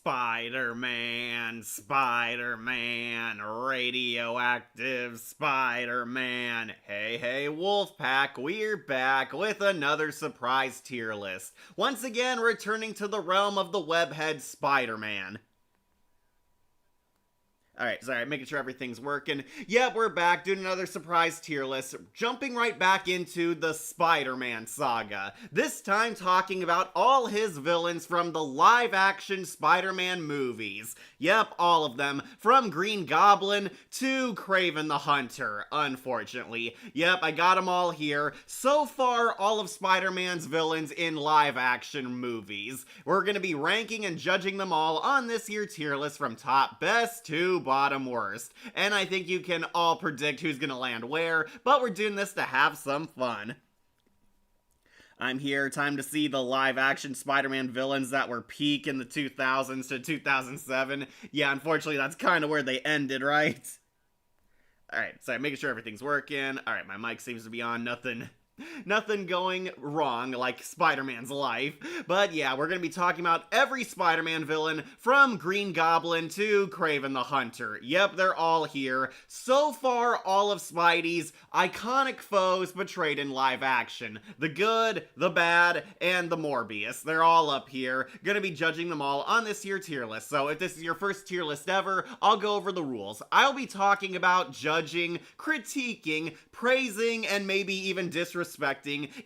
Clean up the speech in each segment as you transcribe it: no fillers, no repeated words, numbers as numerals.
Spider-Man, Spider-Man, radioactive Spider-Man. Hey, hey, Wolfpack, we're back with another surprise tier list. Once again, returning to the realm of the webhead Spider-Man. Alright, sorry, making sure everything's working. Yep, we're back doing another surprise tier list, jumping right back into the Spider-Man saga. This time talking about all his villains from the live-action Spider-Man movies. Yep, all of them, from Green Goblin to Kraven the Hunter, unfortunately. Yep, I got them all here. So far, all of Spider-Man's villains in live-action movies. We're gonna be ranking and judging them all on this year tier list from top best to bottom worst. And I think you can all predict who's gonna land where, but we're doing this to have some fun. I'm here, time to see the live-action Spider-Man villains that were peak in the 2000s to 2007. Yeah, unfortunately, that's kind of where they ended, right? Alright, so making sure everything's working. Alright, my mic seems to be on, nothing going wrong like Spider-Man's life. But yeah, we're gonna be talking about every Spider-Man villain from Green Goblin to Kraven the Hunter. Yep, they're all here. So far, all of Spidey's iconic foes portrayed in live action. The good, the bad, and the Morbius. They're all up here. Gonna be judging them all on this year tier list. So if this is your first tier list ever, I'll go over the rules. I'll be talking about judging, critiquing, praising, and maybe even disrespecting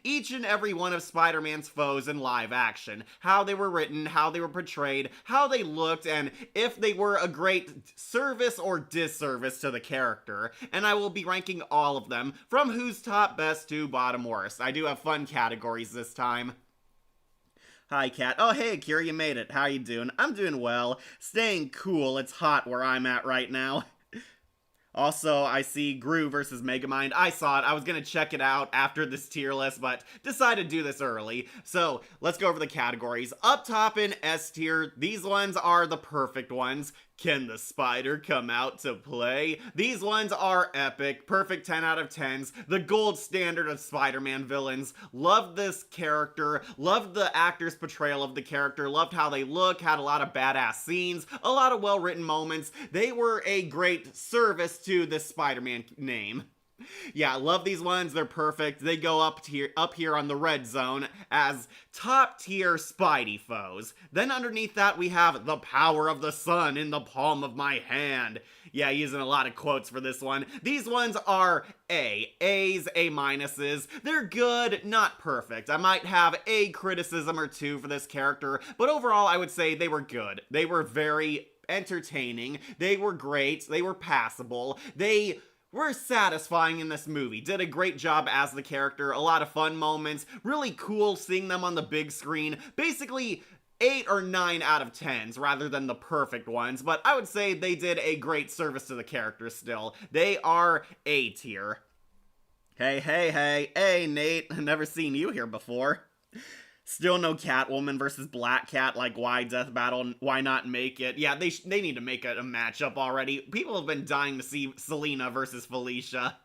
each and every one of Spider-Man's foes in live action. How they were written, how they were portrayed, how they looked, and if they were a great service or disservice to the character. And I will be ranking all of them from who's top best to bottom worst. I do have fun categories this time. Hi, Kat. Oh, hey, Kira, you made it. How you doing? I'm doing well. Staying cool. It's hot where I'm at right now. Also, I see Gru versus Megamind. I saw it. I was gonna check it out after this tier list, but decided to do this early. So, let's go over the categories. Up top in S tier, these ones are the perfect ones. Can the spider come out to play? These ones are epic, perfect 10 out of 10s, the gold standard of Spider-Man villains. Loved this character, loved the actor's portrayal of the character, loved how they look, had a lot of badass scenes, a lot of well-written moments. They were a great service to this Spider-Man name. Yeah, love these ones. They're perfect. They go up here on the red zone as top tier Spidey foes. Then underneath that we have the power of the sun in the palm of my hand. Yeah, using a lot of quotes for this one. These ones are A's, A minuses. They're good, not perfect. I might have a criticism or two for this character, but overall I would say they were good. They were very entertaining. They were great. They were passable. They were satisfying in this movie. Did a great job as the character. A lot of fun moments. Really cool seeing them on the big screen. Basically 8 or 9 out of 10s rather than the perfect ones, but I would say they did a great service to the character still. They are A tier. Hey, hey, hey. Hey, Nate. I've never seen you here before. Still no Catwoman versus Black Cat, like why Death Battle, why not make it? Yeah, they need to make a matchup already. People have been dying to see Selena versus Felicia.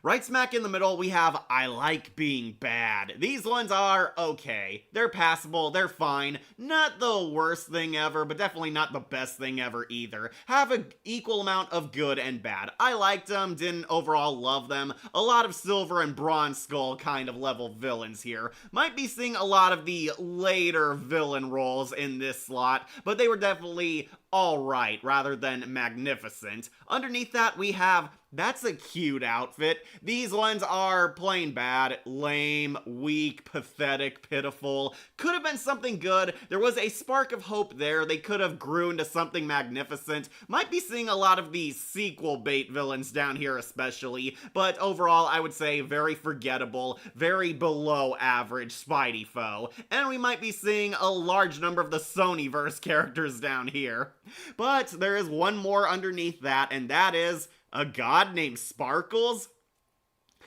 Right smack in the middle, we have I Like Being Bad. These ones are okay. They're passable, they're fine. Not the worst thing ever, but definitely not the best thing ever either. Have an equal amount of good and bad. I liked them, didn't overall love them. A lot of Silver and Bronze Skull kind of level villains here. Might be seeing a lot of the later villain roles in this slot, but they were definitely alright rather than magnificent. Underneath that we have That's a Cute Outfit. These ones are plain bad, lame, weak, pathetic, pitiful. Could have been something good. There was a spark of hope there. They could have grew into something magnificent. Might be seeing a lot of the sequel bait villains down here especially, but overall I would say very forgettable, very below average Spidey foe. And we might be seeing a large number of the Sonyverse characters down here. But there is one more underneath that, and that is a god named Sparkles.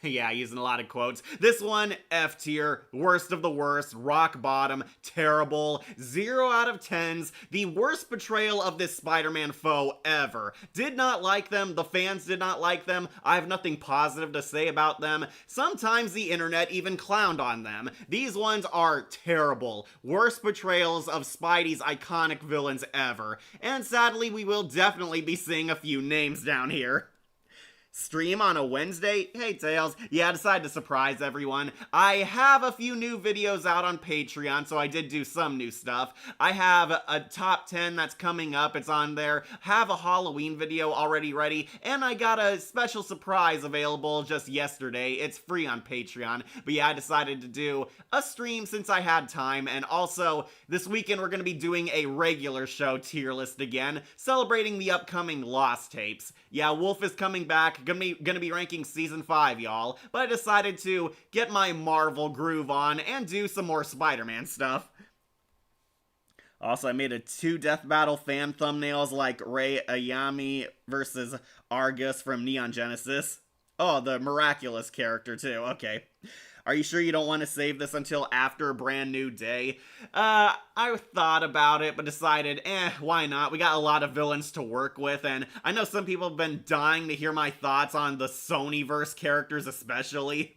Yeah, using a lot of quotes. This one, F tier, worst of the worst, rock bottom, terrible, 0 out of 10s, the worst portrayal of this Spider-Man foe ever. Did not like them, the fans did not like them, I have nothing positive to say about them. Sometimes the internet even clowned on them. These ones are terrible, worst portrayals of Spidey's iconic villains ever. And sadly, we will definitely be seeing a few names down here. Stream on a Wednesday? Hey Tails, yeah, I decided to surprise everyone. I have a few new videos out on Patreon, so I did do some new stuff. I have a top 10 that's coming up, it's on there. Have a Halloween video already ready, and I got a special surprise available just yesterday. It's free on Patreon, but yeah, I decided to do a stream since I had time, and also this weekend we're going to be doing a regular show tier list again, celebrating the upcoming Lost tapes. Yeah, Wolf is coming back, gonna be ranking season 5, y'all, but I decided to get my Marvel groove on and do some more Spider-Man stuff. Also, I made a 2 Death Battle fan thumbnails like Ray Ayami versus Argus from Neon Genesis. Oh, the Miraculous character too, okay. Are you sure you don't want to save this until after a brand new day? I thought about it, but decided, why not? We got a lot of villains to work with, and I know some people have been dying to hear my thoughts on the Sonyverse characters especially.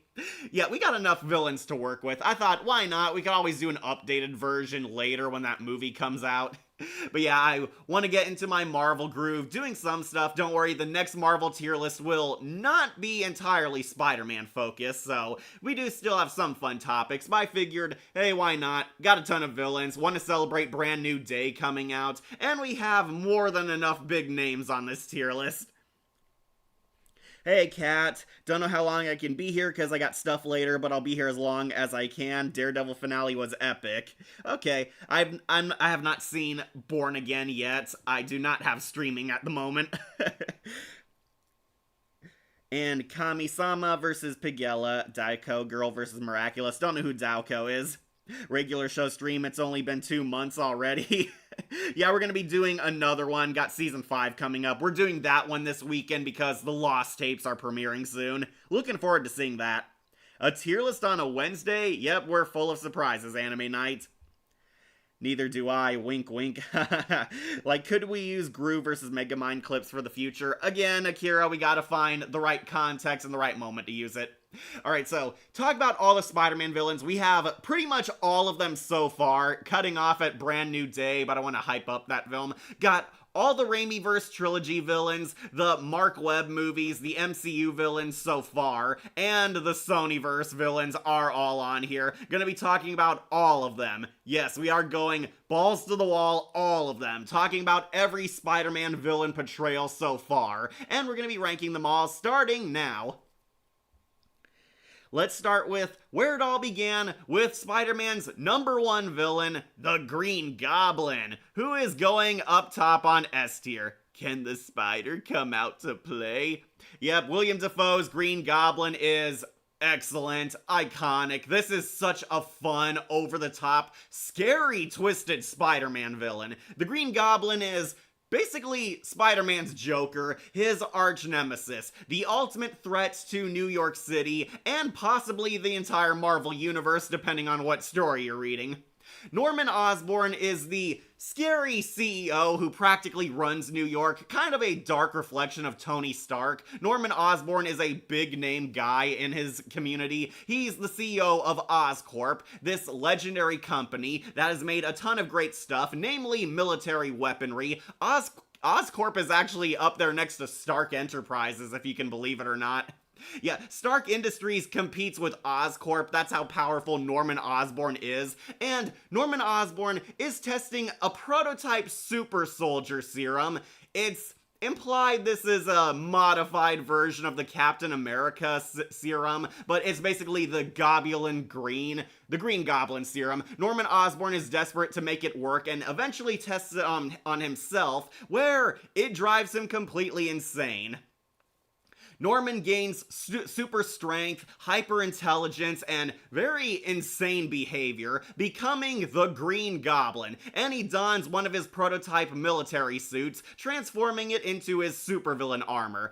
Yeah, we got enough villains to work with. I thought, why not? We could always do an updated version later when that movie comes out. But yeah, I want to get into my Marvel groove, doing some stuff. Don't worry, the next Marvel tier list will not be entirely Spider-Man focused, so we do still have some fun topics, but I figured, hey, why not? Got a ton of villains, want to celebrate brand new day coming out, and we have more than enough big names on this tier list. Hey, Kat. Don't know how long I can be here because I got stuff later, but I'll be here as long as I can. Daredevil finale was epic. Okay, I have not seen Born Again yet. I do not have streaming at the moment. And Kami-sama versus Pigella. Daiko Girl versus Miraculous. Don't know who Daiko is. Regular show stream, it's only been 2 months already. Yeah, we're gonna be doing another one. Got season 5 coming up. We're doing that one this weekend because the Lost tapes are premiering soon. Looking forward to seeing that. A tier list on a Wednesday? Yep, we're full of surprises, anime night. Neither do I, wink wink. Like, could we use Gru versus Megamind clips for the future? Again, Akira, we gotta find the right context and the right moment to use it. Alright, so, talk about all the Spider-Man villains. We have pretty much all of them so far, cutting off at Brand New Day, but I want to hype up that film. Got all the Raimiverse trilogy villains, the Mark Webb movies, the MCU villains so far, and the Sonyverse villains are all on here. Gonna be talking about all of them. Yes, we are going balls to the wall, all of them. Talking about every Spider-Man villain portrayal so far, and we're gonna be ranking them all starting now. Let's start with where it all began with Spider-Man's #1 villain, the Green Goblin, who is going up top on S tier. Can the spider come out to play? Yep, William Dafoe's Green Goblin is excellent, iconic. This is such a fun, over-the-top, scary, twisted Spider-Man villain. The Green Goblin is basically Spider-Man's Joker, his arch nemesis, the ultimate threat to New York City, and possibly the entire Marvel Universe, depending on what story you're reading. Norman Osborn is the scary CEO who practically runs New York, kind of a dark reflection of Tony Stark. Norman Osborn is a big name guy in his community. He's the CEO of Oscorp, this legendary company that has made a ton of great stuff, namely military weaponry. Oscorp is actually up there next to Stark Enterprises, if you can believe it or not. Yeah, Stark Industries competes with Oscorp. That's how powerful Norman Osborn is. And Norman Osborn is testing a prototype super soldier serum. It's implied this is a modified version of the Captain America serum, but it's basically the Globulin Green, the Green Goblin serum. Norman Osborn is desperate to make it work and eventually tests it on himself, where it drives him completely insane. Norman gains super strength, hyper intelligence, and very insane behavior, becoming the Green Goblin, and he dons one of his prototype military suits, transforming it into his supervillain armor.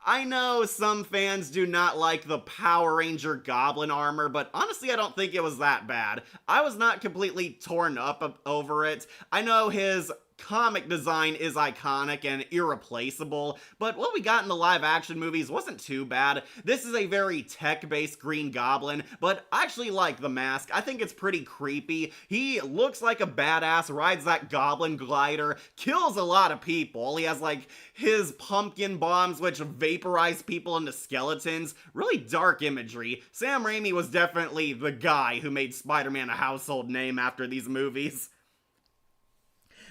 I know some fans do not like the Power Ranger Goblin armor, but honestly I don't think it was that bad. I was not completely torn up over it. I know his comic design is iconic and irreplaceable, but what we got in the live action movies wasn't too bad. This is a very tech-based Green Goblin, but I actually like the mask. I think it's pretty creepy. He looks like a badass, rides that goblin glider, kills a lot of people. He has like his pumpkin bombs which vaporize people into skeletons. Really dark imagery. Sam Raimi was definitely the guy who made Spider-Man a household name after these movies.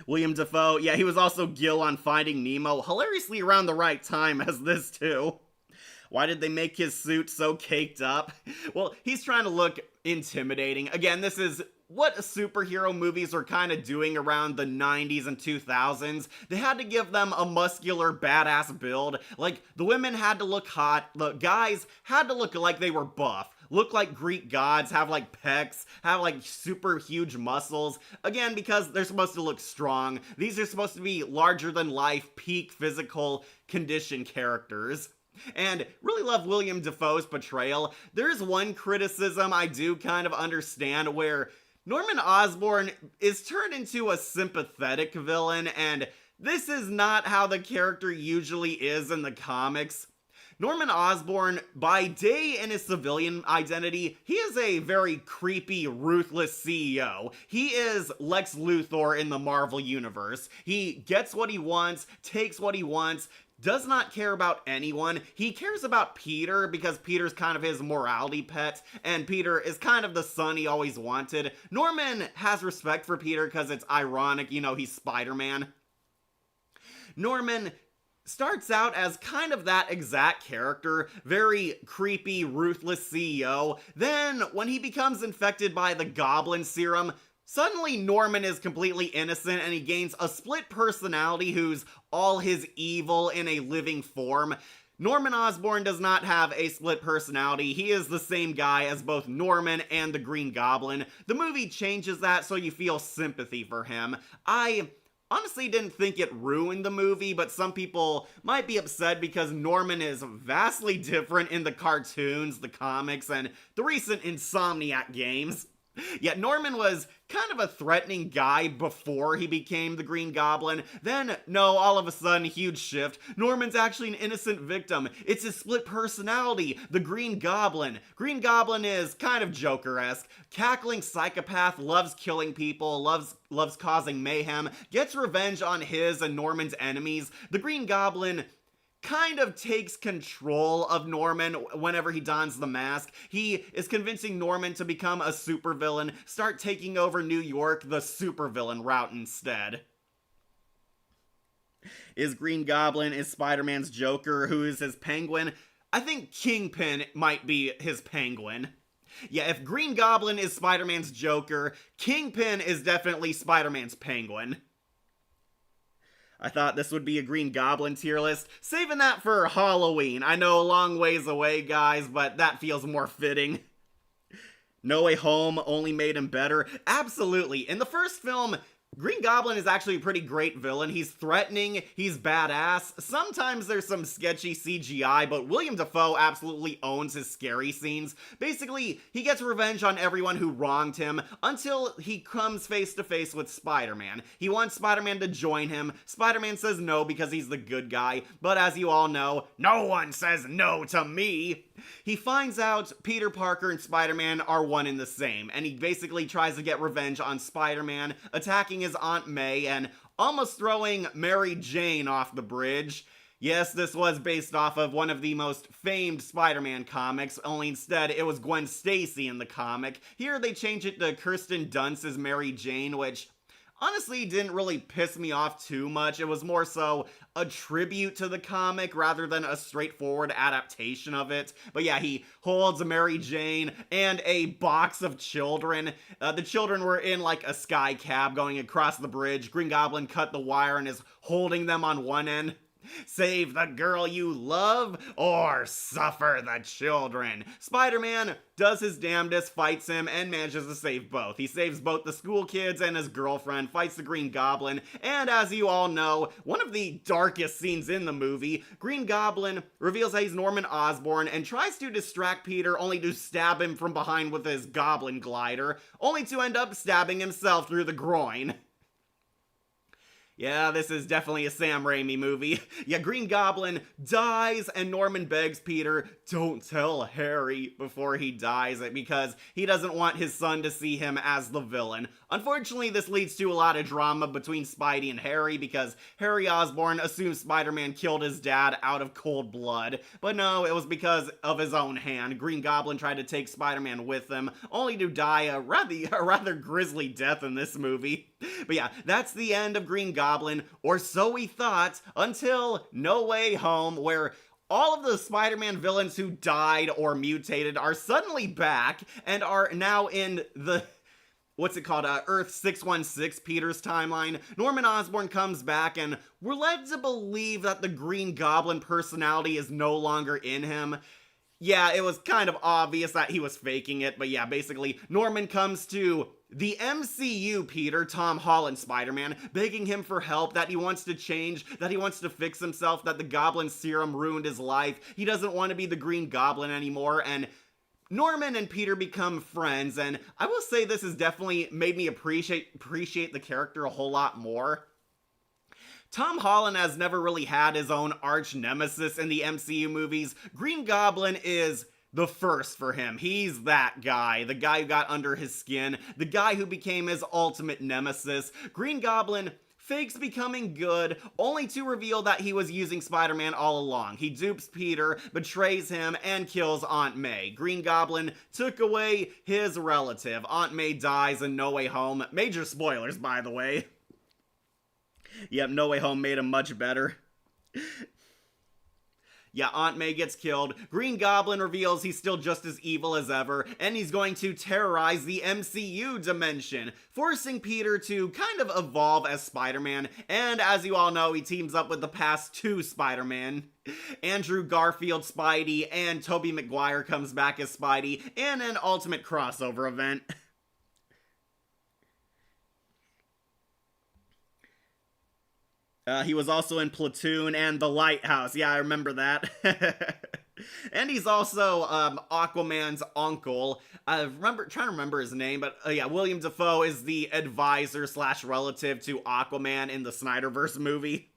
William Dafoe, yeah, he was also Gil on Finding Nemo, hilariously around the right time as this too. Why did they make his suit so caked up? Well, he's trying to look intimidating. Again, this is what superhero movies were kind of doing around the 90s and 2000s. They had to give them a muscular, badass build. Like, the women had to look hot, the guys had to look like they were buff. Look like Greek gods, have like pecs, have like super huge muscles. Again, because they're supposed to look strong. These are supposed to be larger than life, peak physical condition characters. And really love William Dafoe's portrayal. There's one criticism I do kind of understand where Norman Osborn is turned into a sympathetic villain, and this is not how the character usually is in the comics. Norman Osborn, by day in his civilian identity, he is a very creepy, ruthless CEO. He is Lex Luthor in the Marvel Universe. He gets what he wants, takes what he wants, does not care about anyone. He cares about Peter because Peter's kind of his morality pet, and Peter is kind of the son he always wanted. Norman has respect for Peter because it's ironic, you know, he's Spider-Man. Norman starts out as kind of that exact character, very creepy, ruthless CEO. Then, when he becomes infected by the Goblin Serum, suddenly Norman is completely innocent and he gains a split personality who's all his evil in a living form. Norman Osborn does not have a split personality. He is the same guy as both Norman and the Green Goblin. The movie changes that so you feel sympathy for him. I honestly didn't think it ruined the movie, but some people might be upset because Norman is vastly different in the cartoons, the comics, and the recent Insomniac games. Yet Norman was kind of a threatening guy before he became the Green Goblin. Then, no, all of a sudden, huge shift. Norman's actually an innocent victim. It's his split personality, the Green Goblin. Green Goblin is kind of Joker-esque. Cackling psychopath, loves killing people, loves causing mayhem, gets revenge on his and Norman's enemies. The Green Goblin kind of takes control of Norman whenever he dons the mask. He is convincing Norman to become a supervillain, start taking over New York the supervillain route instead. Is Green Goblin is Spider-Man's Joker, who is his Penguin? I think Kingpin might be his Penguin. Yeah, if Green Goblin is Spider-Man's Joker, Kingpin is definitely Spider-Man's Penguin. I thought this would be a Green Goblin tier list. Saving that for Halloween. I know a long ways away, guys, but that feels more fitting. No Way Home only made him better. Absolutely. In the first film, Green Goblin is actually a pretty great villain. He's threatening, he's badass. Sometimes there's some sketchy CGI, but William Dafoe absolutely owns his scary scenes. Basically, he gets revenge on everyone who wronged him until he comes face to face with Spider-Man. He wants Spider-Man to join him. Spider-Man says no because he's the good guy, but as you all know, no one says no to me. He finds out Peter Parker and Spider-Man are one and the same, and he basically tries to get revenge on Spider-Man, attacking his Aunt May and almost throwing Mary Jane off the bridge. Yes, this was based off of one of the most famed Spider-Man comics, only instead it was Gwen Stacy in the comic. Here they change it to Kirsten Dunst's Mary Jane, which honestly didn't really piss me off too much. It was more so a tribute to the comic rather than a straightforward adaptation of it. But yeah, he holds a Mary Jane and a box of children. The children were in like a sky cab going across the bridge. Green Goblin cut the wire and is holding them on one end. Save the girl you love or suffer the children. Spider-Man does his damnedest, fights him, and manages to save both. He saves both the school kids and his girlfriend, fights the Green Goblin, and as you all know, one of the darkest scenes in the movie, Green Goblin reveals that he's Norman Osborn and tries to distract Peter only to stab him from behind with his goblin glider, only to end up stabbing himself through the groin. Yeah, this is definitely a Sam Raimi movie. Yeah, Green Goblin dies and Norman begs Peter, don't tell Harry before he dies because he doesn't want his son to see him as the villain. Unfortunately, this leads to a lot of drama between Spidey and Harry because Harry Osborn assumes Spider-Man killed his dad out of cold blood. But no, it was because of his own hand. Green Goblin tried to take Spider-Man with him, only to die a rather grisly death in this movie. But yeah, that's the end of Green Goblin, or so we thought, until No Way Home, where all of the Spider-Man villains who died or mutated are suddenly back and are now in the what's it called, Earth 616, Peter's timeline. Norman Osborn comes back, and we're led to believe that the Green Goblin personality is no longer in him. Yeah, it was kind of obvious that he was faking it, but yeah, basically, Norman comes to the MCU Peter, Tom Holland Spider-Man, begging him for help, that he wants to change, that he wants to fix himself, that the Goblin Serum ruined his life, he doesn't want to be the Green Goblin anymore, and Norman and Peter become friends, and I will say this has definitely made me appreciate the character a whole lot more. Tom Holland has never really had his own arch nemesis in the MCU movies. Green Goblin is the first for him. He's that guy, the guy who got under his skin, the guy who became his ultimate nemesis. Green Goblin fakes becoming good, only to reveal that he was using Spider-Man all along. He dupes Peter, betrays him, and kills Aunt May. Green Goblin took away his relative. Aunt May dies in No Way Home. Major spoilers, by the way. Yep, No Way Home made him much better. Yeah, Aunt May gets killed. Green Goblin reveals he's still just as evil as ever, and he's going to terrorize the MCU dimension, forcing Peter to kind of evolve as Spider-Man, and as you all know, he teams up with the past two Spider-Man. Andrew Garfield Spidey and Tobey Maguire comes back as Spidey in an ultimate crossover event. He was also in Platoon and The Lighthouse. Yeah, I remember that. And he's also Aquaman's uncle. Trying to remember his name, but yeah, William Dafoe is the advisor / relative to Aquaman in the Snyderverse movie.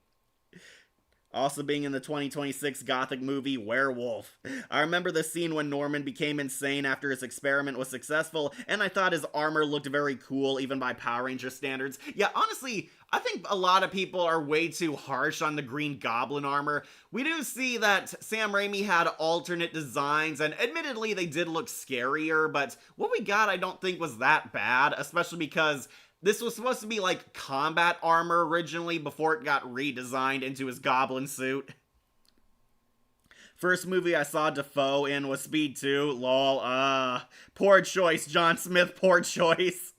Also being in the 2026 Gothic movie Werewolf. I remember the scene when Norman became insane after his experiment was successful, and I thought his armor looked very cool even by Power Ranger standards. Yeah, honestly, I think a lot of people are way too harsh on the Green Goblin armor. We do see that Sam Raimi had alternate designs, and admittedly they did look scarier, but what we got I don't think was that bad, especially because this was supposed to be like combat armor originally before it got redesigned into his goblin suit. First movie I saw Dafoe in was Speed 2. Lol, poor choice, John Smith, poor choice.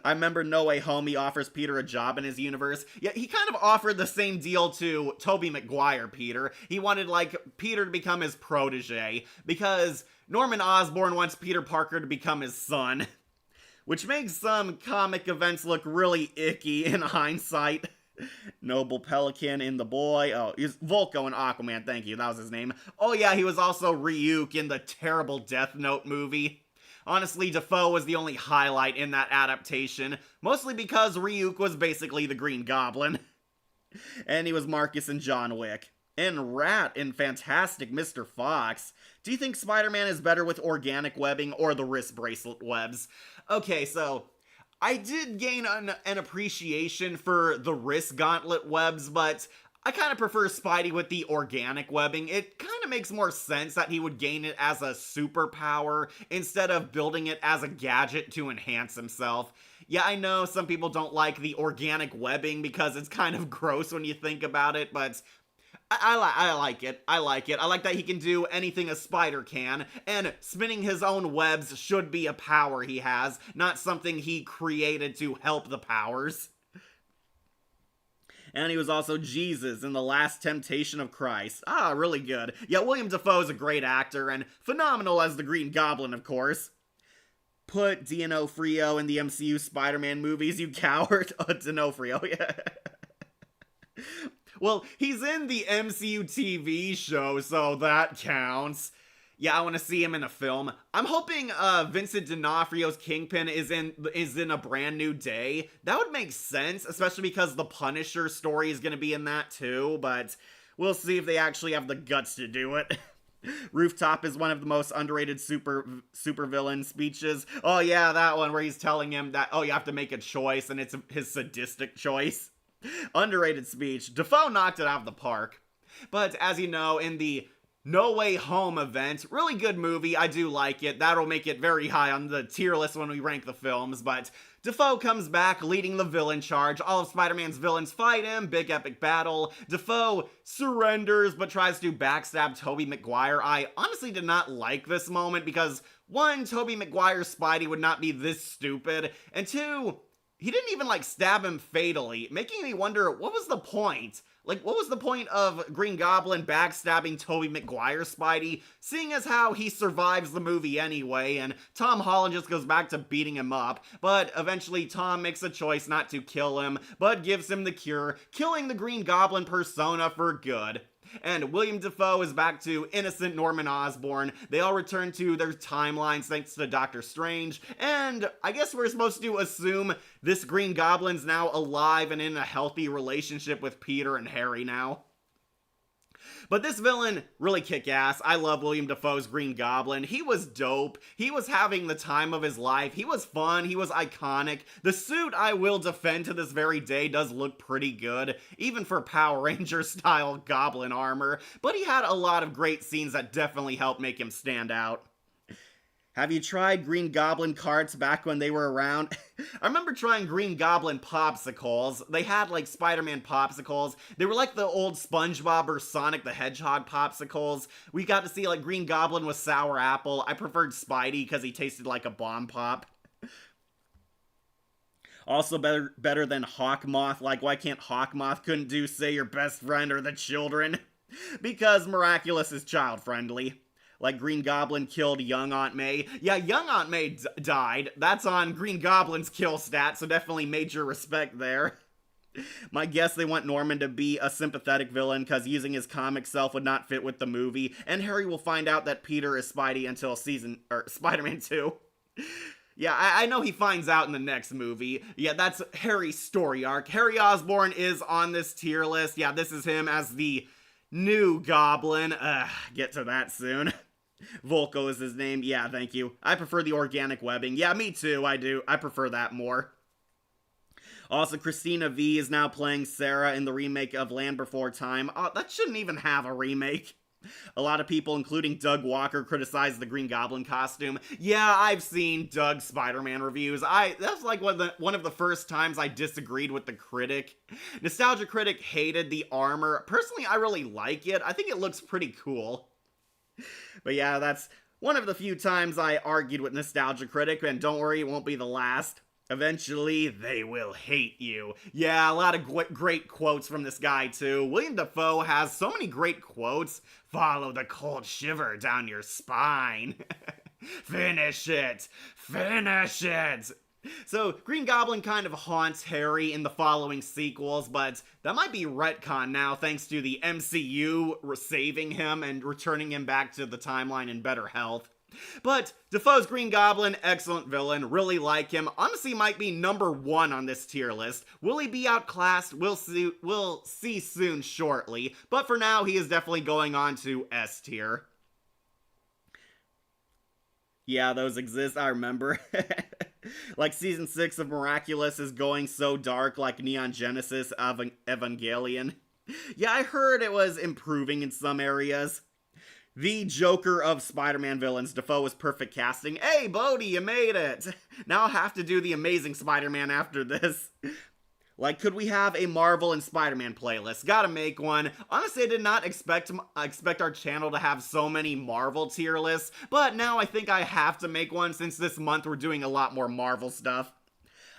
I remember No Way Home, he offers Peter a job in his universe. Yeah, he kind of offered the same deal to Tobey Maguire Peter. He wanted, like, Peter to become his protege, because Norman Osborn wants Peter Parker to become his son. Which makes some comic events look really icky in hindsight. Noble Pelican in The Boy. Oh, he's Volko in Aquaman, thank you, that was his name. Oh yeah, he was also Ryuk in the terrible Death Note movie. Honestly, Dafoe was the only highlight in that adaptation, mostly because Ryuk was basically the Green Goblin. And he was Marcus in John Wick. And Rat in Fantastic Mr. Fox. Do you think Spider-Man is better with organic webbing or the wrist bracelet webs? Okay, so I did gain an appreciation for the wrist gauntlet webs, but I kind of prefer Spidey with the organic webbing. It kind of makes more sense that he would gain it as a superpower instead of building it as a gadget to enhance himself. Yeah, I know some people don't like the organic webbing because it's kind of gross when you think about it, but I like it. I like it. I like that he can do anything a spider can, and spinning his own webs should be a power he has, not something he created to help the powers. And he was also Jesus in The Last Temptation of Christ. Ah, really good. Yeah, William Dafoe is a great actor, and phenomenal as the Green Goblin, of course. Put D'Onofrio in the MCU Spider-Man movies, you coward. Oh, D'Onofrio, yeah. Well, he's in the MCU TV show, so that counts. Yeah, I want to see him in a film. I'm hoping Vincent D'Onofrio's Kingpin is in A Brand New Day. That would make sense, especially because the Punisher story is going to be in that too, but we'll see if they actually have the guts to do it. Rooftop is one of the most underrated super villain speeches. Oh yeah, that one where he's telling him that, oh, you have to make a choice, and it's his sadistic choice. Underrated speech. Dafoe knocked it out of the park. But as you know, in the No Way Home event, really good movie, I do like it. That'll make it very high on the tier list when we rank the films, but Dafoe comes back leading the villain charge. All of Spider-Man's villains fight him, big epic battle. Dafoe surrenders but tries to backstab Tobey Maguire. I honestly did not like this moment because, one, Tobey Maguire's Spidey would not be this stupid, and two, he didn't even stab him fatally, making me wonder, what was the point? What was the point of Green Goblin backstabbing Tobey Maguire's Spidey, seeing as how he survives the movie anyway, and Tom Holland just goes back to beating him up, but eventually Tom makes a choice not to kill him, but gives him the cure, killing the Green Goblin persona for good. And William Dafoe is back to innocent Norman Osborn. They all return to their timelines thanks to Doctor Strange. And I guess we're supposed to assume this Green Goblin's now alive and in a healthy relationship with Peter and Harry now. But this villain, really kick-ass. I love William Dafoe's Green Goblin. He was dope. He was having the time of his life. He was fun. He was iconic. The suit, I will defend to this very day, does look pretty good, even for Power Ranger-style Goblin armor. But he had a lot of great scenes that definitely helped make him stand out. Have you tried Green Goblin carts back when they were around? I remember trying Green Goblin popsicles. They had Spider-Man popsicles. They were like the old SpongeBob or Sonic the Hedgehog popsicles. We got to see Green Goblin with sour apple. I preferred Spidey because he tasted like a bomb pop. Also better than Hawkmoth. Why can't Hawkmoth couldn't do Say Your Best Friend or The Children? Because Miraculous is child-friendly. Green Goblin killed young Aunt May. Yeah, young Aunt May died. That's on Green Goblin's kill stat, so definitely major respect there. My guess they want Norman to be a sympathetic villain because using his comic self would not fit with the movie, and Harry will find out that Peter is Spidey until Spider-Man 2. Yeah, I know he finds out in the next movie. Yeah, that's Harry's story arc. Harry Osborn is on this tier list. Yeah, this is him as the new Goblin. Get to that soon. Volko is his name. Yeah, thank you. I prefer the organic webbing. Yeah, me too. I do. I prefer that more. Also, Christina V is now playing Sarah in the remake of Land Before Time. Oh, that shouldn't even have a remake. A lot of people, including Doug Walker, criticize the Green Goblin costume. Yeah, I've seen Doug's Spider-Man reviews. That's one of the first times I disagreed with the critic. Nostalgia Critic hated the armor. Personally, I really like it. I think it looks pretty cool. But yeah, that's one of the few times I argued with Nostalgia Critic, and don't worry, it won't be the last. Eventually, they will hate you. Yeah, a lot of great quotes from this guy, too. William Dafoe has so many great quotes. Follow the cold shiver down your spine. Finish it. Finish it. So, Green Goblin kind of haunts Harry in the following sequels, but that might be retcon now thanks to the MCU saving him and returning him back to the timeline in better health. But Dafoe's Green Goblin, excellent villain, really like him. Honestly, might be number 1 on this tier list. Will he be outclassed? We'll see soon shortly. But for now, he is definitely going on to S tier. Yeah, those exist, I remember. Season 6 of Miraculous is going so dark like Neon Genesis of Evangelion. Yeah, I heard it was improving in some areas. The Joker of Spider-Man villains. Dafoe was perfect casting. Hey, Bodhi, you made it! Now I'll have to do the Amazing Spider-Man after this. Could we have a Marvel and Spider-Man playlist? Gotta make one. Honestly, I did not expect our channel to have so many Marvel tier lists, but now I think I have to make one since this month we're doing a lot more Marvel stuff.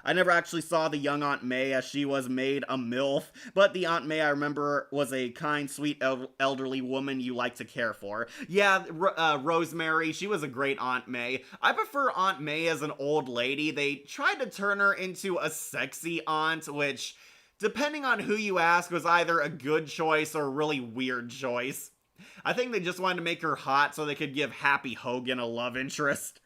I never actually saw the young Aunt May, as she was made a MILF, but the Aunt May I remember was a kind, sweet, elderly woman you like to care for. Yeah, Rosemary, she was a great Aunt May. I prefer Aunt May as an old lady. They tried to turn her into a sexy aunt, which, depending on who you ask, was either a good choice or a really weird choice. I think they just wanted to make her hot so they could give Happy Hogan a love interest.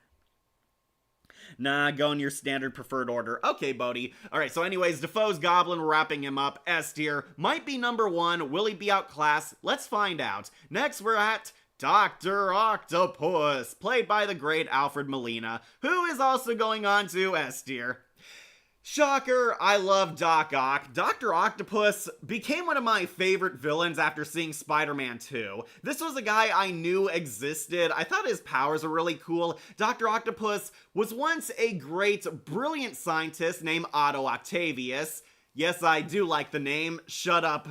Nah, go in your standard preferred order. Okay, Bodhi. Alright, so anyways, Defoe's Goblin, we're wrapping him up. S tier. Might be number 1. Will he be outclassed? Let's find out. Next, we're at Dr. Octopus, played by the great Alfred Molina, who is also going on to S tier. Shocker, I love Doc Ock. Dr. Octopus became one of my favorite villains after seeing Spider-Man 2. This was a guy I knew existed. I thought his powers were really cool. Dr. Octopus was once a great, brilliant scientist named Otto Octavius. Yes, I do like the name. Shut up.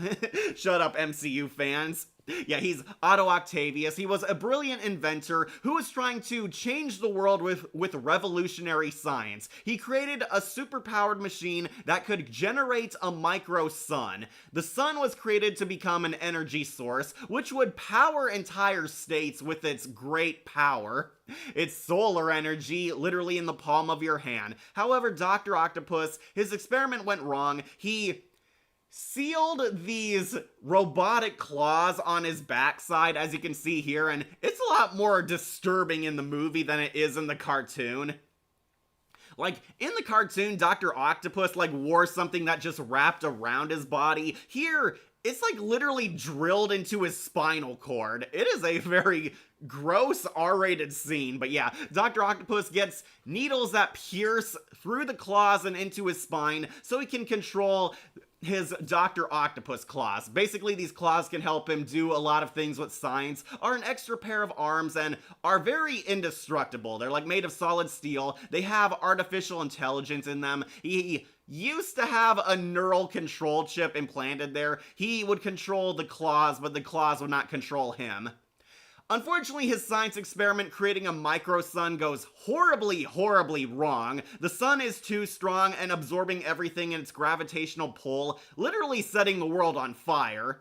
Shut up, MCU fans. Yeah, he's Otto Octavius. He was a brilliant inventor who was trying to change the world with revolutionary science. He created a superpowered machine that could generate a micro sun. The sun was created to become an energy source, which would power entire states with its great power. It's solar energy, literally in the palm of your hand. However, Dr. Octopus, his experiment went wrong. He sealed these robotic claws on his backside, as you can see here, and it's a lot more disturbing in the movie than it is in the cartoon. Like, in the cartoon, Dr. Octopus, wore something that just wrapped around his body. Here, it's, literally drilled into his spinal cord. It is a very gross R-rated scene, but yeah, Dr. Octopus gets needles that pierce through the claws and into his spine so he can control his Dr. Octopus claws. Basically, these claws can help him do a lot of things with science, are an extra pair of arms, and are very indestructible. They're made of solid steel. They have artificial intelligence in them. He used to have a neural control chip implanted there. He would control the claws, but the claws would not control him. Unfortunately, his science experiment creating a micro sun goes horribly, horribly wrong. The sun is too strong and absorbing everything in its gravitational pull, literally setting the world on fire.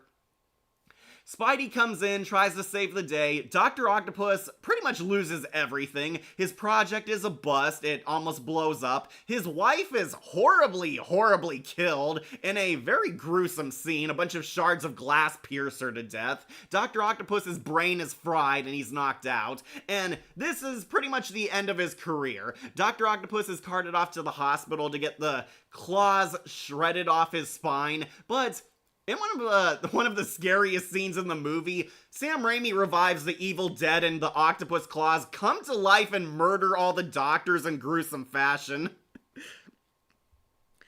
Spidey comes in, tries to save the day. Dr. Octopus pretty much loses everything. His project is a bust. It almost blows up. His wife is horribly, horribly killed in a very gruesome scene. A bunch of shards of glass pierce her to death. Dr. Octopus's brain is fried and he's knocked out. And this is pretty much the end of his career. Dr. Octopus is carted off to the hospital to get the claws shredded off his spine, but in one of the scariest scenes in the movie, Sam Raimi revives the evil dead and the octopus claws come to life and murder all the doctors in gruesome fashion.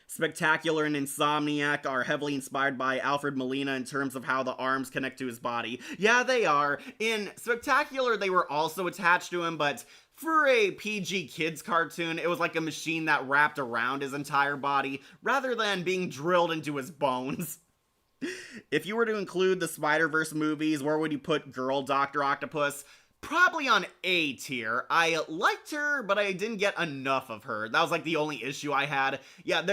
Spectacular and Insomniac are heavily inspired by Alfred Molina in terms of how the arms connect to his body. Yeah, they are. In Spectacular, they were also attached to him, but for a PG kids cartoon, it was like a machine that wrapped around his entire body, rather than being drilled into his bones. If you were to include the Spider-Verse movies, where would you put girl Dr. Octopus? Probably on A tier. I liked her, but I didn't get enough of her. That was the only issue I had. Yeah,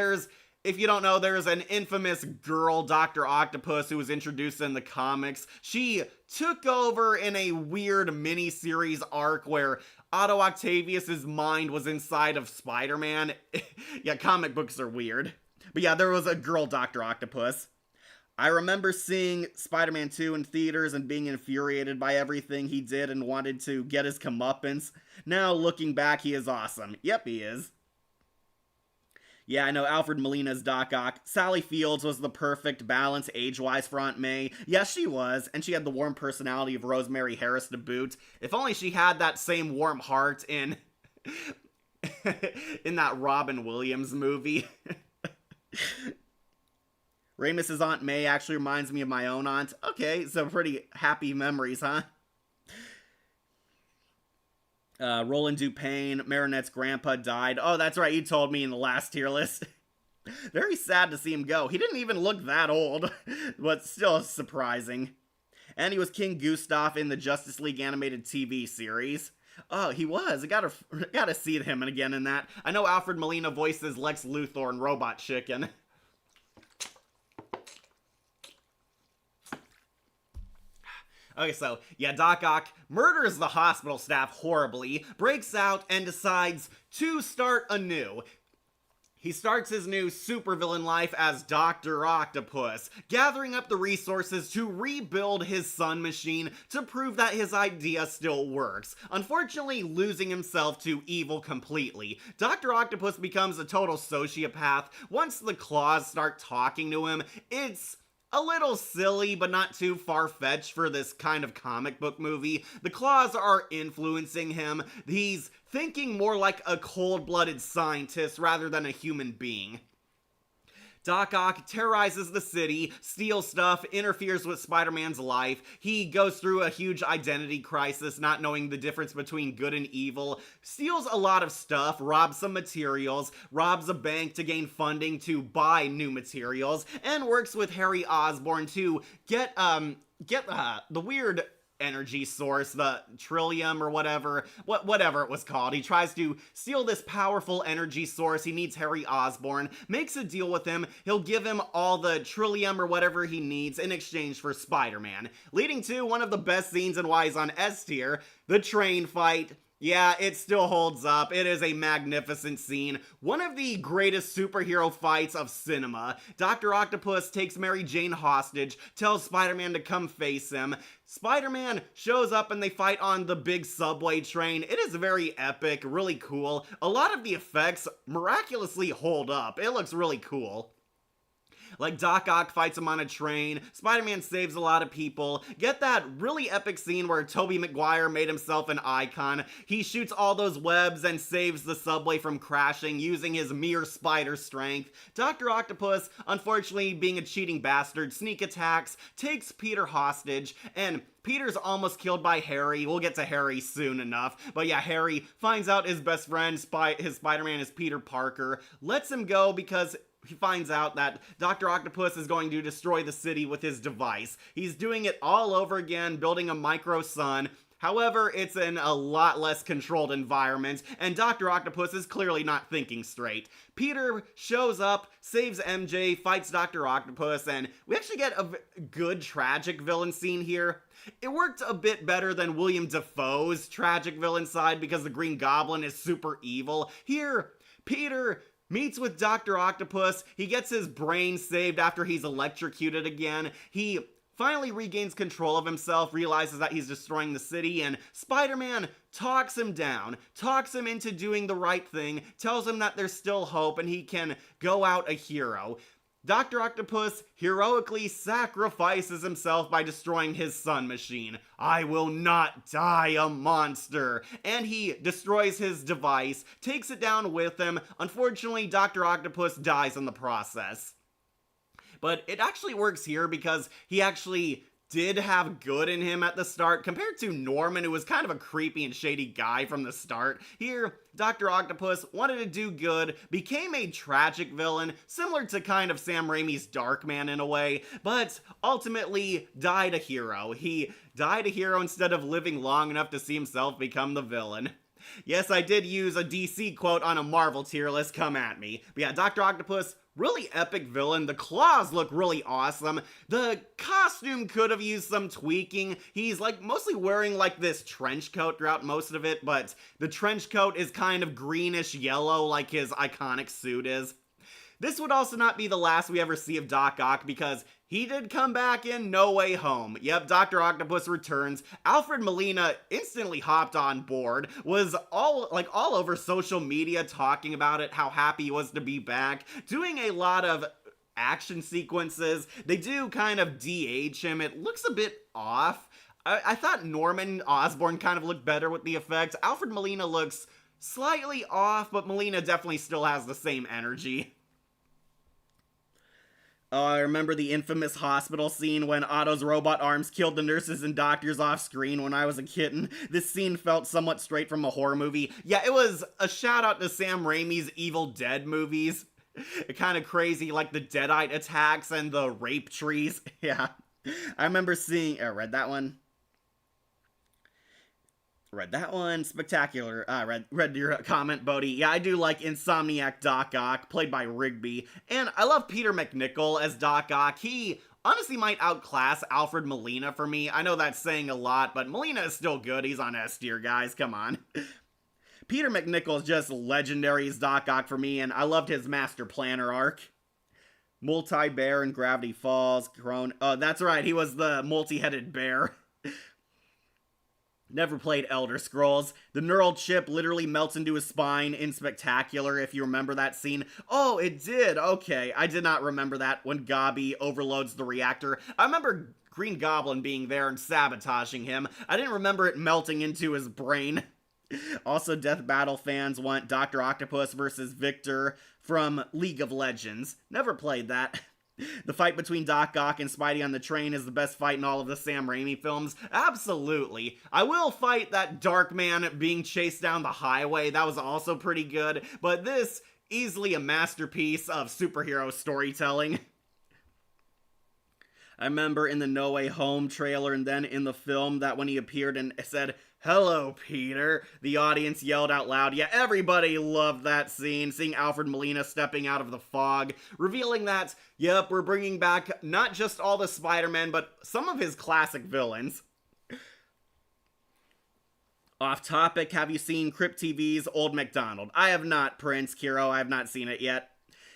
if you don't know, there's an infamous girl Dr. Octopus who was introduced in the comics. She took over in a weird mini-series arc where Otto Octavius's mind was inside of Spider-Man. Yeah, comic books are weird. But yeah, there was a girl Dr. Octopus. I remember seeing Spider-Man 2 in theaters and being infuriated by everything he did and wanted to get his comeuppance. Now, looking back, he is awesome. Yep, he is. Yeah, I know Alfred Molina's Doc Ock. Sally Fields was the perfect balance age-wise for Aunt May. Yes, she was, and she had the warm personality of Rosemary Harris to boot. If only she had that same warm heart in that Robin Williams movie. Ramus's Aunt May actually reminds me of my own aunt. Okay, so pretty happy memories, huh? Roland Dupain, Marinette's grandpa, died. Oh, that's right, you told me in the last tier list. Very sad to see him go. He didn't even look that old, but still surprising. And he was King Gustav in the Justice League animated TV series. Oh, he was. I gotta see him again in that. I know Alfred Molina voices Lex Luthor in Robot Chicken. Okay, so, yeah, Doc Ock murders the hospital staff horribly, breaks out, and decides to start anew. He starts his new supervillain life as Dr. Octopus, gathering up the resources to rebuild his sun machine to prove that his idea still works. Unfortunately, losing himself to evil completely. Dr. Octopus becomes a total sociopath. Once the claws start talking to him, it's a little silly, but not too far-fetched for this kind of comic book movie. The claws are influencing him. He's thinking more like a cold-blooded scientist rather than a human being. Doc Ock terrorizes the city, steals stuff, interferes with Spider-Man's life. He goes through a huge identity crisis, not knowing the difference between good and evil, steals a lot of stuff, robs some materials, robs a bank to gain funding to buy new materials, and works with Harry Osborn to get the weird energy source, the Trillium or whatever it was called. He tries to steal this powerful energy source. He needs Harry Osborn, makes a deal with him. He'll give him all the Trillium or whatever he needs in exchange for Spider-Man, leading to one of the best scenes in why he's on S tier, the train fight. Yeah, it still holds up. It is a magnificent scene. One of the greatest superhero fights of cinema. Dr. Octopus takes Mary Jane hostage, tells Spider-Man to come face him. Spider-Man shows up and they fight on the big subway train. It is very epic, really cool. A lot of the effects miraculously hold up. It looks really cool. Like, Doc Ock fights him on a train, Spider-Man saves a lot of people, get that really epic scene where Tobey Maguire made himself an icon, he shoots all those webs and saves the subway from crashing using his mere spider strength. Dr. Octopus, unfortunately being a cheating bastard, sneak attacks, takes Peter hostage, and Peter's almost killed by Harry. We'll get to Harry soon enough. But yeah, Harry finds out his best friend, his Spider-Man is Peter Parker, lets him go because he finds out that Dr. Octopus is going to destroy the city with his device. He's doing it all over again, building a micro sun. However, it's in a lot less controlled environment, and Dr. Octopus is clearly not thinking straight. Peter shows up, saves MJ, fights Dr. Octopus, and we actually get a good tragic villain scene here. It worked a bit better than William Dafoe's tragic villain side because the Green Goblin is super evil. Here, Peter meets with Dr. Octopus, he gets his brain saved after he's electrocuted again, he finally regains control of himself, realizes that he's destroying the city, and Spider-Man talks him down, talks him into doing the right thing, tells him that there's still hope and he can go out a hero. Dr. Octopus heroically sacrifices himself by destroying his sun machine. I will not die a monster. And he destroys his device, takes it down with him. Unfortunately, Dr. Octopus dies in the process. But it actually works here because he actually did have good in him at the start, compared to Norman, who was kind of a creepy and shady guy from the start. Here, Dr. Octopus wanted to do good, became a tragic villain, similar to kind of Sam Raimi's Darkman in a way, but ultimately died a hero. He died a hero instead of living long enough to see himself become the villain. Yes, I did use a DC quote on a Marvel tier list, come at me. But yeah, Dr. Octopus, really epic villain. The claws look really awesome. The costume could have used some tweaking. He's like mostly wearing like this trench coat throughout most of it, but the trench coat is kind of greenish yellow like his iconic suit is. This would also not be the last we ever see of Doc Ock because he did come back in No Way Home. Yep, Dr. Octopus returns. Alfred Molina instantly hopped on board, was all over social media talking about it, how happy he was to be back, doing a lot of action sequences. They do kind of de-age him. It looks a bit off. I thought Norman Osborn kind of looked better with the effects. Alfred Molina looks slightly off, but Molina definitely still has the same energy. Oh, I remember the infamous hospital scene when Otto's robot arms killed the nurses and doctors off screen when I was a kitten. This scene felt somewhat straight from a horror movie. Yeah, it was a shout out to Sam Raimi's Evil Dead movies. Kind of crazy, like the Deadite attacks and the rape trees. Yeah, I remember seeing, read that one? Read that one. Spectacular. Read your comment, Bodie. Yeah, I do like Insomniac Doc Ock, played by Rigby. And I love Peter McNichol as Doc Ock. He honestly might outclass Alfred Molina for me. I know that's saying a lot, but Molina is still good. He's on S tier, guys. Come on. Peter McNichol is just legendary as Doc Ock for me, and I loved his Master Planner arc. Multi-bear in Gravity Falls. Oh, that's right. He was the multi-headed bear. Never played Elder Scrolls. The neural chip literally melts into his spine in Spectacular, if you remember that scene. Oh, it did. Okay, I did not remember that when Gobby overloads the reactor. I remember Green Goblin being there and sabotaging him. I didn't remember it melting into his brain. Also, Death Battle fans want Dr. Octopus versus Victor from League of Legends. Never played that. The fight between Doc Ock and Spidey on the train is the best fight in all of the Sam Raimi films. Absolutely. I will fight that Darkman being chased down the highway. That was also pretty good. But this, easily a masterpiece of superhero storytelling. I remember in the No Way Home trailer and then in the film that when he appeared and said, "Hello, Peter," the audience yelled out loud. Yeah, everybody loved that scene, seeing Alfred Molina stepping out of the fog, revealing that, yep, we're bringing back not just all the Spider-Man, but some of his classic villains. Off topic, have you seen Crypt TV's Old MacDonald? I have not, Prince Kiro, I have not seen it yet.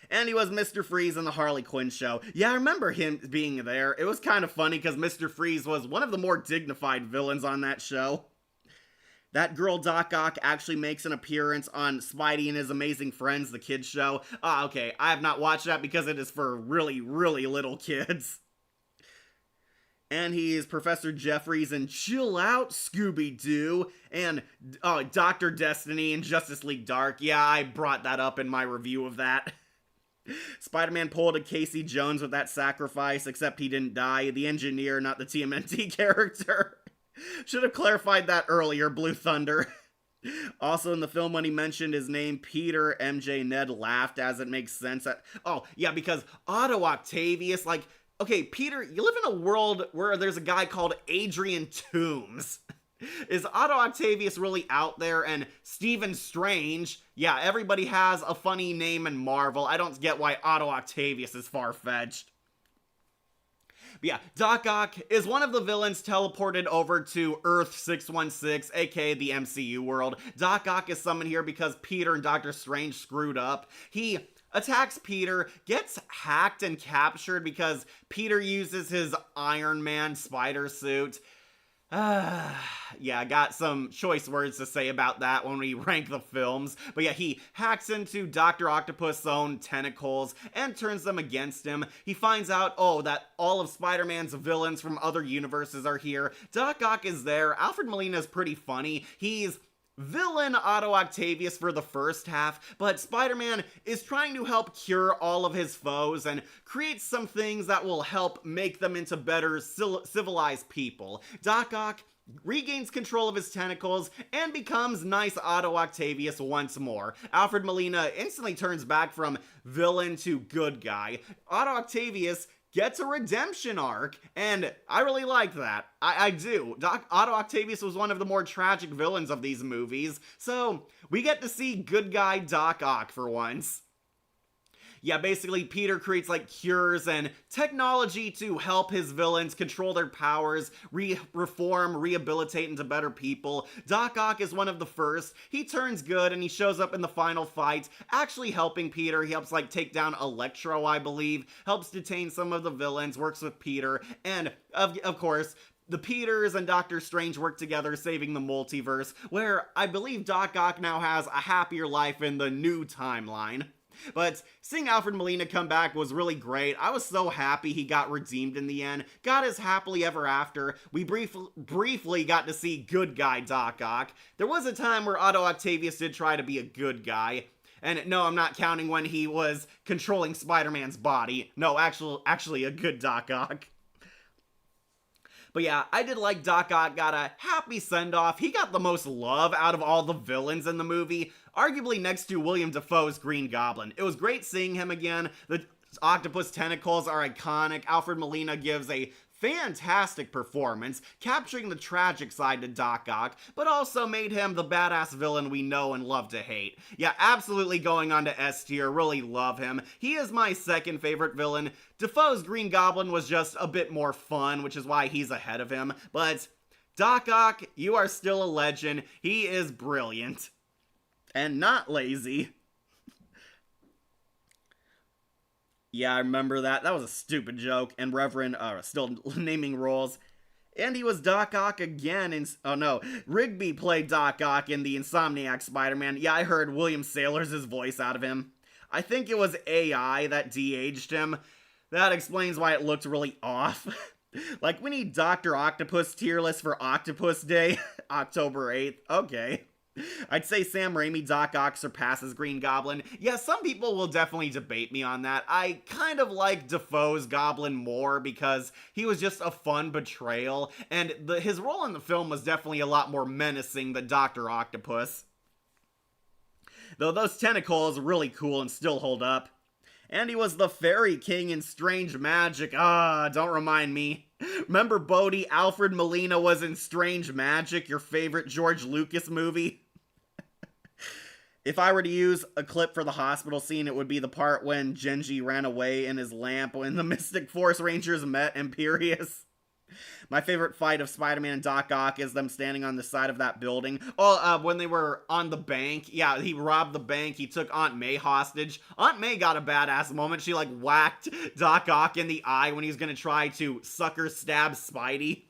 And he was Mr. Freeze in the Harley Quinn show. Yeah, I remember him being there. It was kind of funny because Mr. Freeze was one of the more dignified villains on that show. That girl Doc Ock actually makes an appearance on Spidey and His Amazing Friends, the kids show. Ah, okay, I have not watched that because it is for really, really little kids. And he's Professor Jeffries in Chill Out, Scooby-Doo, and Dr. Destiny in Justice League Dark. Yeah, I brought that up in my review of that. Spider-Man pulled a Casey Jones with that sacrifice, except he didn't die. The engineer, not the TMNT character. Should have clarified that earlier, Blue Thunder. Also in the film, when he mentioned his name, Peter, MJ, Ned laughed, as it makes sense. Oh, yeah, because Otto Octavius, like, okay, Peter, you live in a world where there's a guy called Adrian Toomes. Is Otto Octavius really out there? And Stephen Strange, yeah, everybody has a funny name in Marvel. I don't get why Otto Octavius is far-fetched. But yeah, Doc Ock is one of the villains teleported over to Earth 616, aka the MCU world. Doc Ock is summoned here because Peter and Doctor Strange screwed up. He attacks Peter, gets hacked and captured because Peter uses his Iron Man spider suit. Yeah, I got some choice words to say about that when we rank the films. But yeah, he hacks into Dr. Octopus' own tentacles and turns them against him. He finds out, that all of Spider-Man's villains from other universes are here. Doc Ock is there. Alfred Molina is pretty funny. He's villain Otto Octavius for the first half, but Spider-Man is trying to help cure all of his foes and create some things that will help make them into better civilized people. Doc Ock regains control of his tentacles and becomes nice Otto Octavius once more. Alfred Molina instantly turns back from villain to good guy. Otto Octavius gets a redemption arc, and I really like that. I do. Otto Octavius was one of the more tragic villains of these movies, so we get to see good guy Doc Ock for once. Yeah, basically Peter creates like cures and technology to help his villains control their powers, reform, rehabilitate into better people. Doc Ock is one of the first. He turns good and he shows up in the final fight, actually helping Peter. He helps like take down Electro, I believe, helps detain some of the villains, works with Peter, and of course, the Peters and Doctor Strange work together, saving the multiverse, where I believe Doc Ock now has a happier life in the new timeline. But seeing Alfred Molina come back was really great. I was so happy he got redeemed in the end. Got his happily ever after. We briefly got to see good guy Doc Ock. There was a time where Otto Octavius did try to be a good guy. And no, I'm not counting when he was controlling Spider-Man's body. No, actually a good Doc Ock. But yeah, I did like Doc Ock got a happy send-off. He got the most love out of all the villains in the movie, arguably next to William Dafoe's Green Goblin. It was great seeing him again. The octopus tentacles are iconic. Alfred Molina gives a fantastic performance, capturing the tragic side to Doc Ock, but also made him the badass villain we know and love to hate. Yeah, absolutely going on to S tier, really love him. He is my second favorite villain. Defoe's Green Goblin was just a bit more fun, which is why he's ahead of him, but Doc Ock, you are still a legend. He is brilliant. And not lazy. Yeah, I remember that. That was a stupid joke. And Reverend, still naming roles. And he was Doc Ock again in... Oh no, Rigby played Doc Ock in the Insomniac Spider-Man. Yeah, I heard William Sailors' voice out of him. I think it was AI that de-aged him. That explains why it looked really off. Like, we need Dr. Octopus tier list for Octopus Day, October 8th. Okay. I'd say Sam Raimi Doc Ock surpasses Green Goblin. Yeah, some people will definitely debate me on that. I kind of like Defoe's Goblin more because he was just a fun betrayal, and his role in the film was definitely a lot more menacing than Dr. Octopus. Though those tentacles are really cool and still hold up. And he was the Fairy King in Strange Magic. Don't remind me. Remember Bodhi, Alfred Molina was in Strange Magic, your favorite George Lucas movie? If I were to use a clip for the hospital scene, it would be the part when Genji ran away in his lamp when the Mystic Force Rangers met Imperius. My favorite fight of Spider-Man and Doc Ock is them standing on the side of that building. When they were on the bank. Yeah, he robbed the bank. He took Aunt May hostage. Aunt May got a badass moment. She, whacked Doc Ock in the eye when he was gonna try to sucker stab Spidey.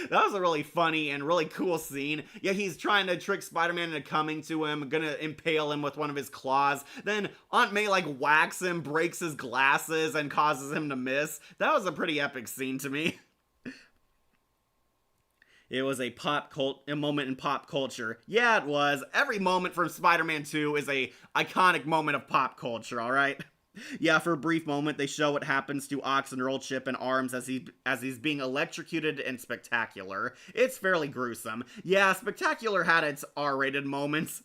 That was a really funny and really cool scene. Yeah, he's trying to trick Spider-Man into coming to him, gonna impale him with one of his claws. Then Aunt May, whacks him, breaks his glasses, and causes him to miss. That was a pretty epic scene to me. It was a moment in pop culture. Yeah, it was. Every moment from Spider-Man 2 is a iconic moment of pop culture, alright? Yeah, for a brief moment, they show what happens to Ock's neural chip and arms as he's being electrocuted in Spectacular. It's fairly gruesome. Yeah, Spectacular had its R-rated moments.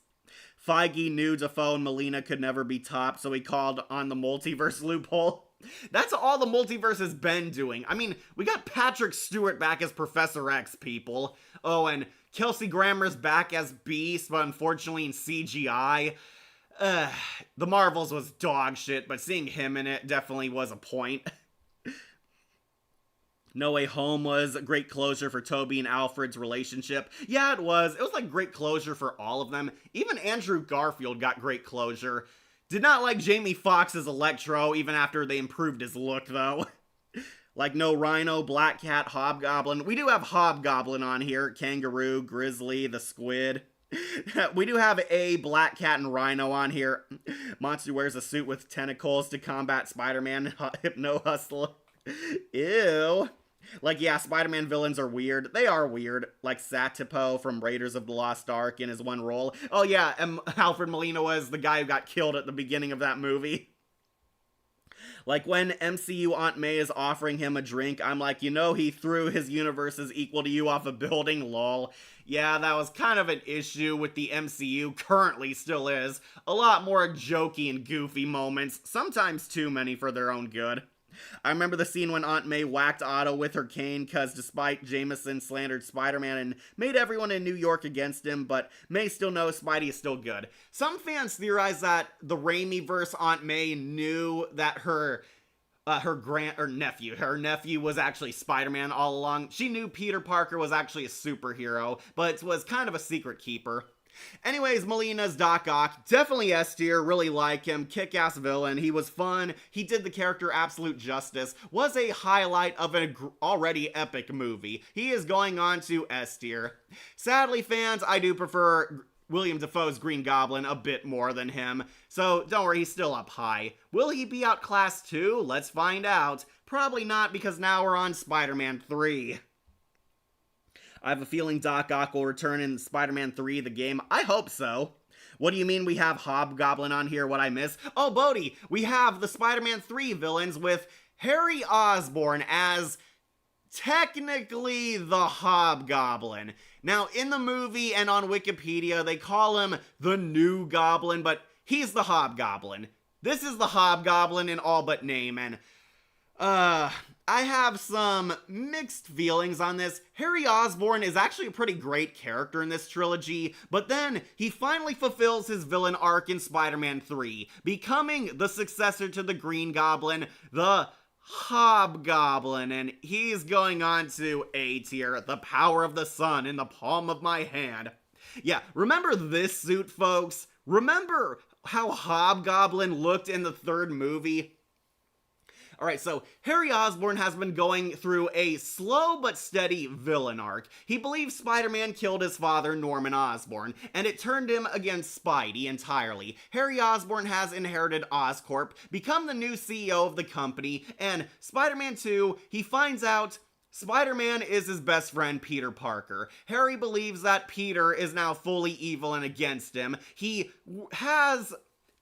Feige knew Defoe and Molina could never be topped, so he called on the multiverse loophole. That's all the multiverse has been doing. I mean, we got Patrick Stewart back as Professor X, people. Oh, and Kelsey Grammer's back as Beast, but unfortunately in CGI. The Marvels was dog shit, but seeing him in it definitely was a point. No Way Home was a great closure for Toby and Alfred's relationship. Yeah, it was. It was great closure for all of them. Even Andrew Garfield got great closure. Did not like Jamie Foxx's Electro, even after they improved his look, though. No Rhino, Black Cat, Hobgoblin. We do have Hobgoblin on here. Kangaroo, Grizzly, the Squid. We do have a Black Cat and Rhino on here. Monster wears a suit with tentacles to combat Spider-Man. Hypno Hustle. Ew. Yeah, Spider-Man villains are weird. They are weird. Satipo from Raiders of the Lost Ark in his one role. Oh yeah, and Alfred Molina was the guy who got killed at the beginning of that movie. When MCU Aunt May is offering him a drink, I'm he threw his universe's equal to you off a building, lol. Yeah, that was kind of an issue with the MCU, currently still is. A lot more jokey and goofy moments, sometimes too many for their own good. I remember the scene when Aunt May whacked Otto with her cane because despite Jameson slandered Spider-Man and made everyone in New York against him, but May still knows Spidey is still good. Some fans theorize that the Raimi-verse Aunt May knew that her nephew was actually Spider-Man all along. She knew Peter Parker was actually a superhero, but was kind of a secret keeper. Anyways, Molina's Doc Ock, definitely S tier, really like him, kick-ass villain, he was fun, he did the character absolute justice, was a highlight of an already epic movie. He is going on to S tier. Sadly, fans, I do prefer William Dafoe's Green Goblin a bit more than him, so don't worry, he's still up high. Will he be outclassed too? Let's find out. Probably not, because now we're on Spider-Man 3. I have a feeling Doc Ock will return in Spider-Man 3, the game. I hope so. What do you mean we have Hobgoblin on here? What I miss? Oh, Bodhi, we have the Spider-Man 3 villains with Harry Osborn as technically the Hobgoblin. Now, in the movie and on Wikipedia, they call him the New Goblin, but he's the Hobgoblin. This is the Hobgoblin in all but name, and I have some mixed feelings on this. Harry Osborn is actually a pretty great character in this trilogy, but then he finally fulfills his villain arc in Spider-Man 3, becoming the successor to the Green Goblin, the Hobgoblin, and he's going on to A tier, the power of the sun in the palm of my hand. Yeah, remember this suit, folks? Remember how Hobgoblin looked in the third movie? Alright, so Harry Osborn has been going through a slow but steady villain arc. He believes Spider-Man killed his father, Norman Osborn, and it turned him against Spidey entirely. Harry Osborn has inherited Oscorp, become the new CEO of the company, and Spider-Man 2, he finds out Spider-Man is his best friend, Peter Parker. Harry believes that Peter is now fully evil and against him. He has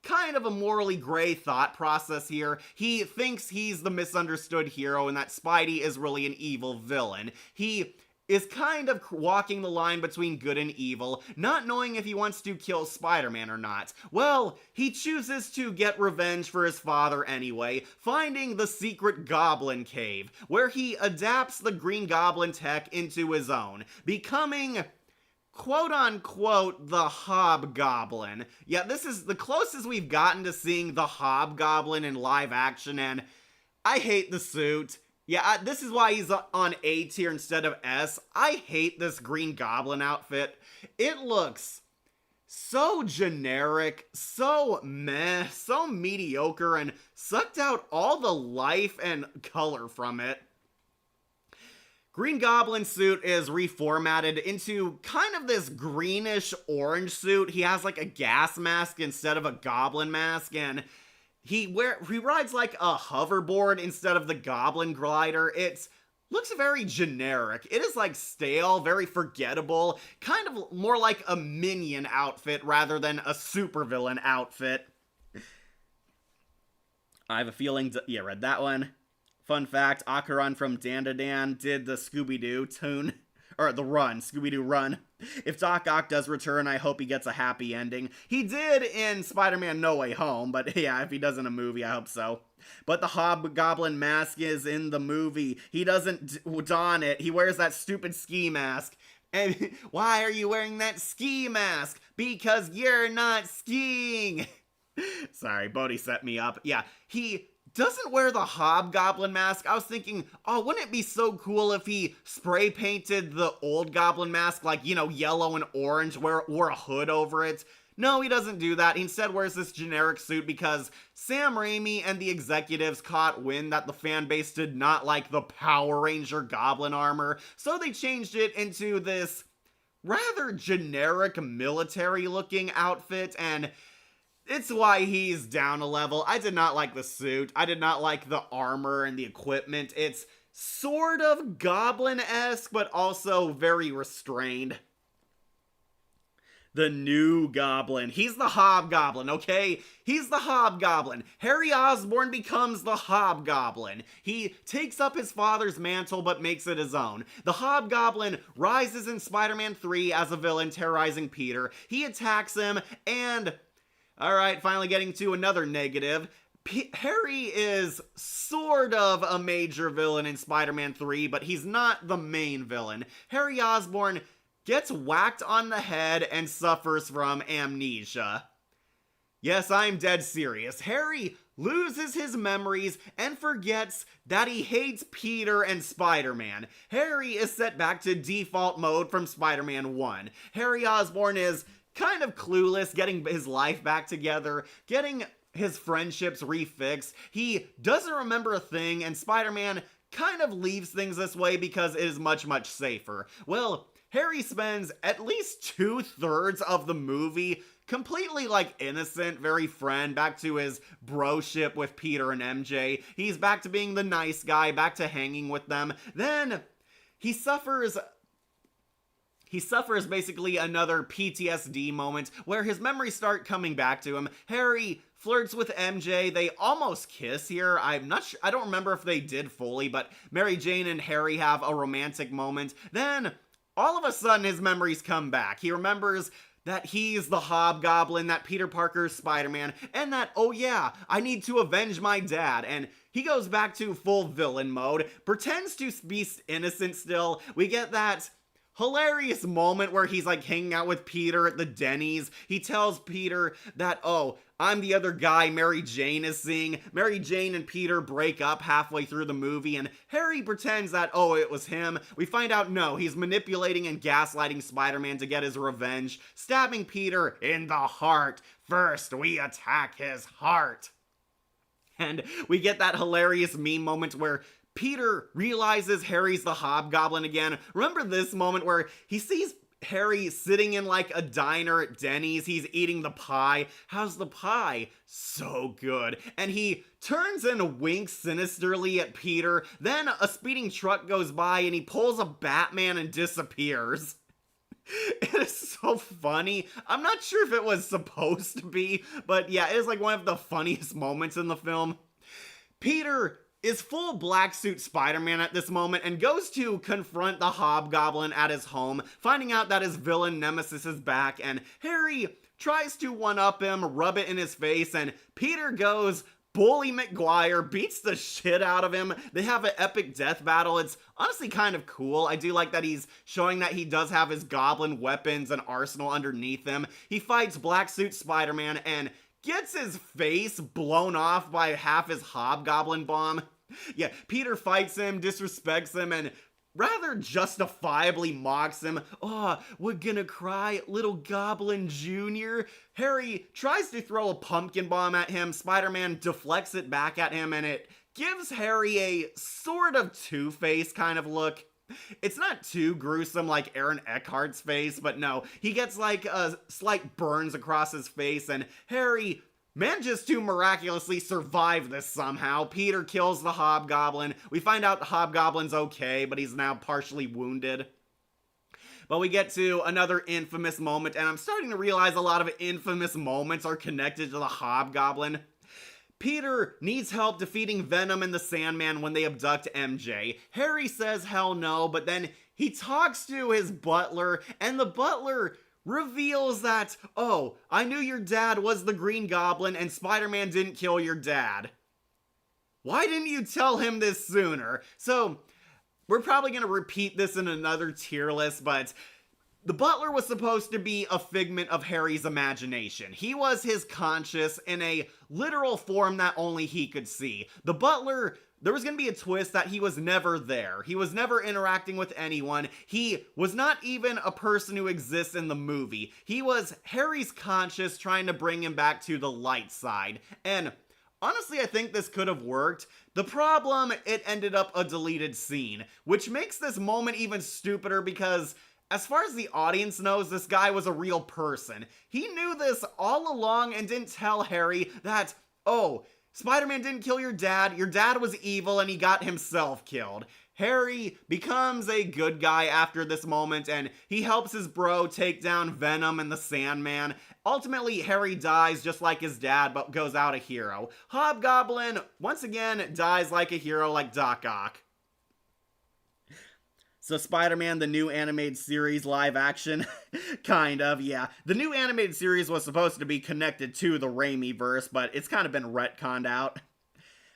kind of a morally gray thought process here. He thinks he's the misunderstood hero and that Spidey is really an evil villain. He is kind of walking the line between good and evil, not knowing if he wants to kill Spider-Man or not. Well, he chooses to get revenge for his father anyway, finding the secret Goblin Cave, where he adapts the Green Goblin tech into his own, becoming quote-unquote the Hobgoblin. Yeah, this is the closest we've gotten to seeing the Hobgoblin in live action, and I hate the suit. Yeah, this is why he's on A tier instead of S. I hate this Green Goblin outfit. It looks so generic, so meh, so mediocre, and sucked out all the life and color from it. Green Goblin suit is reformatted into kind of this greenish orange suit. He has like a gas mask instead of a goblin mask, and he rides like a hoverboard instead of the goblin glider. It looks very generic. It is like stale, very forgettable, kind of more like a minion outfit rather than a supervillain outfit. I have a feeling, yeah, read that one. Fun fact, Akaran from Dandadan did the Scooby-Doo tune, or the run, Scooby-Doo run. If Doc Ock does return, I hope he gets a happy ending. He did in Spider-Man No Way Home, but yeah, if he does in a movie, I hope so. But the Hobgoblin mask is in the movie. He doesn't don it, he wears that stupid ski mask. And why are you wearing that ski mask? Because you're not skiing! Sorry, Bodhi set me up. Yeah, he doesn't wear the Hobgoblin mask. I was thinking, oh, wouldn't it be so cool if he spray painted the old Goblin mask like, you know, yellow and orange, wore a hood over it? No, he doesn't do that. He instead wears this generic suit because Sam Raimi and the executives caught wind that the fan base did not like the Power Ranger Goblin armor, so they changed it into this rather generic military-looking outfit, and it's why he's down a level. I did not like the suit. I did not like the armor and the equipment. It's sort of Goblin-esque, but also very restrained. The new Goblin. He's the Hobgoblin, okay? He's the Hobgoblin. Harry Osborn becomes the Hobgoblin. He takes up his father's mantle but makes it his own. The Hobgoblin rises in Spider-Man 3 as a villain terrorizing Peter. He attacks him and... Alright, finally getting to another negative. Harry is sort of a major villain in Spider-Man 3, but he's not the main villain. Harry Osborn gets whacked on the head and suffers from amnesia. Yes, I'm dead serious. Harry loses his memories and forgets that he hates Peter and Spider-Man. Harry is set back to default mode from Spider-Man 1. Harry Osborn is kind of clueless, getting his life back together, getting his friendships refixed. He doesn't remember a thing, and Spider-Man kind of leaves things this way because it is much, much safer. Well, Harry spends at least 2/3 of the movie completely, like, innocent, very friend, back to his broship with Peter and MJ. He's back to being the nice guy, back to hanging with them. Then he suffers basically another PTSD moment where his memories start coming back to him. Harry flirts with MJ. They almost kiss here. I'm not sure. I don't remember if they did fully, but Mary Jane and Harry have a romantic moment. Then all of a sudden his memories come back. He remembers that he's the Hobgoblin, that Peter Parker's Spider-Man, and that, oh yeah, I need to avenge my dad, and he goes back to full villain mode, pretends to be innocent still. We get that hilarious moment where he's like hanging out with Peter at the Denny's. He tells Peter that, oh, I'm the other guy Mary Jane is seeing. Mary Jane and Peter break up halfway through the movie, and Harry pretends that, oh, it was him. We find out, no, he's manipulating and gaslighting Spider-Man to get his revenge, stabbing Peter in the heart. First, we attack his heart. And we get that hilarious meme moment where Peter realizes Harry's the Hobgoblin again. Remember this moment where he sees Harry sitting in like a diner at Denny's. He's eating the pie. How's the pie? So good. And he turns and winks sinisterly at Peter. Then a speeding truck goes by and he pulls a Batman and disappears. It is so funny. I'm not sure if it was supposed to be, but yeah, it is like one of the funniest moments in the film. Peter is full black suit Spider-Man at this moment and goes to confront the Hobgoblin at his home, finding out that his villain nemesis is back, and Harry tries to one-up him, rub it in his face, and Peter goes Bully McGuire, beats the shit out of him. They have an epic death battle. It's honestly kind of cool. I do like that he's showing that he does have his goblin weapons and arsenal underneath him. He fights black suit Spider-Man and gets his face blown off by half his Hobgoblin bomb. Yeah, Peter fights him, disrespects him, and rather justifiably mocks him. Oh, we're gonna cry, little Goblin Jr. Harry tries to throw a pumpkin bomb at him. Spider-Man deflects it back at him, and it gives Harry a sort of Two-Face kind of look. It's not too gruesome like Aaron Eckhart's face, but no, he gets like a slight burns across his face, and Harry manages to miraculously survive this somehow. Peter kills the Hobgoblin. We find out the Hobgoblin's okay, but he's now partially wounded. But we get to another infamous moment, and I'm starting to realize a lot of infamous moments are connected to the Hobgoblin. Peter needs help defeating Venom and the Sandman when they abduct MJ. Harry says hell no, but then he talks to his butler, and the butler reveals that, oh, I knew your dad was the Green Goblin and Spider-Man didn't kill your dad. Why didn't you tell him this sooner? So, we're probably going to repeat this in another tier list, but the butler was supposed to be a figment of Harry's imagination. He was his conscience in a literal form that only he could see. The butler, there was going to be a twist that he was never there. He was never interacting with anyone. He was not even a person who exists in the movie. He was Harry's conscience trying to bring him back to the light side. And honestly, I think this could have worked. The problem, it ended up a deleted scene, which makes this moment even stupider because as far as the audience knows, this guy was a real person. He knew this all along and didn't tell Harry that, oh, Spider-Man didn't kill your dad was evil and he got himself killed. Harry becomes a good guy after this moment and he helps his bro take down Venom and the Sandman. Ultimately, Harry dies just like his dad but goes out a hero. Hobgoblin, once again, dies like a hero like Doc Ock. So Spider-Man, the new animated series live action, kind of, yeah. The new animated series was supposed to be connected to the Raimi-verse, but it's kind of been retconned out.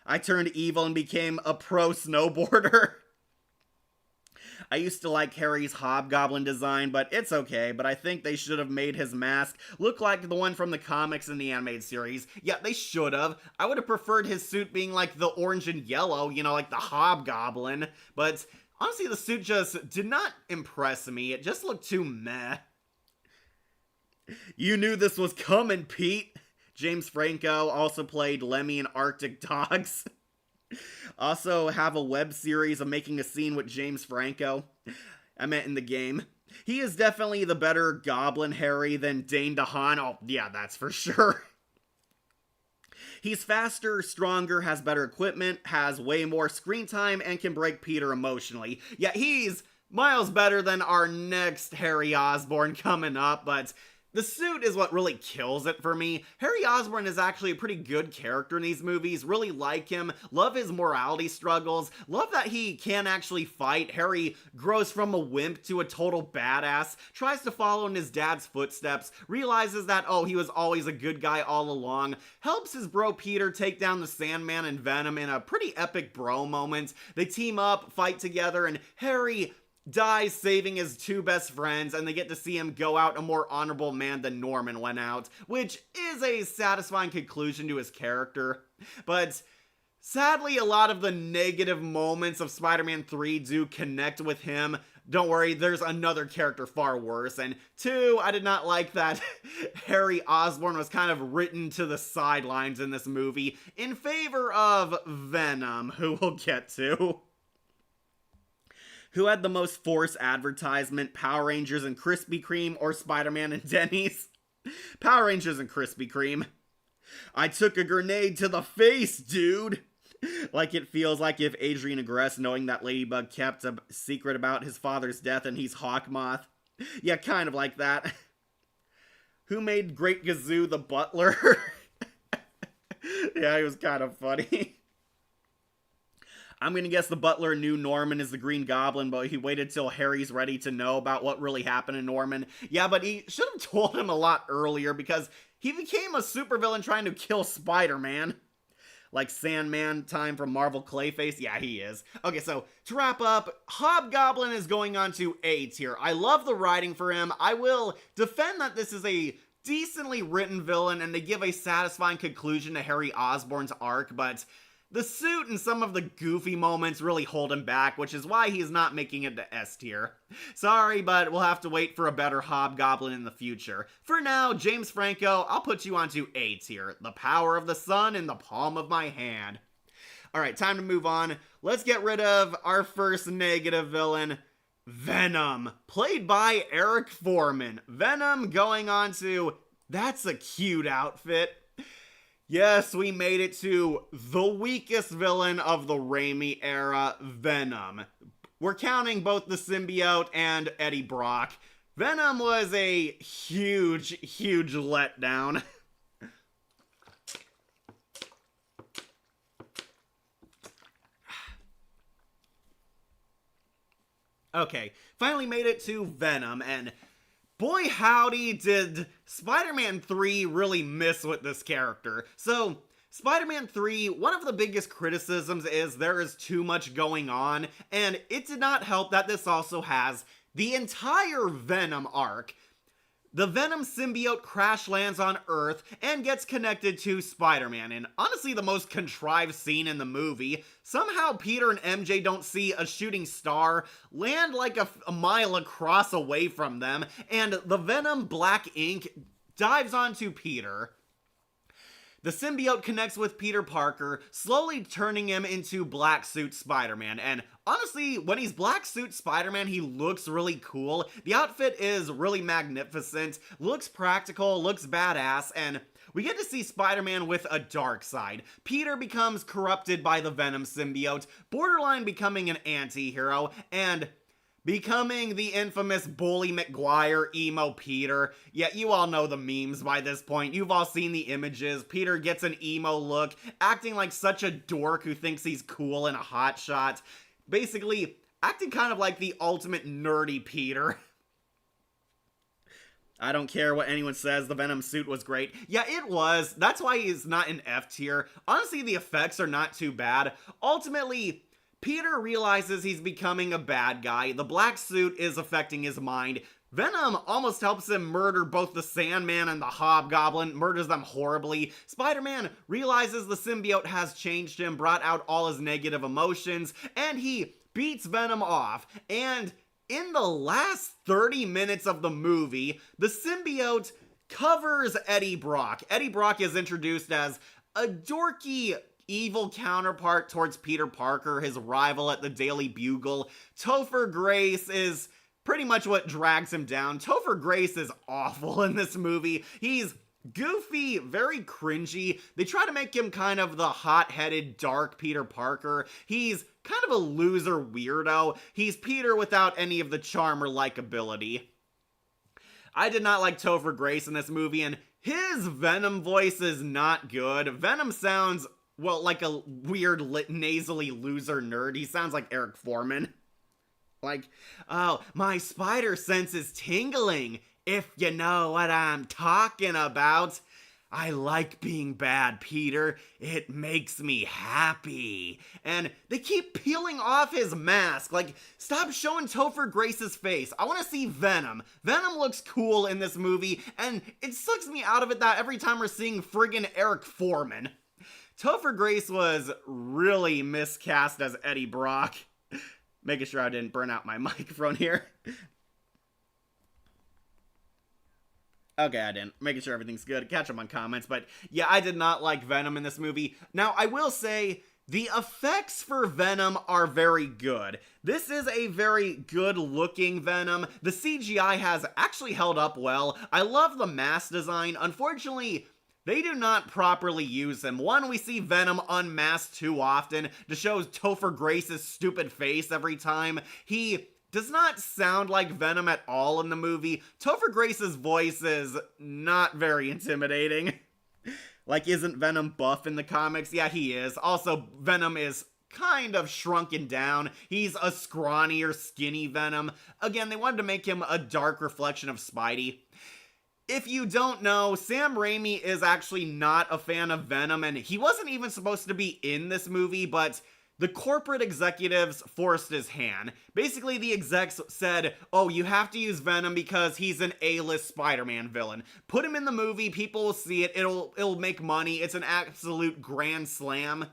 I turned evil and became a pro snowboarder. I used to like Harry's Hobgoblin design, but it's okay, but I think they should have made his mask look like the one from the comics in the animated series. Yeah, they should have. I would have preferred his suit being like the orange and yellow, you know, like the Hobgoblin, but honestly, the suit just did not impress me. It just looked too meh. You knew this was coming, Pete. James Franco also played Lemmy in Arctic Dogs. Also have a web series of making a scene with James Franco. I meant in the game. He is definitely the better Goblin Harry than Dane DeHaan. Oh, yeah, that's for sure. He's faster, stronger, has better equipment, has way more screen time, and can break Peter emotionally. Yeah, he's miles better than our next Harry Osborn coming up, but The suit is what really kills it for me. Harry Osborn is actually a pretty good character in these movies. Really like him. Love his morality struggles. Love that he can actually fight. Harry grows from a wimp to a total badass. Tries to follow in his dad's footsteps. Realizes that, oh, he was always a good guy all along. Helps his bro Peter take down the Sandman and Venom in a pretty epic bro moment. They team up, fight together, and Harry dies saving his two best friends, and they get to see him go out a more honorable man than Norman went out, which is a satisfying conclusion to his character. But sadly, a lot of the negative moments of Spider-Man 3 do connect with him. Don't worry, there's another character far worse. And two, I did not like that Harry Osborn was kind of written to the sidelines in this movie in favor of Venom, who we'll get to. Who had the most forced advertisement, Power Rangers and Krispy Kreme or Spider-Man and Denny's? Power Rangers and Krispy Kreme. I took a grenade to the face, dude. Like it feels like if Adrian Agreste, knowing that Ladybug kept a secret about his father's death and he's Hawkmoth. Yeah, kind of like that. Who made Great Gazoo the butler? Yeah, he was kind of funny. I'm gonna guess the butler knew Norman is the Green Goblin, but he waited till Harry's ready to know about what really happened to Norman. Yeah, but he should have told him a lot earlier, because he became a supervillain trying to kill Spider-Man. Like Sandman time from Marvel Clayface? Yeah, he is. Okay, so to wrap up, Hobgoblin is going on to A tier. I love the writing for him. I will defend that this is a decently written villain, and they give a satisfying conclusion to Harry Osborn's arc, but the suit and some of the goofy moments really hold him back, which is why he's not making it to S tier. Sorry, but we'll have to wait for a better Hobgoblin in the future. For now, James Franco, I'll put you onto A tier. The power of the sun in the palm of my hand. Alright, time to move on. Let's get rid of our first negative villain, Venom, played by Eric Foreman. Venom going on to, that's a cute outfit. Yes, we made it to the weakest villain of the Raimi era, Venom. We're counting both the symbiote and Eddie Brock. Venom was a huge letdown. Okay, finally made it to Venom, and boy howdy did Spider-Man 3 really miss with this character. So, Spider-Man 3, one of the biggest criticisms is there is too much going on, and it did not help that this also has the entire Venom arc. The Venom symbiote crash lands on Earth and gets connected to Spider-Man, and honestly the most contrived scene in the movie. Somehow Peter and MJ don't see a shooting star land like a mile across away from them, and the Venom black ink dives onto Peter. The symbiote connects with Peter Parker, slowly turning him into Black Suit Spider-Man, and honestly, when he's Black Suit Spider-Man, he looks really cool. The outfit is really magnificent, looks practical, looks badass, and we get to see Spider-Man with a dark side. Peter becomes corrupted by the Venom symbiote, borderline becoming an anti-hero, and becoming the infamous Bully McGuire emo Peter. Yeah, you all know the memes by this point. You've all seen the images. Peter gets an emo look, acting like such a dork who thinks he's cool and a hotshot. Basically, acting kind of like the ultimate nerdy Peter. I don't care what anyone says, the Venom suit was great. Yeah, it was. That's why he's not in F tier. Honestly, the effects are not too bad. Ultimately, Peter realizes he's becoming a bad guy. The black suit is affecting his mind. Venom almost helps him murder both the Sandman and the Hobgoblin, murders them horribly. Spider-Man realizes the symbiote has changed him, brought out all his negative emotions, and he beats Venom off. And in the last 30 minutes of the movie, the symbiote covers Eddie Brock. Eddie Brock is introduced as a dorky evil counterpart towards Peter Parker, his rival at the Daily Bugle. Topher Grace is pretty much what drags him down. Topher Grace is awful in this movie. He's goofy, very cringy. They try to make him kind of the hot-headed, dark Peter Parker. He's kind of a loser weirdo. He's Peter without any of the charm or likability. I did not like Topher Grace in this movie, and his Venom voice is not good. Venom sounds, well, like a weird, nasally loser nerd. He sounds like Eric Foreman. Like, oh, my spider sense is tingling, if you know what I'm talking about. I like being bad, Peter. It makes me happy. And they keep peeling off his mask. Like, stop showing Topher Grace's face. I want to see Venom. Venom looks cool in this movie, and it sucks me out of it that every time we're seeing friggin' Eric Foreman. Topher Grace was really miscast as Eddie Brock. Making sure I didn't burn out my microphone here. Okay, I didn't. Making sure everything's good. Catch up on comments. But yeah, I did not like Venom in this movie. Now, I will say, the effects for Venom are very good. This is a very good looking Venom. The CGI has actually held up well. I love the mask design. Unfortunately, they do not properly use him. One, we see Venom unmasked too often to show Topher Grace's stupid face every time. He does not sound like Venom at all in the movie. Topher Grace's voice is not very intimidating. Like, isn't Venom buff in the comics? Yeah, he is. Also, Venom is kind of shrunken down. He's a scrawnier, skinny Venom. Again, they wanted to make him a dark reflection of Spidey. If you don't know, Sam Raimi is actually not a fan of Venom, and he wasn't even supposed to be in this movie, but the corporate executives forced his hand. Basically, the execs said, oh, you have to use Venom because he's an A-list Spider-Man villain. Put him in the movie, people will see it, it'll make money, it's an absolute grand slam.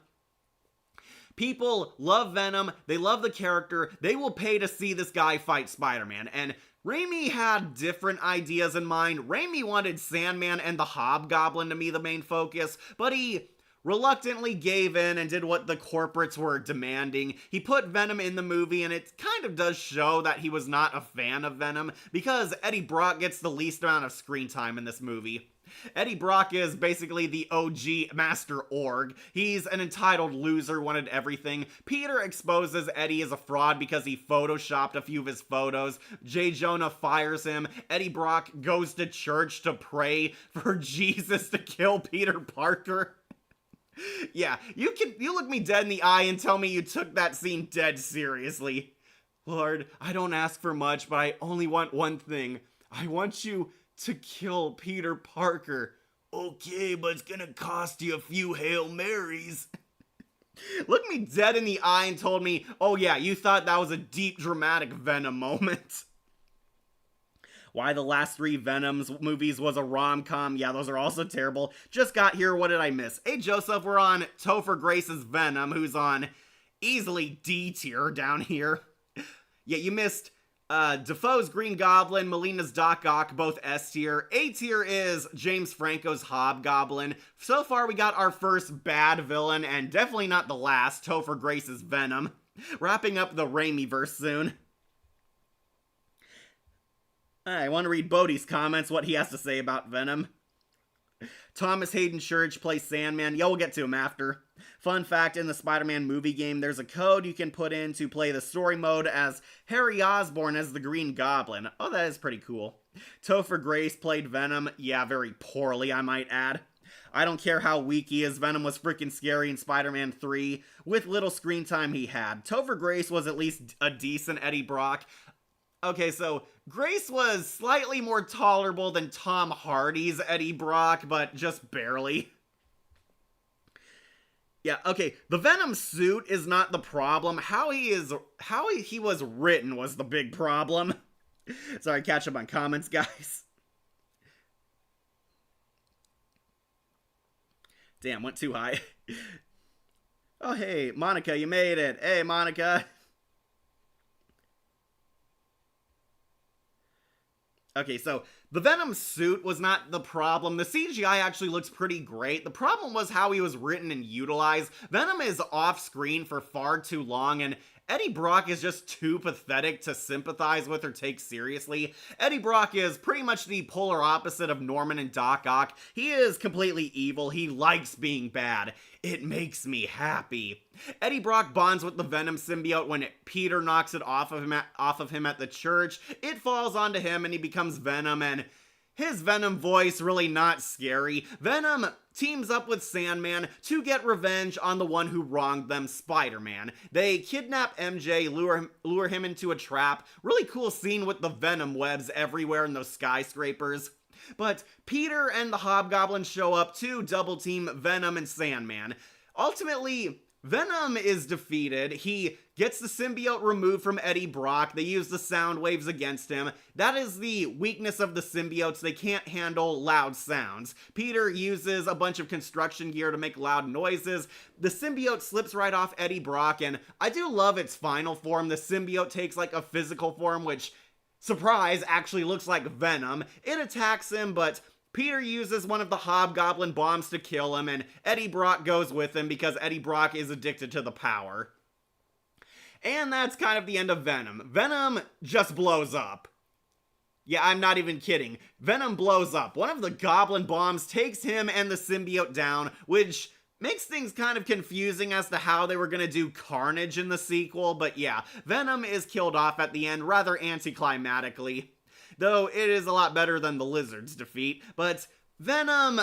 People love Venom, they love the character, they will pay to see this guy fight Spider-Man, and Raimi had different ideas in mind. Raimi wanted Sandman and the Hobgoblin to be the main focus, but he reluctantly gave in and did what the corporates were demanding. He put Venom in the movie, and it kind of does show that he was not a fan of Venom, because Eddie Brock gets the least amount of screen time in this movie. Eddie Brock is basically the OG Master Org. He's an entitled loser, wanted everything. Peter exposes Eddie as a fraud because he photoshopped a few of his photos. J. Jonah fires him. Eddie Brock goes to church to pray for Jesus to kill Peter Parker. Yeah, you look me dead in the eye and tell me you took that scene dead seriously. Lord, I don't ask for much, but I only want one thing. I want you to kill Peter Parker. Okay, but it's gonna cost you a few Hail Marys. Looked me dead in the eye and told me, oh yeah, you thought that was a deep, dramatic Venom moment. Why the last 3 Venoms movies was a rom-com. Yeah, those are also terrible. Just got here, what did I miss? Hey Joseph, we're on Topher Grace's Venom, who's on easily D tier down here. Yeah, you missed Defoe's Green Goblin, Molina's Doc Ock, both S tier. A tier is James Franco's Hobgoblin. So far we got our first bad villain, and definitely not the last, Topher Grace's Venom. Wrapping up the Raimi-verse soon. I want to read Bodie's comments, what he has to say about Venom. Thomas Hayden Church plays Sandman. Yeah, we'll get to him after. Fun fact, in the Spider-Man movie game, there's a code you can put in to play the story mode as Harry Osborn as the Green Goblin. Oh, that is pretty cool. Topher Grace played Venom. Yeah, very poorly, I might add. I don't care how weak he is, Venom was freaking scary in Spider-Man 3, with little screen time he had. Topher Grace was at least a decent Eddie Brock. Okay, so Grace was slightly more tolerable than Tom Hardy's Eddie Brock, but just barely. Yeah, okay, the Venom suit is not the problem. How he was written was the big problem. Sorry, catch up on comments, guys. Damn, went too high. Oh, hey, Monica, you made it. Hey, Monica. Okay, so the Venom suit was not the problem. The CGI actually looks pretty great. The problem was how he was written and utilized. Venom is off screen for far too long, and Eddie Brock is just too pathetic to sympathize with or take seriously. Eddie Brock is pretty much the polar opposite of Norman and Doc Ock. He is completely evil. He likes being bad. It makes me happy. Eddie Brock bonds with the Venom symbiote when Peter knocks it off of him at the church. It falls onto him and he becomes Venom, and his Venom voice really not scary. Venom teams up with Sandman to get revenge on the one who wronged them, Spider-Man. They kidnap MJ, lure him into a trap. Really cool scene with the Venom webs everywhere in those skyscrapers. But Peter and the Hobgoblin show up to double team Venom and Sandman. Ultimately, Venom is defeated. He gets the symbiote removed from Eddie Brock. They use the sound waves against him. That is the weakness of the symbiotes. They can't handle loud sounds. Peter uses a bunch of construction gear to make loud noises. The symbiote slips right off Eddie Brock, and I do love its final form. The symbiote takes like a physical form, which, surprise, actually looks like Venom. It attacks him, but Peter uses one of the Hobgoblin bombs to kill him, and Eddie Brock goes with him because Eddie Brock is addicted to the power. And that's kind of the end of Venom. Venom just blows up. Yeah, I'm not even kidding. Venom blows up. One of the Goblin bombs takes him and the symbiote down, which makes things kind of confusing as to how they were gonna do Carnage in the sequel, but yeah, Venom is killed off at the end rather anticlimactically. Though it is a lot better than the Lizard's defeat, but Venom,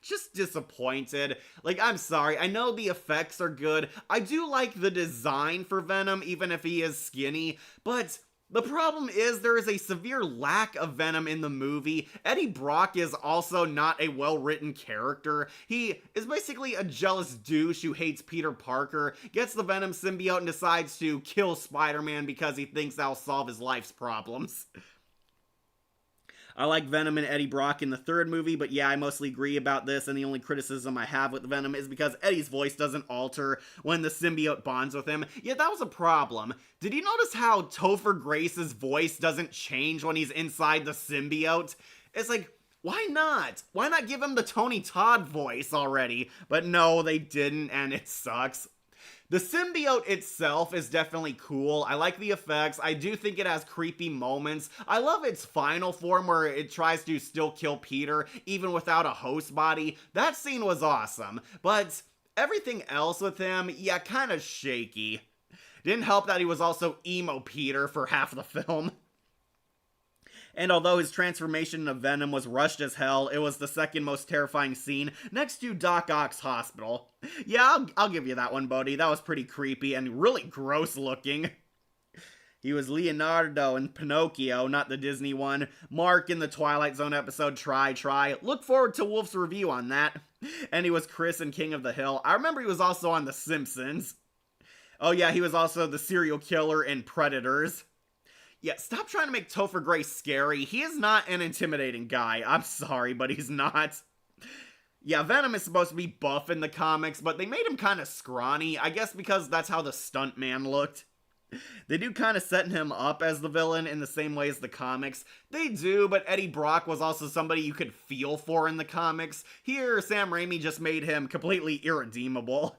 just disappointed. Like, I'm sorry, I know the effects are good. I do like the design for Venom, even if he is skinny, but the problem is there is a severe lack of Venom in the movie. Eddie Brock is also not a well-written character. He is basically a jealous douche who hates Peter Parker, gets the Venom symbiote and decides to kill Spider-Man because he thinks that'll solve his life's problems. I like Venom and Eddie Brock in the third movie, but yeah, I mostly agree about this, and the only criticism I have with Venom is because Eddie's voice doesn't alter when the symbiote bonds with him. Yeah, that was a problem. Did you notice how Topher Grace's voice doesn't change when he's inside the symbiote? It's like, why not? Why not give him the Tony Todd voice already? But no, they didn't, and it sucks. The symbiote itself is definitely cool. I like the effects. I do think it has creepy moments. I love its final form where it tries to still kill Peter, even without a host body. That scene was awesome. But everything else with him, yeah, kind of shaky. Didn't help that he was also emo Peter for half the film. And although his transformation into Venom was rushed as hell, it was the second most terrifying scene, next to Doc Ock's hospital. Yeah, I'll give you that one, Bodhi. That was pretty creepy and really gross looking. He was Leonardo in Pinocchio, not the Disney one. Mark in the Twilight Zone episode Try. Look forward to Wolf's review on that. And he was Chris in King of the Hill. I remember he was also on The Simpsons. Oh yeah, he was also the serial killer in Predators. Yeah, stop trying to make Topher Grace scary. He is not an intimidating guy. I'm sorry, but he's not. Yeah, Venom is supposed to be buff in the comics, but they made him kind of scrawny. I guess because that's how the stuntman looked. They do kind of set him up as the villain in the same way as the comics. They do, but Eddie Brock was also somebody you could feel for in the comics. Here, Sam Raimi just made him completely irredeemable.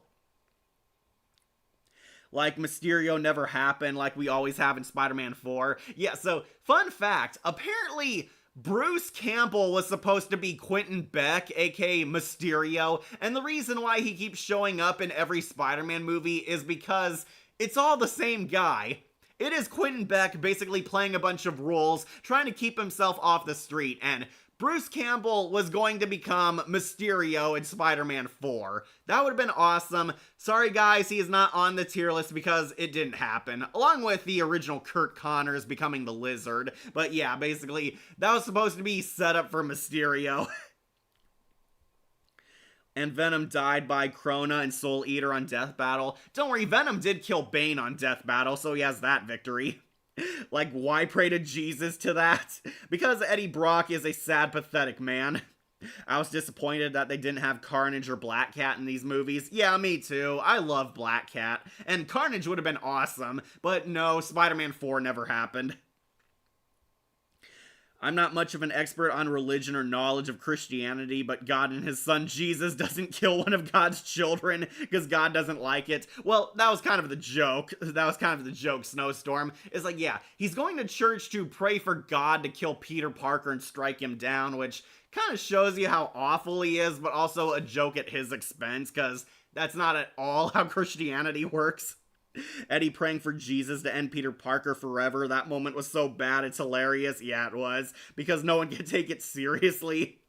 Like Mysterio never happened, like we always have in Spider-Man 4. Yeah, so, fun fact, apparently Bruce Campbell was supposed to be Quentin Beck, aka Mysterio, and the reason why he keeps showing up in every Spider-Man movie is because it's all the same guy. It is Quentin Beck basically playing a bunch of roles, trying to keep himself off the street, and Bruce Campbell was going to become Mysterio in Spider-Man 4. That would have been awesome. Sorry guys, he is not on the tier list because it didn't happen. Along with the original Kurt Connors becoming the Lizard. But yeah, basically, that was supposed to be set up for Mysterio. And Venom died by Krona and Soul Eater on Death Battle. Don't worry, Venom did kill Bane on Death Battle, so he has that victory. Like, why pray to Jesus to that? Because Eddie Brock is a sad, pathetic man. I was disappointed that they didn't have Carnage or Black Cat in these movies. Yeah, me too. I love Black Cat. And Carnage would have been awesome. But no, Spider-Man 4 never happened. I'm not much of an expert on religion or knowledge of Christianity, but God and his son Jesus doesn't kill one of God's children because God doesn't like it. Well, that was kind of the joke. That was kind of the joke, Snowstorm. It's like, yeah, he's going to church to pray for God to kill Peter Parker and strike him down, which kind of shows you how awful he is, but also a joke at his expense, because that's not at all how Christianity works. Eddie praying for Jesus to end Peter Parker forever. That moment was so bad, it's hilarious. Yeah, it was. Because no one can take it seriously.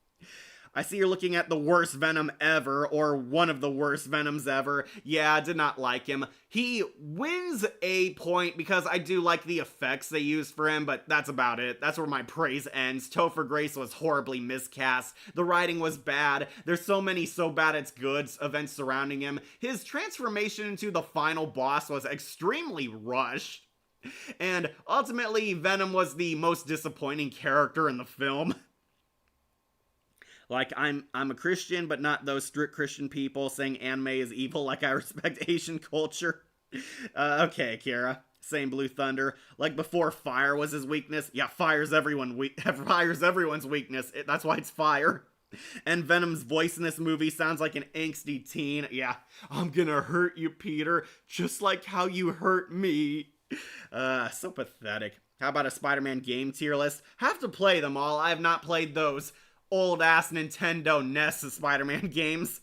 I see you're looking at the worst Venom ever, or one of the worst Venoms ever. Yeah, I did not like him. He wins a point because I do like the effects they used for him, but that's about it. That's where my praise ends. Topher Grace was horribly miscast. The writing was bad. There's so many so bad it's good events surrounding him. His transformation into the final boss was extremely rushed. And ultimately, Venom was the most disappointing character in the film. Like, I'm a Christian, but not those strict Christian people saying anime is evil like I respect Asian culture. Okay, Kira. Same Blue Thunder. Like before, fire was his weakness. Yeah, fire's everyone's weakness. That's why it's fire. And Venom's voice in this movie sounds like an angsty teen. Yeah, I'm gonna hurt you, Peter, just like how you hurt me. So pathetic. How about a Spider-Man game tier list? Have to play them all. I have not played those old-ass Nintendo NES Spider-Man games.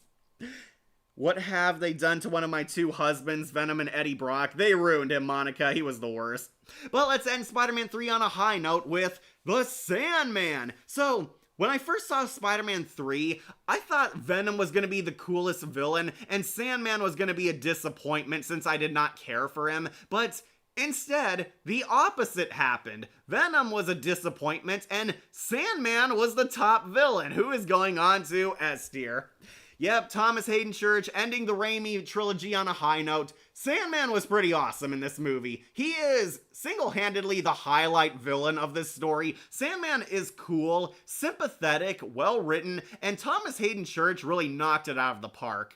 What have they done to one of my two husbands, Venom and Eddie Brock? They ruined him, Monica. He was the worst. But let's end Spider-Man 3 on a high note with the Sandman. So, when I first saw Spider-Man 3, I thought Venom was going to be the coolest villain, and Sandman was going to be a disappointment since I did not care for him, but instead, the opposite happened. Venom was a disappointment, and Sandman was the top villain, who is going on to S tier. Yep, Thomas Hayden Church ending the Raimi trilogy on a high note. Sandman was pretty awesome in this movie. He is single-handedly the highlight villain of this story. Sandman is cool, sympathetic, well-written, and Thomas Hayden Church really knocked it out of the park.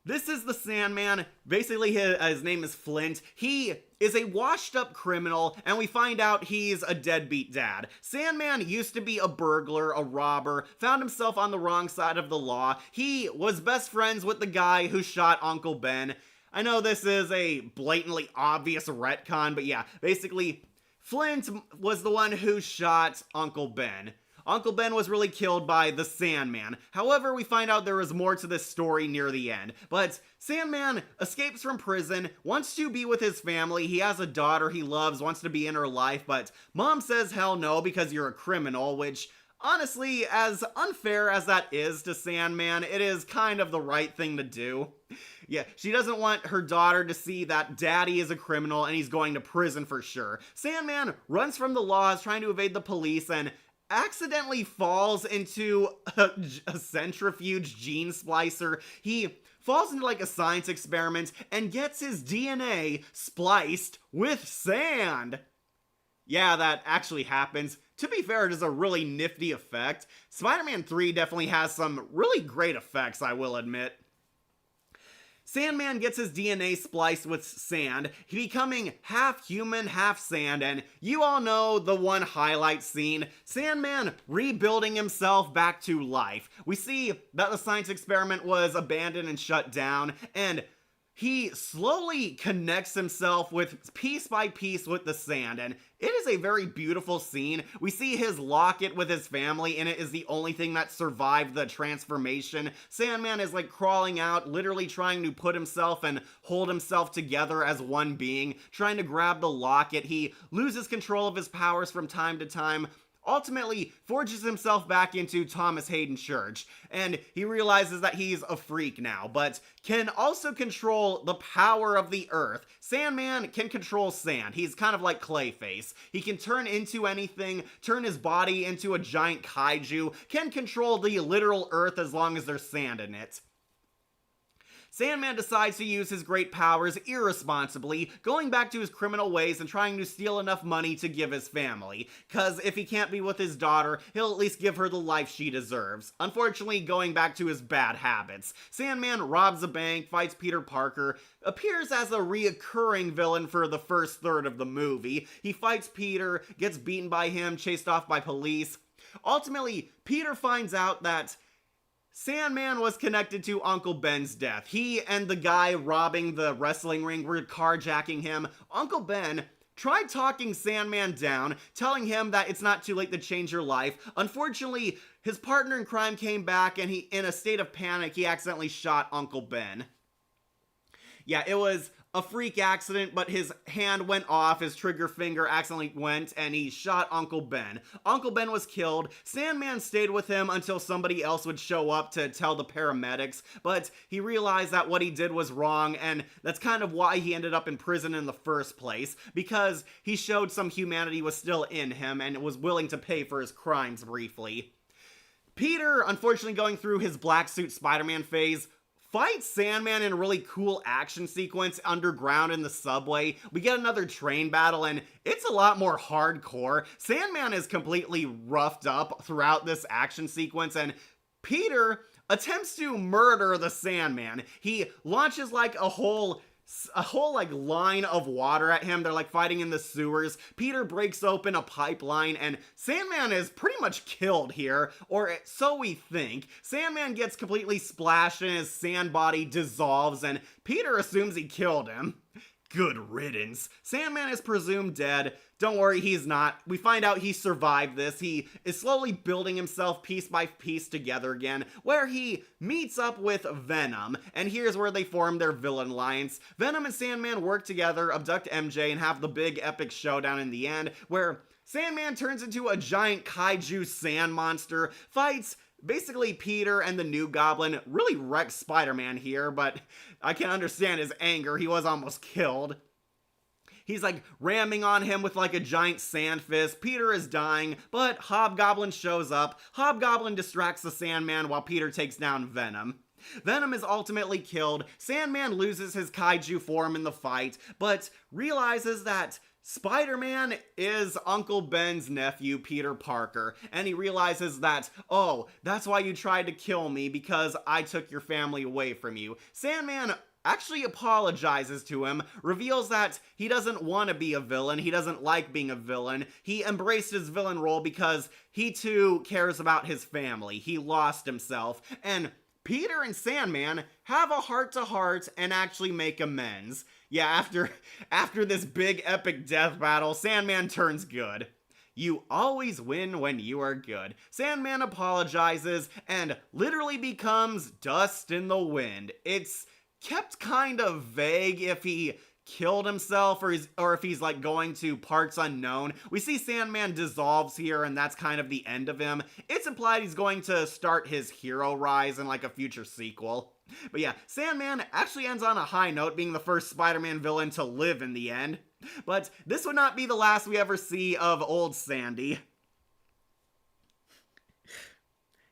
This is the Sandman. Basically, his name is Flint. He is a washed-up criminal, and we find out he's a deadbeat dad. Sandman used to be a burglar, a robber, found himself on the wrong side of the law. He was best friends with the guy who shot Uncle Ben. I know this is a blatantly obvious retcon, but yeah, basically, Flint was the one who shot Uncle Ben. Uncle Ben was really killed by the Sandman. However, we find out there is more to this story near the end. But Sandman escapes from prison, wants to be with his family. He has a daughter he loves, wants to be in her life, but Mom says hell no because you're a criminal, which honestly, as unfair as that is to Sandman, it is kind of the right thing to do. Yeah, she doesn't want her daughter to see that daddy is a criminal and he's going to prison for sure. Sandman runs from the laws, trying to evade the police, and accidentally falls into a centrifuge gene splicer. He falls into like a science experiment and gets his DNA spliced with sand. Yeah, that actually happens. To be fair, it is a really nifty effect. Spider-Man 3 definitely has some really great effects, I will admit. Sandman gets his DNA spliced with sand, he becoming half human, half sand, and you all know the one highlight scene, Sandman rebuilding himself back to life. We see that the science experiment was abandoned and shut down, and he slowly connects himself with piece by piece with the sand, and it is a very beautiful scene. We see his locket with his family, and it is the only thing that survived the transformation. Sandman is like crawling out, literally trying to put himself and hold himself together as one being, trying to grab the locket. He loses control of his powers from time to time, ultimately forges himself back into Thomas Hayden Church, and he realizes that he's a freak now, but can also control the power of the earth. Sandman can control sand. He's kind of like Clayface. He can turn into anything, turn his body into a giant kaiju, can control the literal earth as long as there's sand in it. Sandman decides to use his great powers irresponsibly, going back to his criminal ways and trying to steal enough money to give his family. Cause if he can't be with his daughter, he'll at least give her the life she deserves. Unfortunately, going back to his bad habits. Sandman robs a bank, fights Peter Parker, appears as a reoccurring villain for the first third of the movie. He fights Peter, gets beaten by him, chased off by police. Ultimately, Peter finds out that Sandman was connected to Uncle Ben's death. He and the guy robbing the wrestling ring were carjacking him. Uncle Ben tried talking Sandman down, telling him that it's not too late to change your life. Unfortunately, his partner in crime came back and in a state of panic, he accidentally shot Uncle Ben. Yeah, it was a freak accident, but his hand went off, his trigger finger accidentally went, and he shot Uncle Ben. Uncle Ben was killed. Sandman stayed with him until somebody else would show up to tell the paramedics, but he realized that what he did was wrong, and that's kind of why he ended up in prison in the first place, because he showed some humanity was still in him and was willing to pay for his crimes briefly. Peter, unfortunately going through his black suit Spider-Man phase, fights Sandman in a really cool action sequence underground in the subway. We get another train battle, and it's a lot more hardcore. Sandman is completely roughed up throughout this action sequence, and Peter attempts to murder the Sandman. He launches like a whole like line of water at him. They're like fighting in the sewers. Peter breaks open a pipeline and Sandman is pretty much killed here, or so we think. Sandman gets completely splashed and his sand body dissolves and Peter assumes he killed him. Good riddance. Sandman is presumed dead. Don't worry, he's not. We find out he survived this. He is slowly building himself piece by piece together again, where he meets up with Venom, and here's where they form their villain alliance. Venom and Sandman work together, abduct MJ, and have the big epic showdown in the end, where Sandman turns into a giant kaiju sand monster, fights basically Peter and the New Goblin, really wrecks Spider-Man here, but I can understand his anger. He was almost killed. He's like ramming on him with like a giant sand fist. Peter is dying, but Hobgoblin shows up. Hobgoblin distracts the Sandman while Peter takes down Venom. Venom is ultimately killed. Sandman loses his kaiju form in the fight, but realizes that Spider-Man is Uncle Ben's nephew, Peter Parker, and he realizes that, oh, that's why you tried to kill me, because I took your family away from you. Sandman actually apologizes to him, reveals that he doesn't want to be a villain, he doesn't like being a villain, he embraced his villain role because he too cares about his family, he lost himself, and Peter and Sandman have a heart-to-heart and actually make amends. Yeah, after this big epic death battle, Sandman turns good. You always win when you are good. Sandman apologizes and literally becomes dust in the wind. It's kept kind of vague if he killed himself or if he's like going to parts unknown. We see Sandman dissolves here and that's kind of the end of him. It's implied he's going to start his hero rise in like a future sequel. But yeah, Sandman actually ends on a high note, being the first Spider-Man villain to live in the end. But this would not be the last we ever see of old Sandy.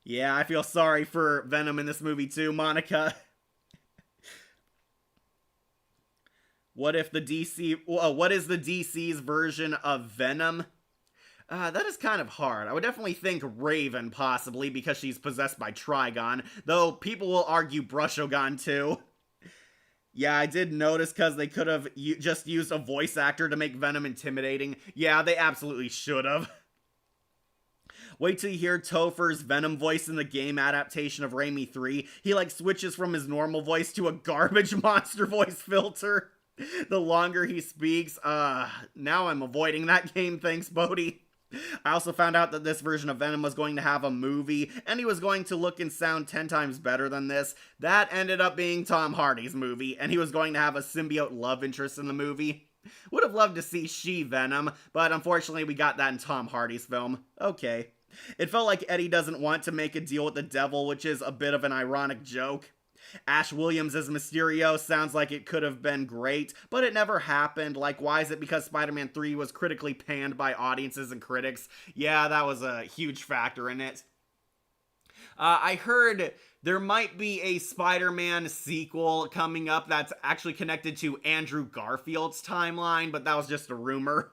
Yeah, I feel sorry for Venom in this movie too, Monica. What is the DC's version of Venom? That is kind of hard. I would definitely think Raven, possibly, because she's possessed by Trigon, though people will argue Brushogun, too. Yeah, I did notice, because they could have just used a voice actor to make Venom intimidating. Yeah, they absolutely should have. Wait till you hear Topher's Venom voice in the game adaptation of Raimi 3. He, like, switches from his normal voice to a garbage monster voice filter. The longer he speaks, now I'm avoiding that game, thanks, Bodhi. I also found out that this version of Venom was going to have a movie, and he was going to look and sound 10 times better than this. That ended up being Tom Hardy's movie, and he was going to have a symbiote love interest in the movie. Would have loved to see She-Venom, but unfortunately we got that in Tom Hardy's film. Okay. It felt like Eddie doesn't want to make a deal with the devil, which is a bit of an ironic joke. Ash Williams as Mysterio sounds like it could have been great, but it never happened. Like, why is it because Spider-Man 3 was critically panned by audiences and critics? Yeah, that was a huge factor in it. I heard there might be a Spider-Man sequel coming up that's actually connected to Andrew Garfield's timeline, but that was just a rumor.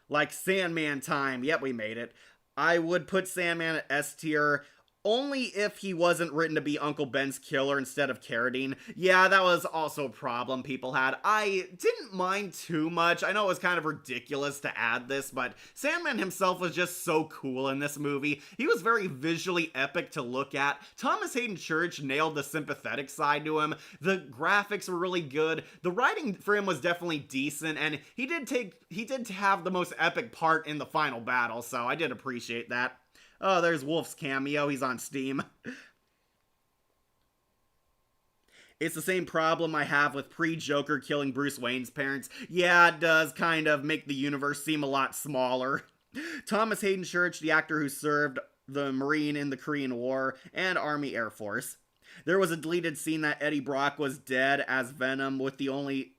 Like Sandman time. Yep, we made it. I would put Sandman at S tier only if he wasn't written to be Uncle Ben's killer instead of Carradine. Yeah, that was also a problem people had. I didn't mind too much. I know it was kind of ridiculous to add this, but Sandman himself was just so cool in this movie. He was very visually epic to look at. Thomas Hayden Church nailed the sympathetic side to him. The graphics were really good. The writing for him was definitely decent, and he did have the most epic part in the final battle, so I did appreciate that. Oh, there's Wolf's cameo. He's on Steam. It's the same problem I have with pre-Joker killing Bruce Wayne's parents. Yeah, it does kind of make the universe seem a lot smaller. Thomas Hayden Church, the actor who served the Marine in the Korean War and Army Air Force. There was a deleted scene that Eddie Brock was dead as Venom with the only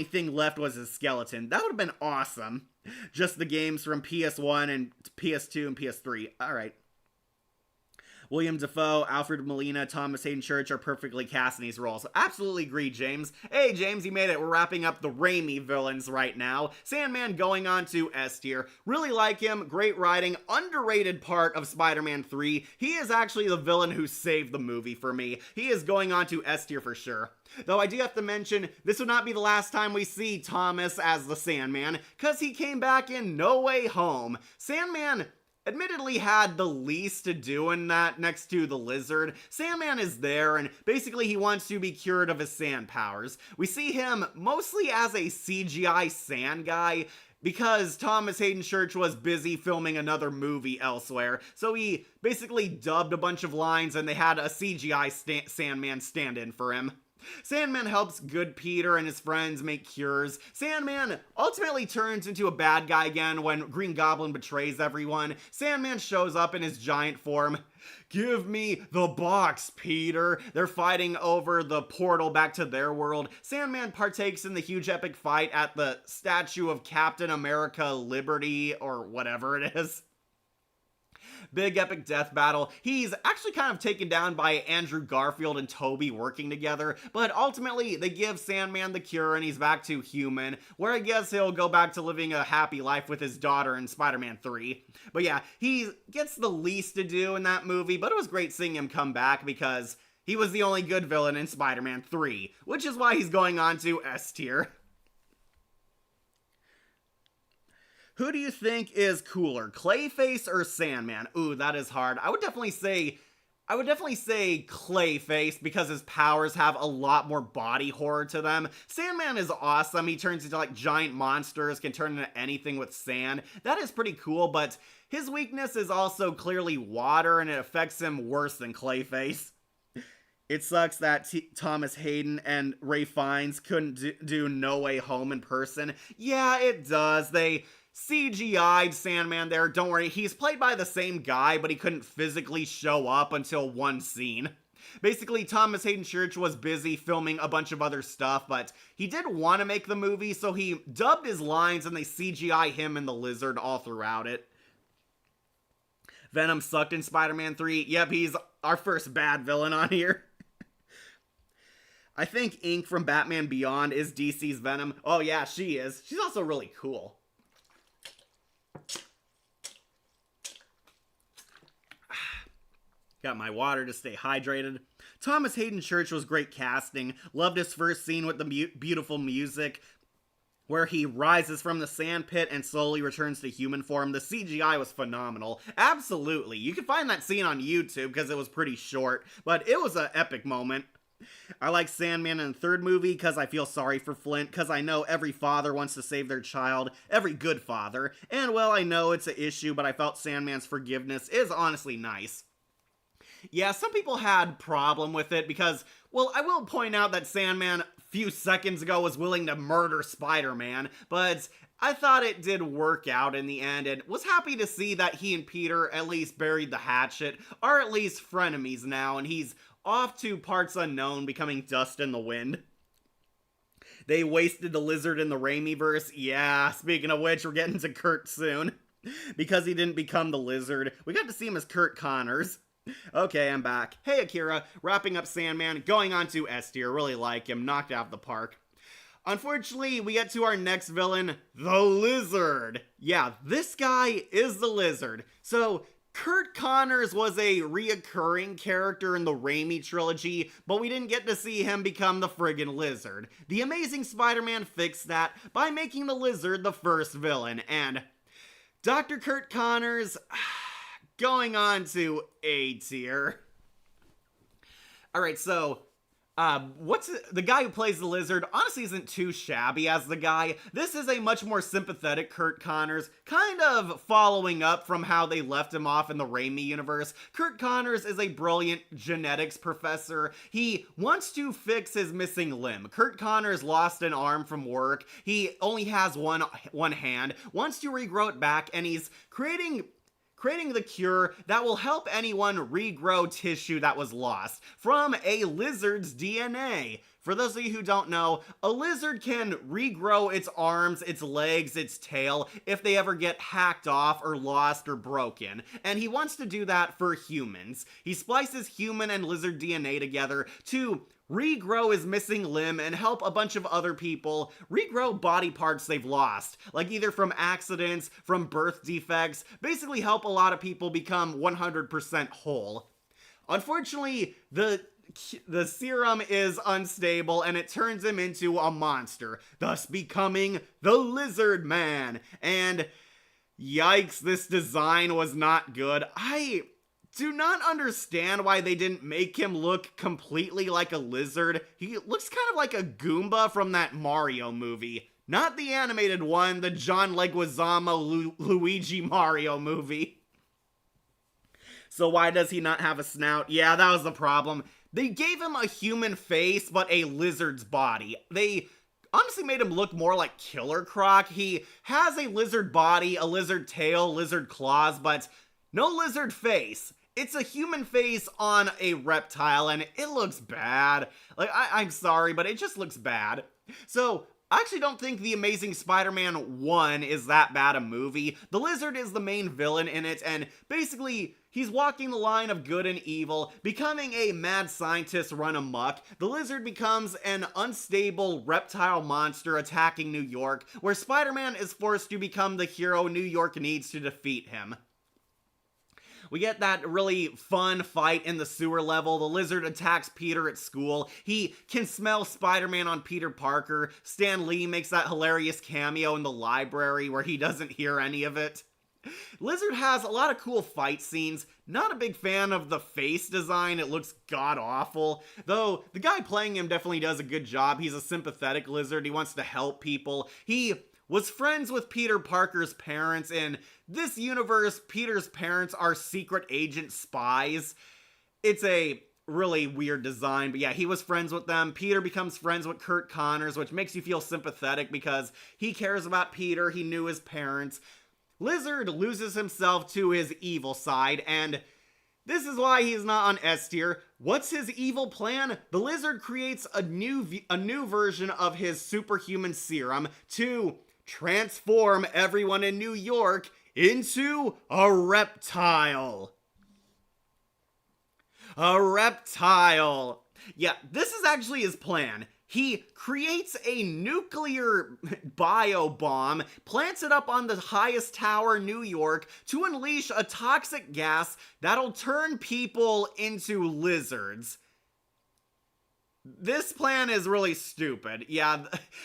thing left was his skeleton. That would have been awesome. Just the games from PS1 and PS2 and PS3. Alright. William Dafoe, Alfred Molina, Thomas Hayden Church are perfectly cast in these roles. Absolutely agree, James. Hey, James, you made it. We're wrapping up the Raimi villains right now. Sandman going on to S tier. Really like him. Great writing. Underrated part of Spider-Man 3. He is actually the villain who saved the movie for me. He is going on to S tier for sure. Though I do have to mention, this would not be the last time we see Thomas as the Sandman, because he came back in No Way Home. Sandman admittedly had the least to do in that next to the Lizard. Sandman is there, and basically he wants to be cured of his sand powers. We see him mostly as a CGI sand guy, because Thomas Hayden Church was busy filming another movie elsewhere, so he basically dubbed a bunch of lines and they had a CGI Sandman stand in for him. Sandman helps good Peter and his friends make cures. Sandman ultimately turns into a bad guy again when Green Goblin betrays everyone. Sandman shows up in his giant form. Give me the box, Peter. They're fighting over the portal back to their world. Sandman partakes in the huge epic fight at the statue of Captain America Liberty, or whatever it is. Big epic death battle. He's actually kind of taken down by Andrew Garfield and Toby working together, but ultimately they give Sandman the cure and he's back to human, where I guess he'll go back to living a happy life with his daughter in Spider-Man 3. But yeah, he gets the least to do in that movie, but it was great seeing him come back because he was the only good villain in Spider-Man 3, which is why he's going on to S tier. Who do you think is cooler, Clayface or Sandman? Ooh, that is hard. I would definitely say Clayface because his powers have a lot more body horror to them. Sandman is awesome. He turns into like giant monsters, can turn into anything with sand. That is pretty cool, but his weakness is also clearly water and it affects him worse than Clayface. It sucks that Thomas Hayden and Ray Fiennes couldn't do No Way Home in person. Yeah, it does. They CGI'd Sandman there. Don't worry, he's played by the same guy, but he couldn't physically show up until one scene. Basically, Thomas Hayden Church was busy filming a bunch of other stuff, but he did want to make the movie, so he dubbed his lines and they CGI him and the Lizard all throughout it. Venom sucked in Spider-Man 3. Yep, he's our first bad villain on here. I think Ink from Batman Beyond is DC's Venom. Oh yeah, she is. She's also really cool. Got my water to stay hydrated. Thomas Hayden Church was great casting. Loved his first scene with the beautiful music, where he rises from the sand pit and slowly returns to human form. The CGI was phenomenal. Absolutely. You can find that scene on YouTube because it was pretty short, but it was an epic moment. I like Sandman in the third movie because I feel sorry for Flint, because I know every father wants to save their child, every good father, and well, I know it's an issue, but I felt Sandman's forgiveness is honestly nice. Yeah, some people had problem with it because, well, I will point out that Sandman a few seconds ago was willing to murder Spider-Man, but I thought it did work out in the end and was happy to see that he and Peter at least buried the hatchet, are at least frenemies now, and he's off to parts unknown, becoming dust in the wind. They wasted the Lizard in the Raimi-verse. Yeah, speaking of which, we're getting to Kurt soon. Because he didn't become the Lizard, we got to see him as Kurt Connors. Okay, I'm back. Hey, Akira. Wrapping up Sandman, going on to S tier. Really like him. Knocked out of the park. Unfortunately, we get to our next villain, the Lizard. Yeah, this guy is the Lizard. So, Kurt Connors was a reoccurring character in the Raimi trilogy, but we didn't get to see him become the friggin' Lizard. The Amazing Spider-Man fixed that by making the Lizard the first villain, and Dr. Kurt Connors going on to A tier. Alright, so what's the guy who plays the Lizard honestly isn't too shabby as the guy. This is a much more sympathetic Kurt Connors, kind of following up from how they left him off in the Raimi universe. Kurt Connors is a brilliant genetics professor. He wants to fix his missing limb. Kurt Connors lost an arm from work. He only has one hand, wants to regrow it back, and he's creating the cure that will help anyone regrow tissue that was lost from a lizard's DNA. For those of you who don't know, a lizard can regrow its arms, its legs, its tail if they ever get hacked off or lost or broken. And he wants to do that for humans. He splices human and lizard DNA together to regrow his missing limb and help a bunch of other people regrow body parts they've lost, like either from accidents, from birth defects, basically help a lot of people become 100% whole. Unfortunately, the serum is unstable and it turns him into a monster, thus becoming the Lizard Man. And yikes, this design was not good. I do not understand why they didn't make him look completely like a lizard. He looks kind of like a Goomba from that Mario movie. Not the animated one, the John Leguizamo Luigi Mario movie. So why does he not have a snout? Yeah, that was the problem. They gave him a human face, but a lizard's body. They honestly made him look more like Killer Croc. He has a lizard body, a lizard tail, lizard claws, but no lizard face. It's a human face on a reptile, and it looks bad. Like, I'm sorry, but it just looks bad. So, I actually don't think The Amazing Spider-Man 1 is that bad a movie. The Lizard is the main villain in it, and basically, he's walking the line of good and evil, becoming a mad scientist run amok. The Lizard becomes an unstable reptile monster attacking New York, where Spider-Man is forced to become the hero New York needs to defeat him. We get that really fun fight in the sewer level. The Lizard attacks Peter at school. He can smell Spider-Man on Peter Parker. Stan Lee makes that hilarious cameo in the library where he doesn't hear any of it. Lizard has a lot of cool fight scenes. Not a big fan of the face design. It looks god-awful. Though, the guy playing him definitely does a good job. He's a sympathetic lizard. He wants to help people. He was friends with Peter Parker's parents. In this universe, Peter's parents are secret agent spies. It's a really weird design, but yeah, he was friends with them. Peter becomes friends with Kurt Connors, which makes you feel sympathetic because he cares about Peter. He knew his parents. Lizard loses himself to his evil side, and this is why he's not on S tier. What's his evil plan? The Lizard creates a new version of his superhuman serum to transform everyone in New York into a reptile. A reptile. Yeah, this is actually his plan. He creates a nuclear bio-bomb, plants it up on the highest tower in New York to unleash a toxic gas that'll turn people into lizards. This plan is really stupid. Yeah,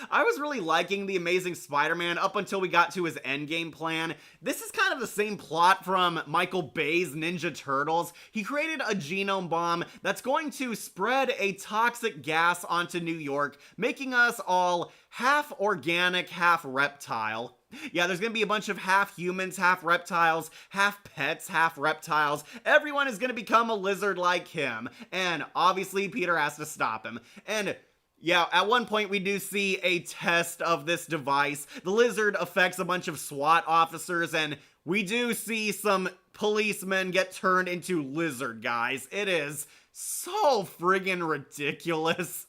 I was really liking The Amazing Spider-Man up until we got to his endgame plan. This is kind of the same plot from Michael Bay's Ninja Turtles. He created a genome bomb that's going to spread a toxic gas onto New York, making us all half organic, half reptile. Yeah, there's gonna be a bunch of half humans, half reptiles, half pets, half reptiles. Everyone is gonna become a lizard like him. And obviously, Peter has to stop him. And yeah, at one point we do see a test of this device. The lizard affects a bunch of SWAT officers, and we do see some policemen get turned into lizard guys. It is so friggin' ridiculous.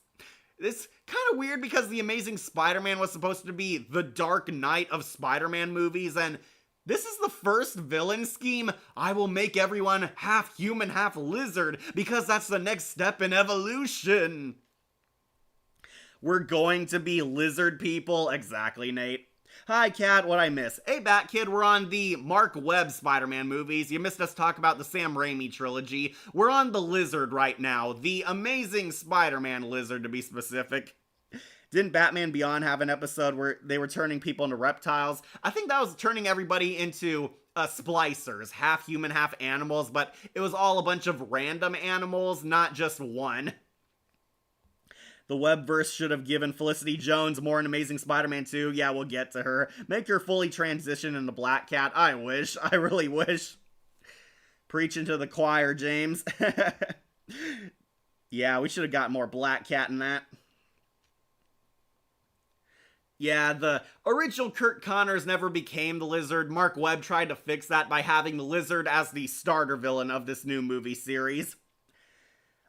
It's kind of weird because The Amazing Spider-Man was supposed to be the Dark Knight of Spider-Man movies, and This is the first villain scheme. I will make everyone half human, half lizard, because that's the next step in evolution. We're going to be lizard people. Exactly, Nate. Hi, Kat, what'd I miss? Hey, Bat Kid, we're on the Mark Webb Spider-Man movies. You missed us talk about the Sam Raimi trilogy. We're on the lizard right now. The Amazing Spider-Man lizard, to be specific. Didn't Batman Beyond have an episode where they were turning people into reptiles? I think that was turning everybody into splicers, half human, half animals, but it was all a bunch of random animals, not just one. The Webverse should have given Felicity Jones more in Amazing Spider-Man 2. Yeah, we'll get to her. Make her fully transition into Black Cat. I wish. I really wish. Preaching to the choir, James. Yeah, we should have got more Black Cat in that. Yeah, the original Kurt Connors never became the Lizard. Mark Webb tried to fix that by having the Lizard as the starter villain of this new movie series.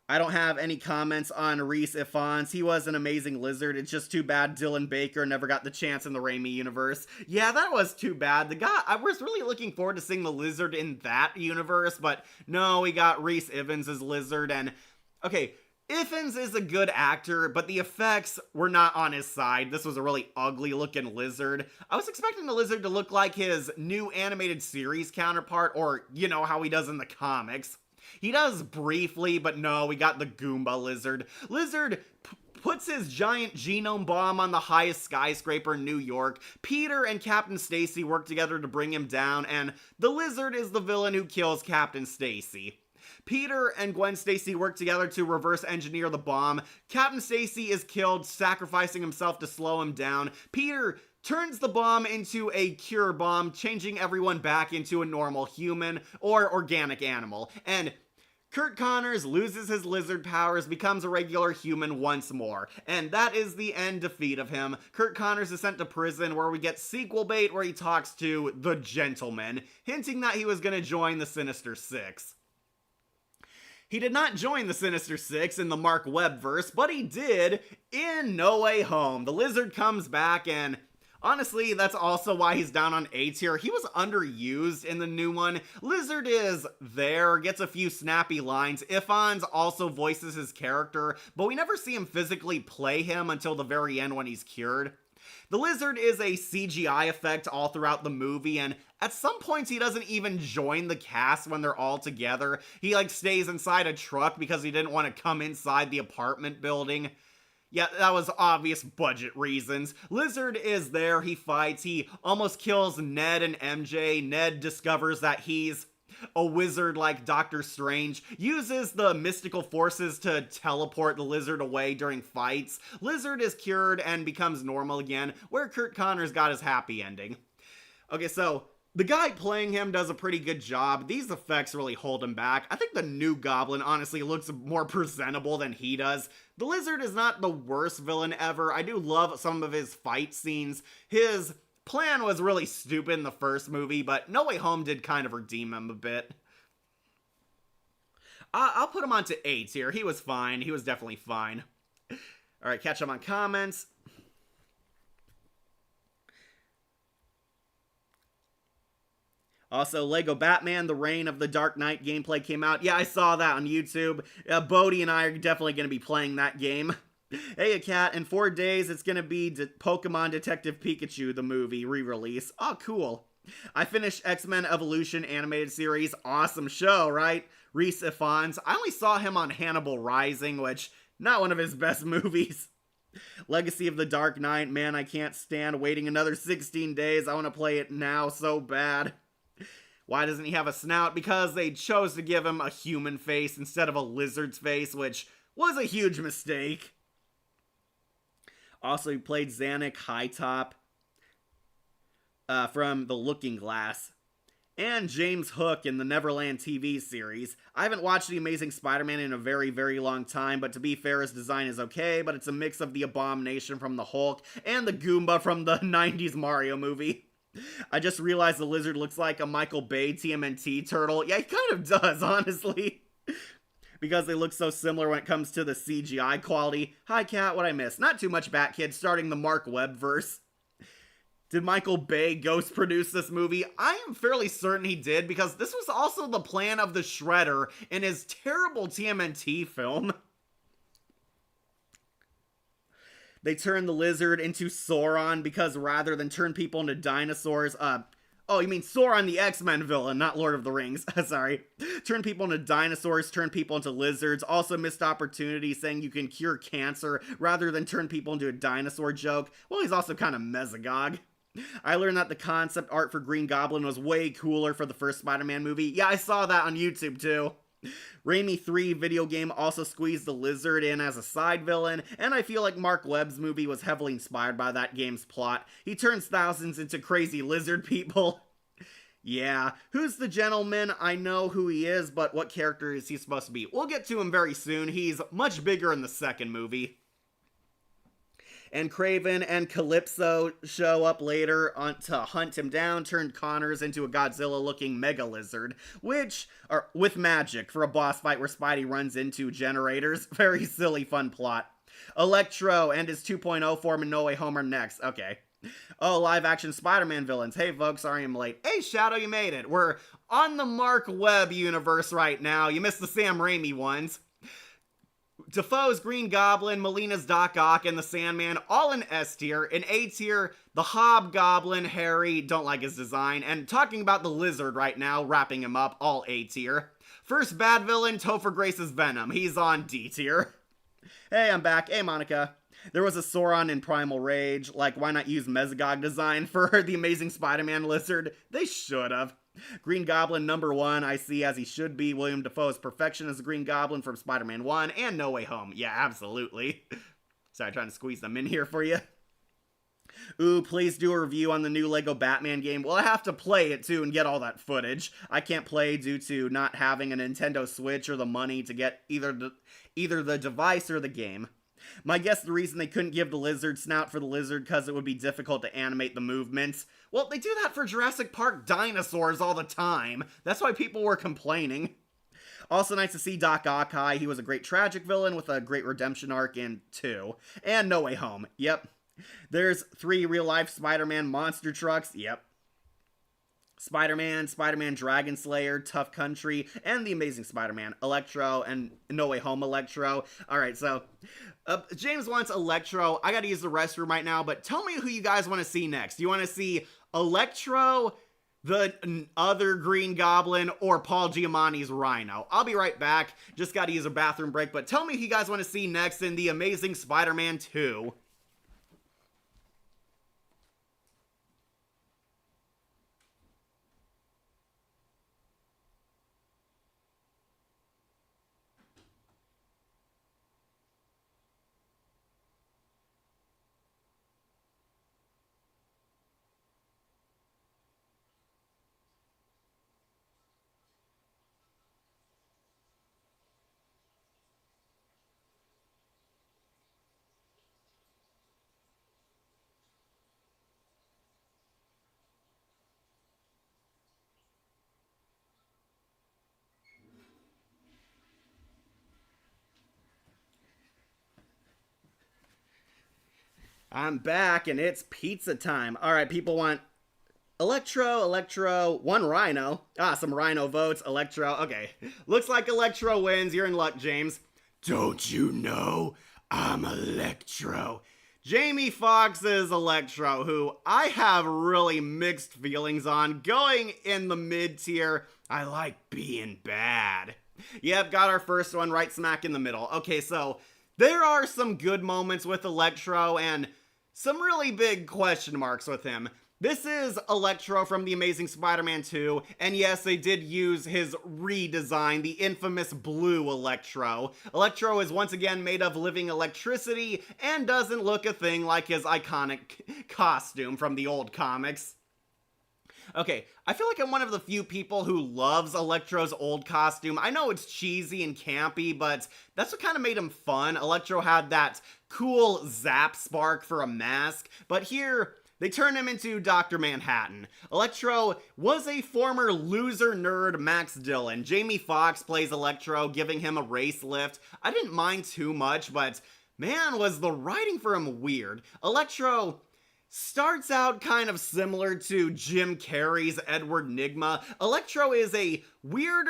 I don't have any comments on Rhys Ifans. He was an amazing lizard. It's just too bad Dylan Baker never got the chance in the Raimi universe. Yeah, that was too bad. The guy, I was really looking forward to seeing the lizard in that universe, but no, we got Rhys Ifans as lizard, and okay, Ifans is a good actor, but the effects were not on his side. This was a really ugly looking lizard. I was expecting the lizard to look like his new animated series counterpart, or, you know, how he does in the comics. He does briefly, but no, we got the Goomba lizard. Lizard puts his giant genome bomb on the highest skyscraper in New York. Peter and Captain Stacy work together to bring him down, and the lizard is the villain who kills Captain Stacy. Peter and Gwen Stacy work together to reverse engineer the bomb. Captain Stacy is killed, sacrificing himself to slow him down. Peter turns the bomb into a cure bomb, changing everyone back into a normal human or organic animal. And Kurt Connors loses his lizard powers, becomes a regular human once more. And that is the end defeat of him. Kurt Connors is sent to prison, where we get sequel bait where he talks to the Gentleman, hinting that he was going to join the Sinister Six. He did not join the Sinister Six in the Mark Webb verse, but he did in No Way Home. The lizard comes back, and honestly, that's also why he's down on A tier. He was underused in the new one. Lizard is there, gets a few snappy lines. Ifans also voices his character, but we never see him physically play him until the very end when he's cured. The lizard is a CGI effect all throughout the movie, and at some points he doesn't even join the cast when they're all together. He stays inside a truck because he didn't want to come inside the apartment building. Yeah, that was obvious budget reasons. Lizard is there, he fights, he almost kills Ned and MJ. Ned discovers that he's a wizard like Doctor Strange, uses the mystical forces to teleport the lizard away during fights. Lizard is cured and becomes normal again, where Kurt Connors got his happy ending. Okay, so the guy playing him does a pretty good job. These effects really hold him back. I think the new Goblin honestly looks more presentable than he does. The Lizard is not the worst villain ever. I do love some of his fight scenes. His plan was really stupid in the first movie, but No Way Home did kind of redeem him a bit. I'll put him onto A tier. He was fine. He was definitely fine. Alright, catch up on comments. Also, Lego Batman, The Reign of the Dark Knight gameplay came out. Yeah, I saw that on YouTube. Bodhi and I are definitely going to be playing that game. Hey, Cat, in 4 days, it's going to be Pokemon Detective Pikachu, the movie, re-release. Oh, cool. I finished X-Men Evolution animated series. Awesome show, right? Rhys Ifans. I only saw him on Hannibal Rising, which, not one of his best movies. Legacy of the Dark Knight. Man, I can't stand waiting another 16 days. I want to play it now so bad. Why doesn't he have a snout? Because they chose to give him a human face instead of a lizard's face, which was a huge mistake. Also, he played Zanuck Hightop from The Looking Glass. And James Hook in the Neverland TV series. I haven't watched The Amazing Spider-Man in a very, very long time, but to be fair, his design is okay, but it's a mix of the Abomination from the Hulk and the Goomba from the 90s Mario movie. I just realized the lizard looks like a Michael Bay TMNT turtle. Yeah, he kind of does, honestly. Because they look so similar when it comes to the CGI quality. Hi, Cat, what I missed? Not too much, Bat Kid, starting the Mark Webb verse. Did Michael Bay ghost produce this movie? I am fairly certain he did, because this was also the plan of the Shredder in his terrible TMNT film. They turned the lizard into Sauron because rather than turn people into dinosaurs, oh, you mean Sauron the X-Men villain, not Lord of the Rings. Sorry. Turn people into dinosaurs, turn people into lizards. Also missed opportunity saying you can cure cancer rather than turn people into a dinosaur joke. Well, he's also kind of mesogog. I learned that the concept art for Green Goblin was way cooler for the first Spider-Man movie. Yeah, I saw that on YouTube too. Raimi 3 video game also squeezed the lizard in as a side villain, and I feel like Mark Webb's movie was heavily inspired by that game's plot. He turns thousands into crazy lizard people. Yeah, who's the gentleman? I know who he is, but what character is he supposed to be? We'll get to him very soon. He's much bigger in the second movie. And Kraven and Calypso show up later to hunt him down, turn Connors into a Godzilla-looking mega lizard, with magic for a boss fight where Spidey runs into generators. Very silly, fun plot. Electro and his 2.0 form in No Way Home are next. Okay. Oh, live-action Spider-Man villains. Hey, folks, sorry I'm late. Hey, Shadow, you made it. We're on the Mark Webb universe right now. You missed the Sam Raimi ones. Defoe's Green Goblin, Molina's Doc Ock, and the Sandman, all in S tier. In A tier, the Hobgoblin, Harry, don't like his design. And talking about the Lizard right now, wrapping him up, all A tier. First bad villain, Topher Grace's Venom. He's on D tier. Hey, I'm back. Hey, Monica. There was a Sauron in Primal Rage. Like, why not use Mesogog design for the Amazing Spider-Man Lizard? They should have. Green Goblin #1, I see as he should be. William Dafoe's perfection as the Green Goblin from Spider-Man 1 and No Way Home. Yeah, absolutely. Sorry, trying to squeeze them in here for you. Ooh, please do a review on the new Lego Batman game. Well, I have to play it too and get all that footage. I can't play due to not having a Nintendo Switch or the money to get either the device or the game. My guess the reason they couldn't give the lizard snout for the lizard because it would be difficult to animate the movements. Well, they do that for Jurassic Park dinosaurs all the time. That's why people were complaining. Also nice to see Doc Ock high. He was a great tragic villain with a great redemption arc in 2. And No Way Home. Yep. There's 3 real-life Spider-Man monster trucks. Yep. Spider-Man, Spider-Man Dragon Slayer, Tough Country, and The Amazing Spider-Man, Electro, and No Way Home Electro. Alright, so, James wants Electro. I gotta use the restroom right now, but tell me who you guys want to see next. Do you want to see Electro, the other Green Goblin, or Paul Giamatti's Rhino? I'll be right back. Just gotta use a bathroom break, but tell me who you guys want to see next in The Amazing Spider-Man 2. I'm back, and it's pizza time. Alright, people want Electro, 1 Rhino. Ah, some Rhino votes, Electro. Okay, looks like Electro wins. You're in luck, James. Don't you know I'm Electro? Jamie Foxx is Electro, who I have really mixed feelings on. Going in the mid-tier, I like being bad. Yep, got our first one right smack in the middle. Okay, so there are some good moments with Electro and some really big question marks with him. This is Electro from The Amazing Spider-Man 2, and yes, they did use his redesign, the infamous blue Electro. Electro is once again made of living electricity and doesn't look a thing like his iconic costume from the old comics. Okay, I feel like I'm one of the few people who loves Electro's old costume. I know it's cheesy and campy, but that's what kind of made him fun. Electro had that cool zap spark for a mask, but here they turn him into Dr. Manhattan. Electro was a former loser nerd Max Dillon. Jamie Foxx plays Electro, giving him a race lift. I didn't mind too much, but man, was the writing for him weird. Electro starts out kind of similar to Jim Carrey's Edward Nygma. Electro is a weird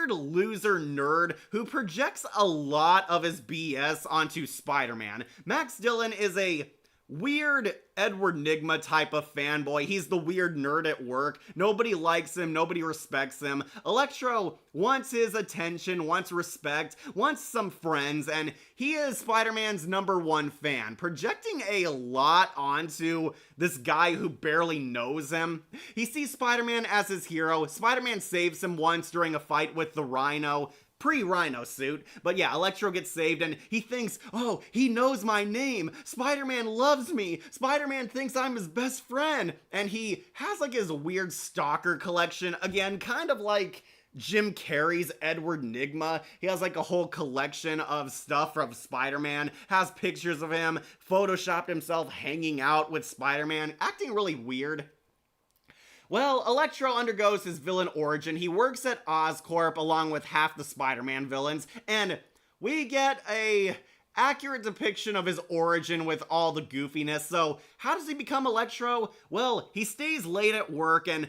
loser nerd who projects a lot of his BS onto Spider-Man. Max Dillon is a weird Edward Nygma type of fanboy. He's the weird nerd at work. Nobody likes him. Nobody respects him. Electro wants his attention, wants respect, wants some friends, and he is Spider-Man's #1 fan, projecting a lot onto this guy who barely knows him. He sees Spider-Man as his hero. Spider-Man saves him once during a fight with the Rhino. Pre-Rhino suit. But yeah, Electro gets saved and he thinks, oh, he knows my name. Spider-Man loves me. Spider-Man thinks I'm his best friend. And he has like his weird stalker collection. Again, kind of like Jim Carrey's Edward Nygma. He has like a whole collection of stuff from Spider-Man, has pictures of him, photoshopped himself hanging out with Spider-Man, acting really weird. Well, Electro undergoes his villain origin. He works at Oscorp along with half the Spider-Man villains, and we get a accurate depiction of his origin with all the goofiness. So, how does he become Electro? Well, he stays late at work, and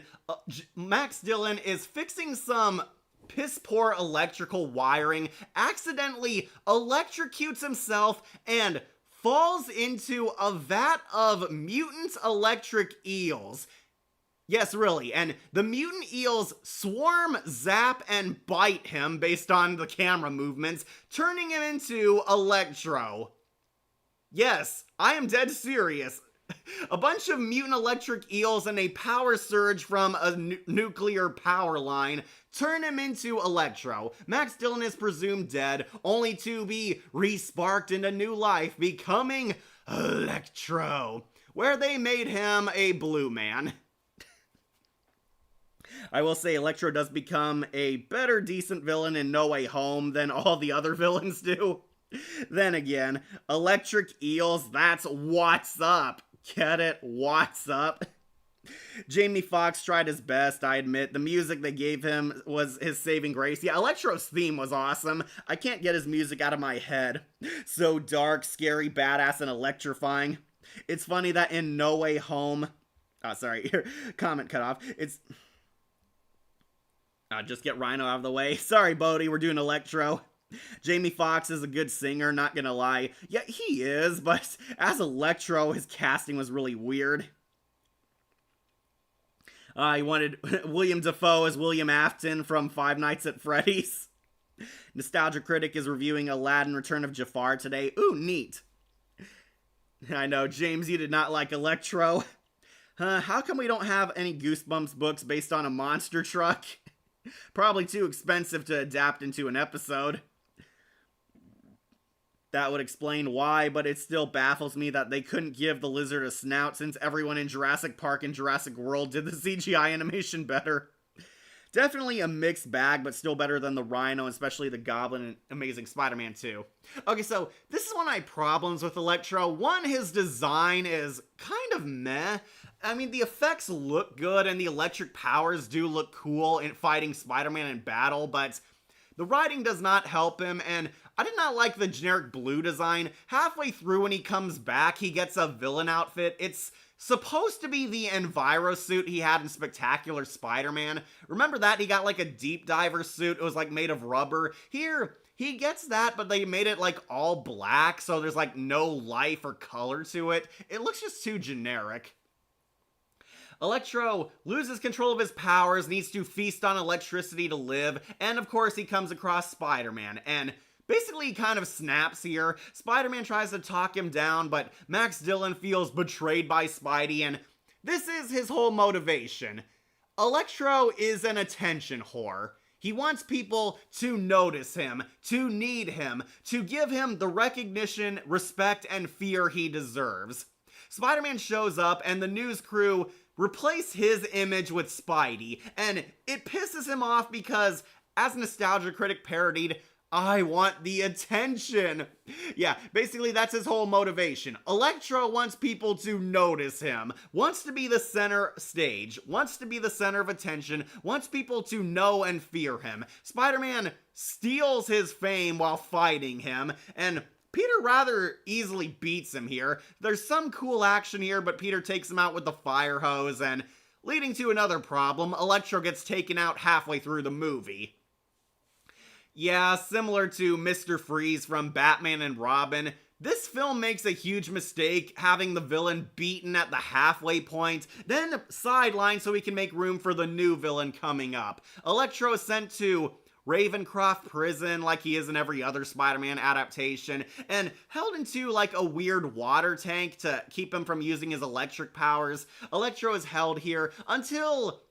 Max Dillon is fixing some piss-poor electrical wiring, accidentally electrocutes himself, and falls into a vat of mutant electric eels. Yes, really, and the mutant eels swarm, zap, and bite him based on the camera movements, turning him into Electro. Yes, I am dead serious. A bunch of mutant electric eels and a power surge from a nuclear power line turn him into Electro. Max Dillon is presumed dead, only to be re-sparked into new life, becoming Electro, where they made him a blue man. I will say Electro does become a better decent villain in No Way Home than all the other villains do. Then again, electric eels, that's what's up. Get it? What's up? Jamie Foxx tried his best, I admit. The music they gave him was his saving grace. Yeah, Electro's theme was awesome. I can't get his music out of my head. So dark, scary, badass, and electrifying. It's funny that in No Way Home... Oh, sorry. Comment cut off. Just get Rhino out of the way. Sorry, Bodhi, we're doing Electro. Jamie Foxx is a good singer, not gonna lie. Yeah, he is, but as Electro, his casting was really weird. He wanted William Dafoe as William Afton from Five Nights at Freddy's. Nostalgia Critic is reviewing Aladdin Return of Jafar today. Ooh, neat. I know, James, you did not like Electro. How come we don't have any Goosebumps books based on a monster truck? Probably too expensive to adapt into an episode. That would explain why, but it still baffles me that they couldn't give the lizard a snout since everyone in Jurassic Park and Jurassic World did the CGI animation better. Definitely a mixed bag, but still better than the Rhino, especially the Goblin and Amazing Spider-Man 2. Okay, so this is one of my problems with Electro. One, his design is kind of meh. I mean, the effects look good, and the electric powers do look cool in fighting Spider-Man in battle, but the writing does not help him, and I did not like the generic blue design. Halfway through when he comes back, he gets a villain outfit. It's supposed to be the Enviro suit he had in Spectacular Spider-Man. Remember that? He got like a deep diver suit. It was like made of rubber. Here, he gets that, but they made it like all black, so there's like no life or color to it. It looks just too generic. Electro loses control of his powers, needs to feast on electricity to live, and of course he comes across Spider-Man, and basically he kind of snaps here. Spider-Man tries to talk him down, but Max Dillon feels betrayed by Spidey, and this is his whole motivation. Electro is an attention whore. He wants people to notice him, to need him, to give him the recognition, respect, and fear he deserves. Spider-Man shows up, and the news crew replace his image with Spidey, and it pisses him off because, as Nostalgia Critic parodied, I want the attention. Yeah, basically that's his whole motivation. Electro wants people to notice him, wants to be the center stage, wants to be the center of attention, wants people to know and fear him. Spider-Man steals his fame while fighting him, and Peter rather easily beats him here. There's some cool action here, but Peter takes him out with the fire hose, and leading to another problem, Electro gets taken out halfway through the movie. Yeah, similar to Mr. Freeze from Batman and Robin, this film makes a huge mistake having the villain beaten at the halfway point, then sidelined so we can make room for the new villain coming up. Electro is sent to Ravencroft prison like he is in every other Spider-Man adaptation, and held into like a weird water tank to keep him from using his electric powers. Electro is held here until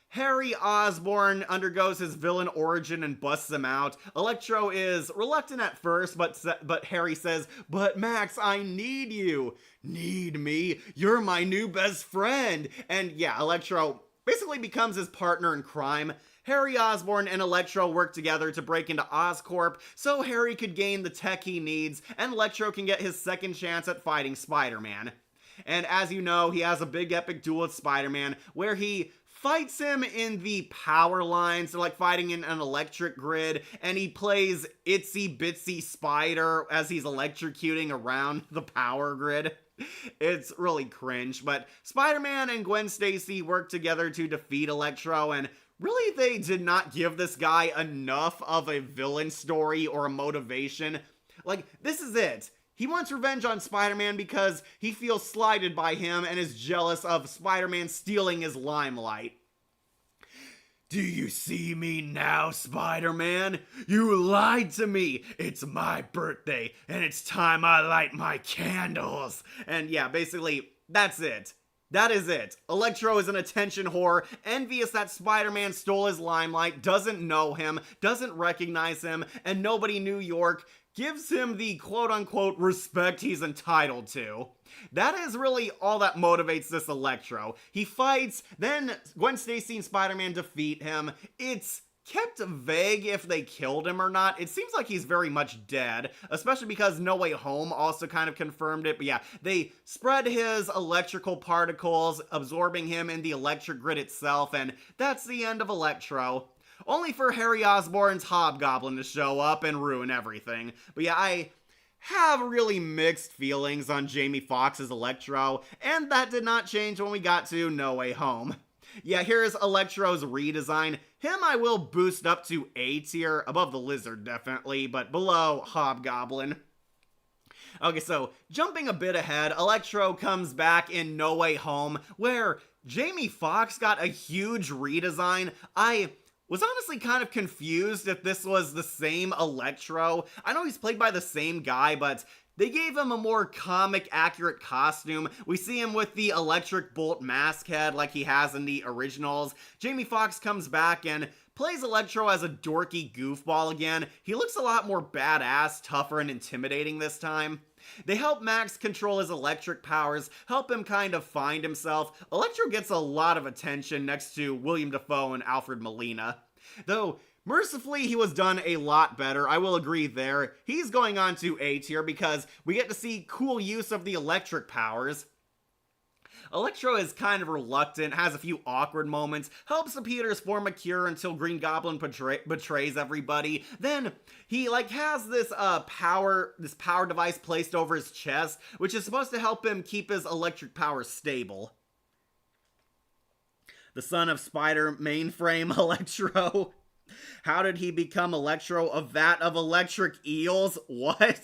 Harry Osborn undergoes his villain origin and busts him out. Electro is reluctant at first, but Harry says, "But Max, I need you." "Need me? You're my new best friend." And yeah, Electro basically becomes his partner in crime. Harry Osborn and Electro work together to break into Oscorp so Harry could gain the tech he needs and Electro can get his second chance at fighting Spider-Man. And as you know, he has a big epic duel with Spider-Man where he fights him in the power lines, so like fighting in an electric grid, and he plays Itsy Bitsy Spider as he's electrocuting around the power grid. It's really cringe, but Spider-Man and Gwen Stacy work together to defeat Electro, and really they did not give this guy enough of a villain story or a motivation. Like, this is it. He wants revenge on Spider-Man because he feels slighted by him and is jealous of Spider-Man stealing his limelight. "Do you see me now, Spider-Man? You lied to me. It's my birthday, and it's time I light my candles." And yeah, basically, that's it. That is it. Electro is an attention whore, envious that Spider-Man stole his limelight, doesn't know him, doesn't recognize him, and nobody in New York gives him the quote-unquote respect he's entitled to. That is really all that motivates this Electro. He fights, then Gwen Stacy and Spider-Man defeat him. It's kept vague if they killed him or not. It seems like he's very much dead, especially because No Way Home also kind of confirmed it. But yeah, they spread his electrical particles, absorbing him in the electric grid itself, and that's the end of Electro. Only for Harry Osborn's Hobgoblin to show up and ruin everything. But yeah, I have really mixed feelings on Jamie Foxx's Electro, and that did not change when we got to No Way Home. Yeah, here's Electro's redesign. Him I will boost up to A tier, above the Lizard definitely, but below Hobgoblin. Okay, so jumping a bit ahead, Electro comes back in No Way Home, where Jamie Foxx got a huge redesign. I was honestly kind of confused if this was the same Electro. I know he's played by the same guy, but they gave him a more comic-accurate costume. We see him with the electric bolt mask head like he has in the originals. Jamie Foxx comes back and plays Electro as a dorky goofball again. He looks a lot more badass, tougher, and intimidating this time. They help Max control his electric powers, help him kind of find himself. Electro gets a lot of attention next to William Dafoe and Alfred Molina. Though, mercifully, he was done a lot better. I will agree there. He's going on to A tier because we get to see cool use of the electric powers. Electro is kind of reluctant, has a few awkward moments, helps the Peters form a cure until Green Goblin betrays everybody. Then he has this power device placed over his chest, which is supposed to help him keep his electric power stable. The son of Spider Mainframe Electro. How did he become Electro? A vat of electric eels? What?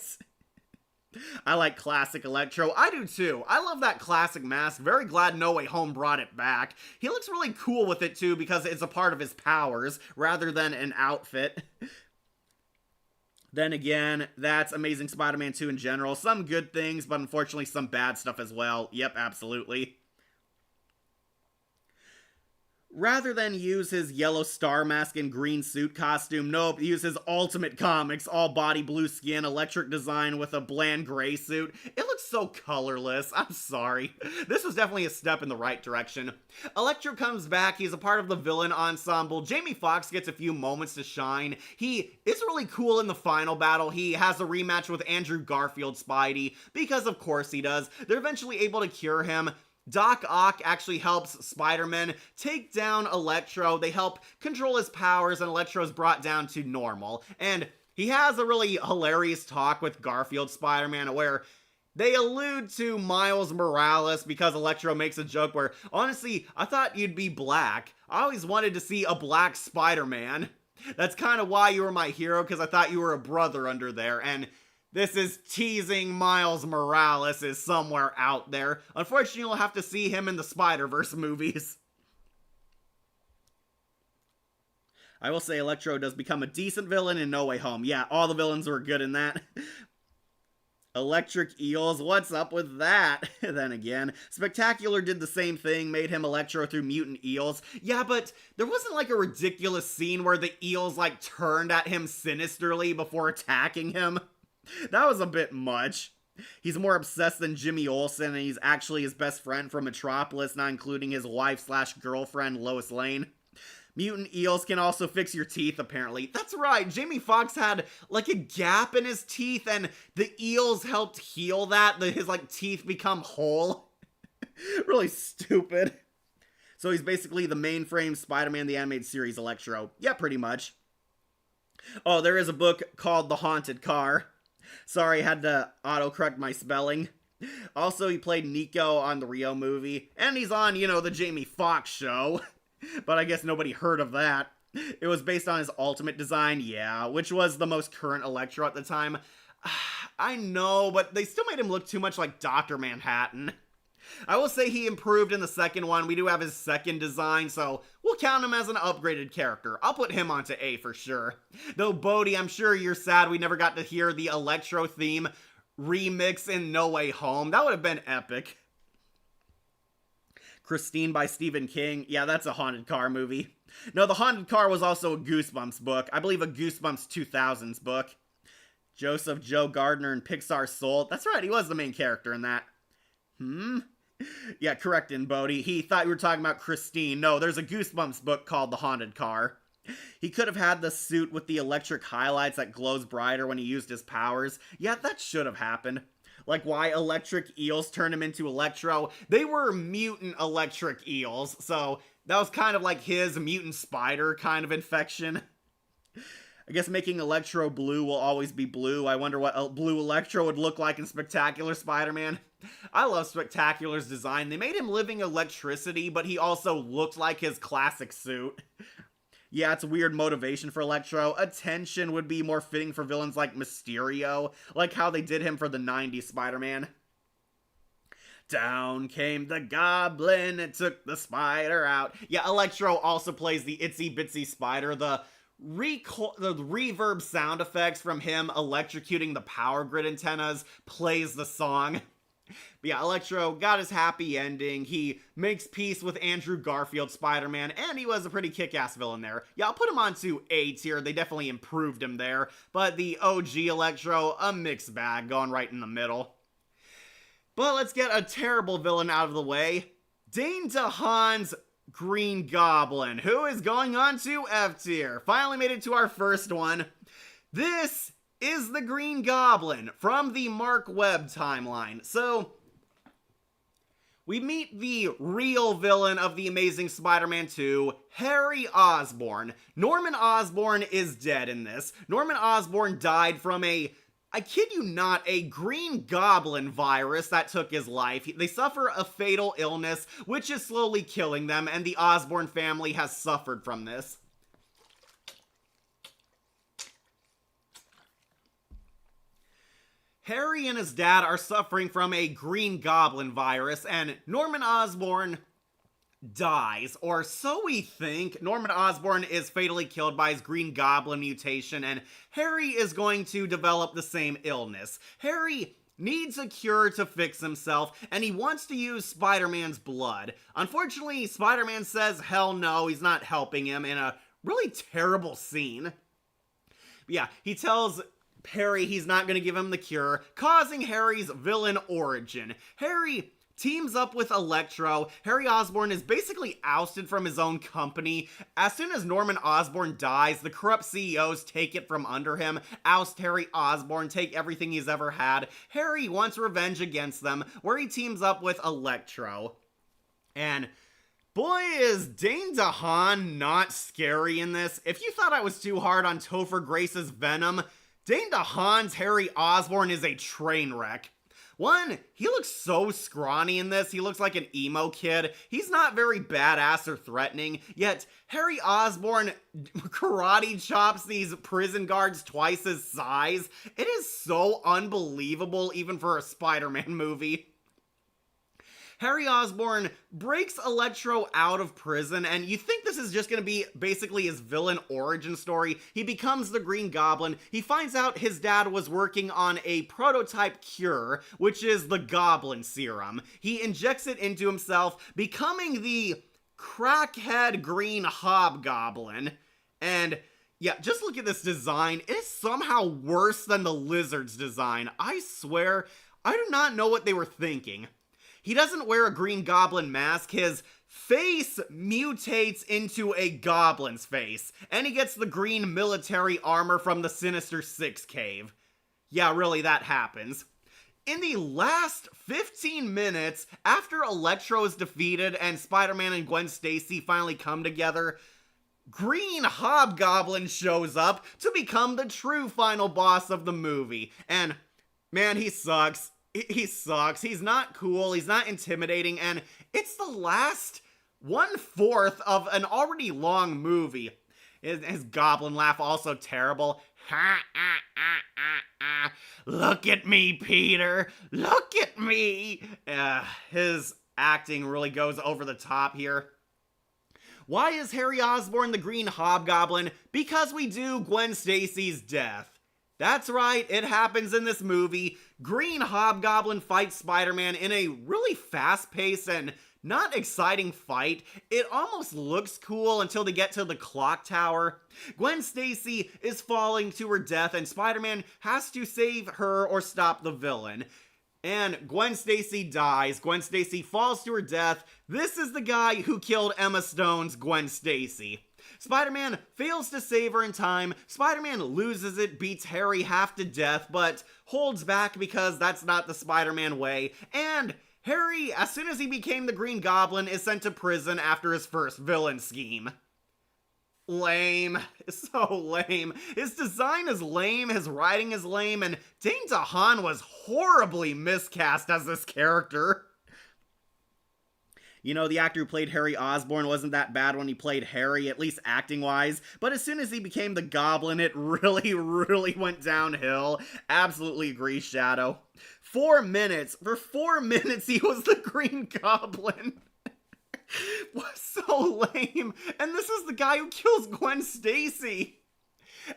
I like classic Electro. I do too. I love that classic mask. Very glad No Way Home brought it back. He looks really cool with it too because it's a part of his powers rather than an outfit. Then again, that's Amazing Spider-Man 2 in general. Some good things, but unfortunately some bad stuff as well. Yep, absolutely. Rather than use his yellow star mask and green suit costume, nope, use his Ultimate Comics, all body blue skin, electric design with a bland gray suit. It looks so colorless, I'm sorry. This was definitely a step in the right direction. Electro comes back, he's a part of the villain ensemble. Jamie Foxx gets a few moments to shine. He is really cool in the final battle. He has a rematch with Andrew Garfield Spidey, because of course he does. They're eventually able to cure him. Doc Ock actually helps Spider-Man take down Electro. They help control his powers, and Electro is brought down to normal. And He has a really hilarious talk with Garfield Spider-Man where they allude to Miles Morales because Electro makes a joke where, honestly, I thought you'd be black. I always wanted to see a black Spider-Man. That's kind of why you were my hero, because I thought you were a brother under there, and this is teasing Miles Morales is somewhere out there. Unfortunately, you'll have to see him in the Spider-Verse movies. I will say Electro does become a decent villain in No Way Home. Yeah, all the villains were good in that. Electric Eels, what's up with that? Then again, Spectacular did the same thing, made him Electro through mutant eels. Yeah, but there wasn't like a ridiculous scene where the eels like turned at him sinisterly before attacking him. That was a bit much. He's more obsessed than Jimmy Olsen, and he's actually his best friend from Metropolis, not including his wife/girlfriend Lois Lane. Mutant eels can also fix your teeth, apparently. That's right, Jamie Foxx had, like, a gap in his teeth, and the eels helped heal that. His, like, teeth become whole. Really stupid. So he's basically the mainframe Spider-Man the Animated Series Electro. Yeah, pretty much. Oh, there is a book called The Haunted Car. Sorry, I had to autocorrect my spelling. Also, he played Nico on the Rio movie, and he's on, the Jamie Foxx show. But I guess nobody heard of that. It was based on his Ultimate design, yeah, which was the most current Electro at the time. I know, but they still made him look too much like Dr. Manhattan. I will say he improved in the second one. We do have his second design, so we'll count him as an upgraded character. I'll put him onto A for sure. Though, Bodhi, I'm sure you're sad we never got to hear the Electro theme remix in No Way Home. That would have been epic. Christine by Stephen King. Yeah, that's a Haunted Car movie. No, The Haunted Car was also a Goosebumps book. I believe a Goosebumps 2000s book. Joseph Joe Gardner in Pixar's Soul. That's right, he was the main character in that. Yeah, correct in Bodhi. He thought you were talking about Christine. No, there's a Goosebumps book called The Haunted Car. He could have had the suit with the electric highlights that glows brighter when he used his powers. Yeah, that should have happened. Like why electric eels turned him into Electro. They were mutant electric eels, so that was kind of like his mutant spider kind of infection. I guess making Electro blue will always be blue. I wonder what blue Electro would look like in Spectacular Spider-Man. I love Spectacular's design. They made him living electricity, but he also looked like his classic suit. Yeah, it's a weird motivation for Electro. Attention would be more fitting for villains like Mysterio, like how they did him for the 90s Spider-Man. Down came the goblin and took the spider out. Yeah, Electro also plays the Itsy Bitsy Spider. The reverb sound effects from him electrocuting the power grid antennas plays the song. But yeah, Electro got his happy ending. He makes peace with Andrew Garfield Spider-Man, and he was a pretty kick-ass villain there. Yeah, I'll put him onto A tier. They definitely improved him there. But the OG Electro, a mixed bag, going right in the middle. But let's get a terrible villain out of the way. Dane DeHaan's Green Goblin, who is going on to F tier. Finally made it to our first one. This is the Green Goblin from the Mark Webb timeline. So, we meet the real villain of The Amazing Spider-Man 2, Harry Osborn. Norman Osborn is dead in this. Norman Osborn died from I kid you not, a Green Goblin virus that took his life. They suffer a fatal illness, which is slowly killing them, and the Osborn family has suffered from this. Harry and his dad are suffering from a Green Goblin virus, and Norman Osborn dies, or so we think. Norman Osborn is fatally killed by his Green Goblin mutation, and Harry is going to develop the same illness. Harry needs a cure to fix himself, and he wants to use Spider-Man's blood. Unfortunately, Spider-Man says hell no, he's not helping him in a really terrible scene. But yeah, he tells Harry he's not going to give him the cure, causing Harry's villain origin. Harry teams up with Electro. Harry Osborn is basically ousted from his own company. As soon as Norman Osborn dies, the corrupt CEOs take it from under him, oust Harry Osborn, take everything he's ever had. Harry wants revenge against them, where he teams up with Electro. And boy, is Dane DeHaan not scary in this. If you thought I was too hard on Topher Grace's Venom, Dane DeHaan's Harry Osborn is a train wreck. One, he looks so scrawny in this. He looks like an emo kid. He's not very badass or threatening, yet Harry Osborn karate chops these prison guards twice his size. It is so unbelievable even for a Spider-Man movie. Harry Osborn breaks Electro out of prison, and you think this is just going to be basically his villain origin story. He becomes the Green Goblin. He finds out his dad was working on a prototype cure, which is the Goblin Serum. He injects it into himself, becoming the crackhead Green Hobgoblin. And yeah, just look at this design. It is somehow worse than the Lizard's design. I swear, I do not know what they were thinking. He doesn't wear a Green Goblin mask. His face mutates into a goblin's face, and he gets the green military armor from the Sinister Six cave. Yeah, really, that happens. In the last 15 minutes, after Electro is defeated and Spider-Man and Gwen Stacy finally come together, Green Hobgoblin shows up to become the true final boss of the movie. And, man, he sucks. He sucks. He's not cool. He's not intimidating. And it's the last 1/4 of an already long movie. His goblin laugh also terrible. Ha, ah, ah, ah, ah. Look at me, Peter. Look at me. His acting really goes over the top here. Why is Harry Osborn the Green Hobgoblin? Because we do Gwen Stacy's death. That's right, it happens in this movie. Green Hobgoblin fights Spider-Man in a really fast-paced and not exciting fight. It almost looks cool until they get to the clock tower. Gwen Stacy is falling to her death and Spider-Man has to save her or stop the villain. And Gwen Stacy dies. Gwen Stacy falls to her death. This is the guy who killed Emma Stone's Gwen Stacy. Spider-Man fails to save her in time. Spider-Man loses it, beats Harry half to death, but holds back because that's not the Spider-Man way. And Harry, as soon as he became the Green Goblin, is sent to prison after his first villain scheme. Lame. So lame. His design is lame, his writing is lame, and Dane DeHaan was horribly miscast as this character. You know, the actor who played Harry Osborn wasn't that bad when he played Harry, at least acting-wise, but as soon as he became the Goblin, it really went downhill. Absolutely agree, Shadow. 4 minutes. For 4 minutes, he was the Green Goblin. Was so lame. And this is the guy who kills Gwen Stacy.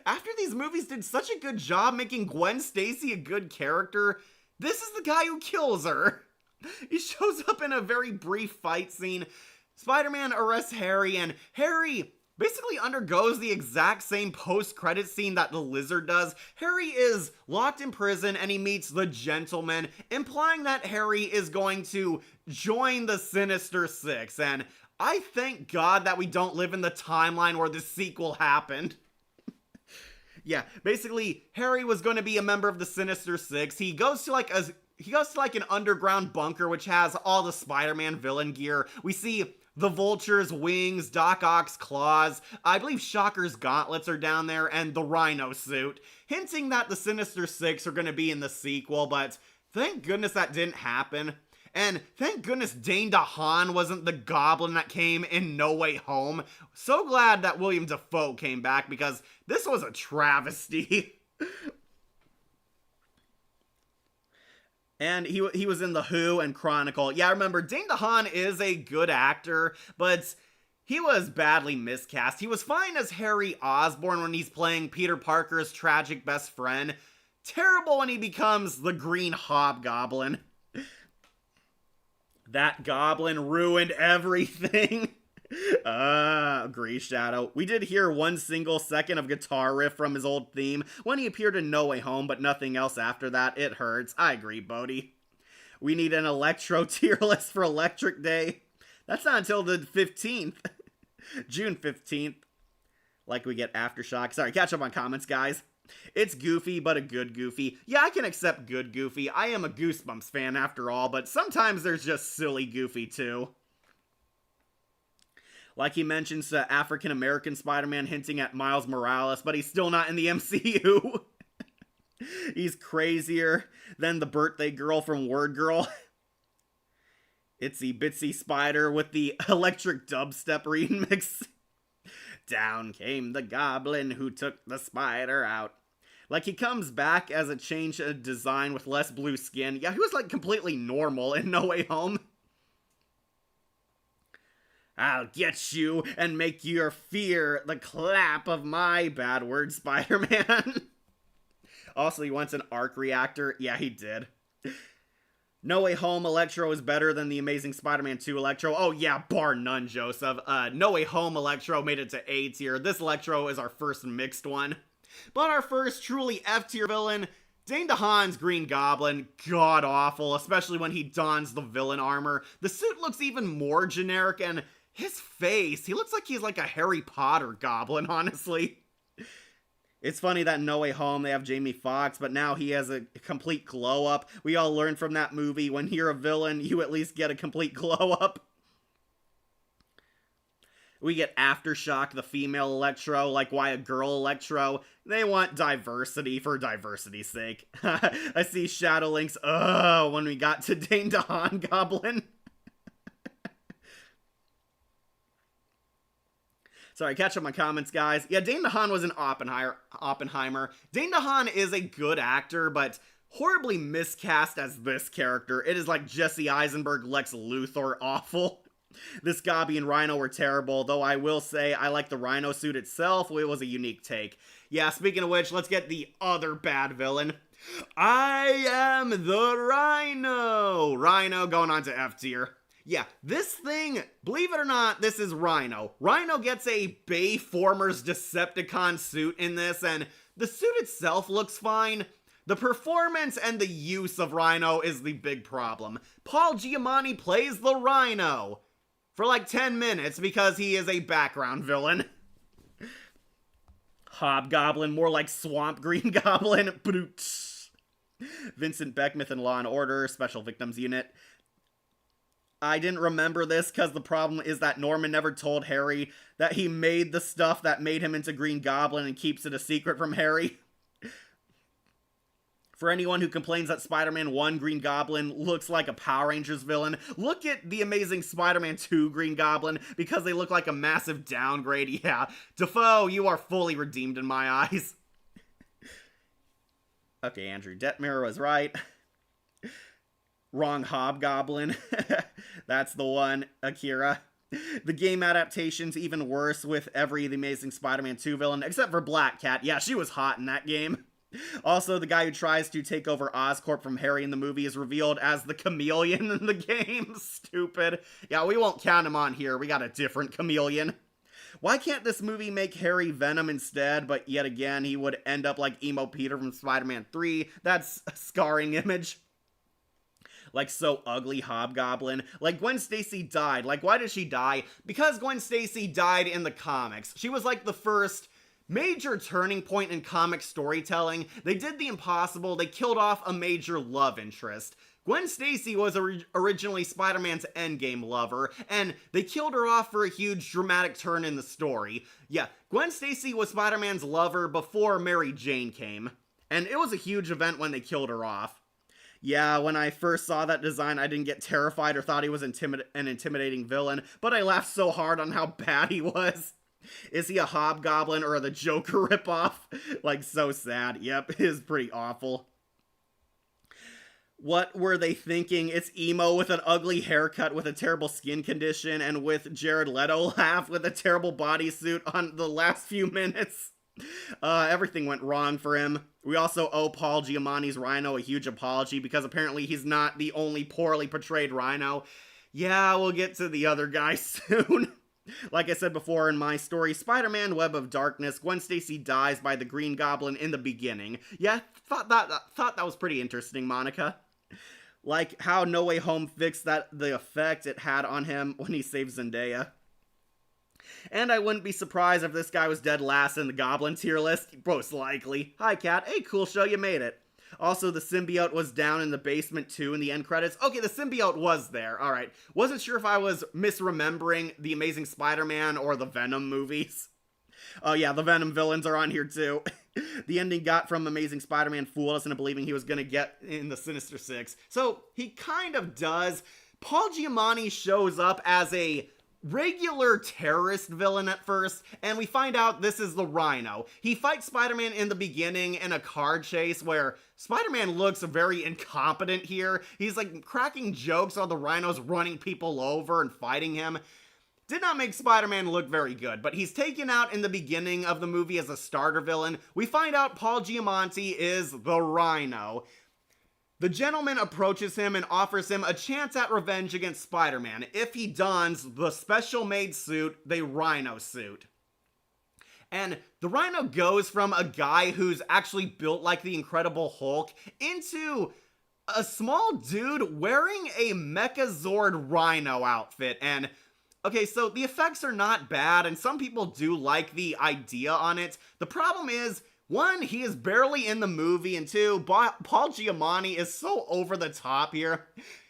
After these movies did such a good job making Gwen Stacy a good character, this is the guy who kills her. He shows up in a very brief fight scene. Spider-Man arrests Harry, and Harry basically undergoes the exact same post-credit scene that the Lizard does. Harry is locked in prison, and he meets the Gentleman, implying that Harry is going to join the Sinister Six. And I thank God that we don't live in the timeline where the sequel happened. Yeah, basically, Harry was going to be a member of the Sinister Six. He goes to like an underground bunker which has all the Spider-Man villain gear. We see the Vulture's wings, Doc Ock's claws, I believe Shocker's gauntlets are down there, and the Rhino suit, hinting that the Sinister Six are going to be in the sequel, but thank goodness that didn't happen. And thank goodness Dane DeHaan wasn't the Goblin that came in No Way Home. So glad that William Dafoe came back because this was a travesty. And he was in The Who and Chronicle. Yeah, remember, Dane DeHaan is a good actor, but he was badly miscast. He was fine as Harry Osborn when he's playing Peter Parker's tragic best friend. Terrible when he becomes the Green Hobgoblin. That goblin ruined everything. Agree, Shadow. We did hear 1 single second of guitar riff from his old theme when he appeared in No Way Home, but nothing else after that. It hurts. I agree, Bodhi. We need an Electro tier list for Electric Day. That's not until the 15th. June 15th. Like we get Aftershock. Sorry, catch up on comments, guys. It's goofy, but a good goofy. Yeah, I can accept good goofy. I am a Goosebumps fan after all, but sometimes there's just silly goofy too. Like he mentions African-American Spider-Man hinting at Miles Morales, but he's still not in the MCU. He's crazier than the birthday girl from Word Girl. Itsy Bitsy Spider with the electric dubstep remix. Down came the goblin who took the spider out. Like, he comes back as a change of design with less blue skin. Yeah, he was, like, completely normal in No Way Home. I'll get you and make your fear the clap of my bad word, Spider-Man. Also, he wants an arc reactor. Yeah, he did. No Way Home Electro is better than the Amazing Spider-Man 2 Electro. Oh yeah, bar none, Joseph. No Way Home Electro made it to A tier. This Electro is our first mixed one. But our first truly F tier villain, Dane DeHaan's Green Goblin. God awful, especially when he dons the villain armor. The suit looks even more generic, and his face, he looks like he's like a Harry Potter goblin, honestly. It's funny that in No Way Home they have Jamie Foxx, but now he has a complete glow up. We all learned from that movie, when you're a villain, you at least get a complete glow up. We get Aftershock, the female Electro, like why a girl Electro? They want diversity for diversity's sake. I see Shadowlink's, when we got to Dane DeHaan Goblin. Sorry, catch up my comments, guys. Yeah, Dane DeHaan was in Oppenheimer. Dane DeHaan is a good actor, but horribly miscast as this character. It is like Jesse Eisenberg, Lex Luthor, awful. This Gobby and Rhino were terrible, though I will say I like the Rhino suit itself. It was a unique take. Yeah, speaking of which, let's get the other bad villain. I am the Rhino! Rhino going on to F tier. Yeah, this thing, believe it or not, this is Rhino. Rhino gets a Bayformers Decepticon suit in this, and the suit itself looks fine. The performance and the use of Rhino is the big problem. Paul Giamatti plays the Rhino for like 10 minutes because he is a background villain. Hobgoblin, more like Swamp Green Goblin. Vincent Beckmith in Law & Order, Special Victims Unit. I didn't remember this because the problem is that Norman never told Harry that he made the stuff that made him into Green Goblin and keeps it a secret from Harry. For anyone who complains that Spider-Man 1 Green Goblin looks like a Power Rangers villain, look at the Amazing Spider-Man 2 Green Goblin because they look like a massive downgrade. Yeah, Defoe, you are fully redeemed in my eyes. Okay, Andrew Detmer was right. Wrong Hobgoblin. That's the one, Akira. The game adaptation's even worse with every The Amazing Spider-Man 2 villain, except for Black Cat. Yeah, she was hot in that game. Also, the guy who tries to take over Oscorp from Harry in the movie is revealed as the Chameleon in the game. Stupid. Yeah, we won't count him on here. We got a different Chameleon. Why can't this movie make Harry Venom instead? But yet again, he would end up like Emo Peter from Spider-Man 3. That's a scarring image. Like, so ugly Hobgoblin. Like, Gwen Stacy died. Like, why did she die? Because Gwen Stacy died in the comics. She was like the first major turning point in comic storytelling. They did the impossible. They killed off a major love interest. Gwen Stacy was originally Spider-Man's endgame lover, and they killed her off for a huge dramatic turn in the story. Yeah, Gwen Stacy was Spider-Man's lover before Mary Jane came, and it was a huge event when they killed her off. Yeah, when I first saw that design, I didn't get terrified or thought he was an intimidating villain, but I laughed so hard on how bad he was. Is he a Hobgoblin or the Joker ripoff? Like, so sad. Yep, it is pretty awful. What were they thinking? It's emo with an ugly haircut with a terrible skin condition and with Jared Leto laugh with a terrible bodysuit on the last few minutes. Everything went wrong for him. We also owe Paul Giamatti's Rhino a huge apology because apparently he's not the only poorly portrayed Rhino. Yeah, we'll get to the other guy soon. Like I said before in my story, Spider-Man Web of Darkness, Gwen Stacy dies by the Green Goblin in the beginning. Yeah, thought that was pretty interesting, Monica. Like how No Way Home fixed the effect it had on him when he saved Zendaya. And I wouldn't be surprised if this guy was dead last in the Goblin tier list. Most likely. Hi, Cat. Hey, cool show, you made it. Also, the symbiote was down in the basement, too, in the end credits. Okay, the symbiote was there. Alright. Wasn't sure if I was misremembering the Amazing Spider-Man or the Venom movies. Oh, yeah, the Venom villains are on here, too. The ending got from Amazing Spider-Man fooled us into believing he was going to get in the Sinister Six. So he kind of does. Paul Giamatti shows up as a regular terrorist villain at first, and we find out this is the Rhino. He fights Spider-Man in the beginning in a car chase where Spider-Man looks very incompetent here. He's like cracking jokes while the Rhino's running people over and fighting him. Did not make Spider-Man look very good, but he's taken out in the beginning of the movie as a starter villain. We find out Paul Giamatti is the Rhino. The gentleman approaches him and offers him a chance at revenge against Spider-Man if he dons the special-made suit, the Rhino suit. And the Rhino goes from a guy who's actually built like the Incredible Hulk into a small dude wearing a Mechazord Rhino outfit. And okay, so the effects are not bad, and some people do like the idea on it. The problem is, one, he is barely in the movie, and two, Paul Giamatti is so over the top here.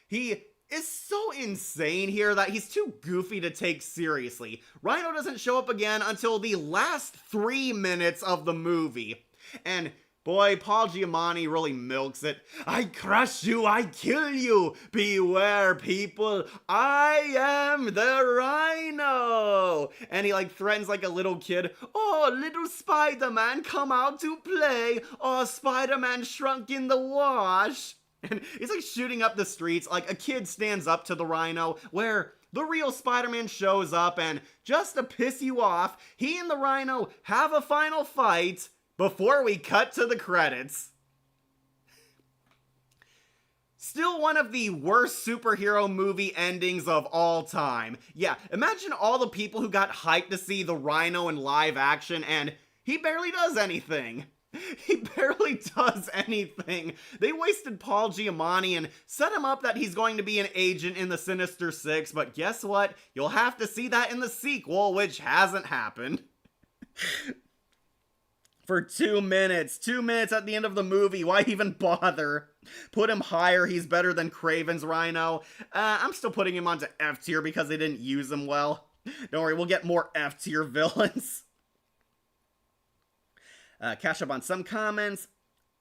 He is so insane here that he's too goofy to take seriously. Rhino doesn't show up again until the last 3 minutes of the movie. And boy, Paul Giamatti really milks it. I crush you, I kill you. Beware, people. I am the Rhino. And he like threatens like a little kid. Oh, little Spider-Man, come out to play. Oh, Spider-Man shrunk in the wash. And he's like shooting up the streets. Like a kid stands up to the Rhino, where the real Spider-Man shows up, and just to piss you off, he and the Rhino have a final fight before we cut to the credits. Still one of the worst superhero movie endings of all time. Yeah, imagine all the people who got hyped to see the Rhino in live action, and he barely does anything. He barely does anything. They wasted Paul Giamatti and set him up that he's going to be an agent in the Sinister Six, but guess what? You'll have to see that in the sequel, which hasn't happened. For 2 minutes. 2 minutes at the end of the movie. Why even bother? Put him higher. He's better than Craven's Rhino. I'm still putting him onto F tier because they didn't use him well. Don't worry, we'll get more F tier villains. Catch up on some comments.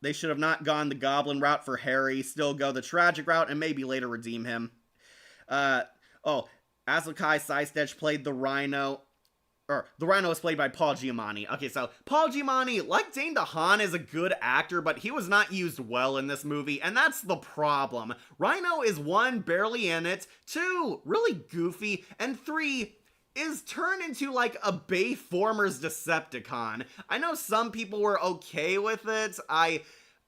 They should have not gone the Goblin route for Harry. Still go the tragic route and maybe later redeem him. Azukai Seistetch played the Rhino. Or, the Rhino was played by Paul Giamatti. Okay, so, Paul Giamatti, like Dane DeHaan, is a good actor, but he was not used well in this movie, and that's the problem. Rhino is 1, barely in it, 2, really goofy, and 3, is turned into like a Bayformers Decepticon. I know some people were okay with it. I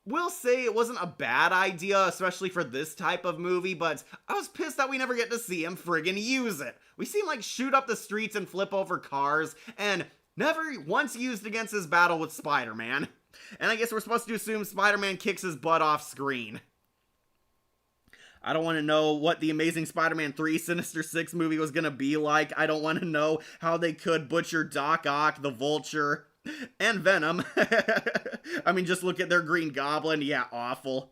will say it wasn't a bad idea, especially for this type of movie, but I was pissed that we never get to see him friggin' use it. We see him like shoot up the streets and flip over cars, and never once used against his battle with Spider-Man. And I guess we're supposed to assume Spider-Man kicks his butt off screen. I don't want to know what the Amazing Spider-Man 3 Sinister Six movie was going to be like. I don't want to know how they could butcher Doc Ock, the Vulture, and Venom. I mean, just look at their Green Goblin. Yeah, awful.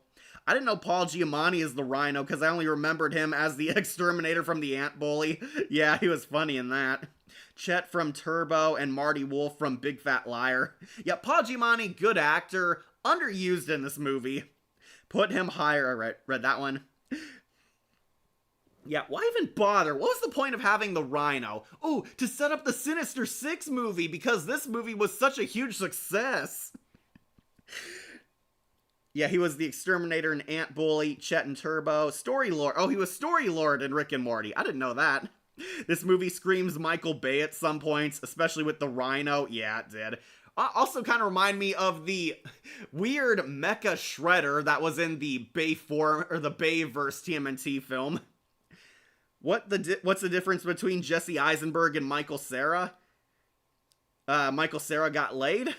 I didn't know Paul Giamatti is the Rhino because I only remembered him as the Exterminator from the Ant Bully. Yeah, he was funny in that. Chet from Turbo and Marty Wolf from Big Fat Liar. Yeah, Paul Giamatti, good actor, underused in this movie. Put him higher. I read that one. Yeah, why even bother? What was the point of having the Rhino? Oh, to set up the Sinister Six movie because this movie was such a huge success. Yeah, he was the Exterminator in Ant Bully, Chet and Turbo, Story Lord. Oh, he was Story Lord in Rick and Morty. I didn't know that. This movie screams Michael Bay at some points, especially with the Rhino. Yeah, it did. Also kind of remind me of the weird Mecha Shredder that was in the Bayverse TMNT film. What's the difference between Jesse Eisenberg and Michael Cera? Michael Cera got laid?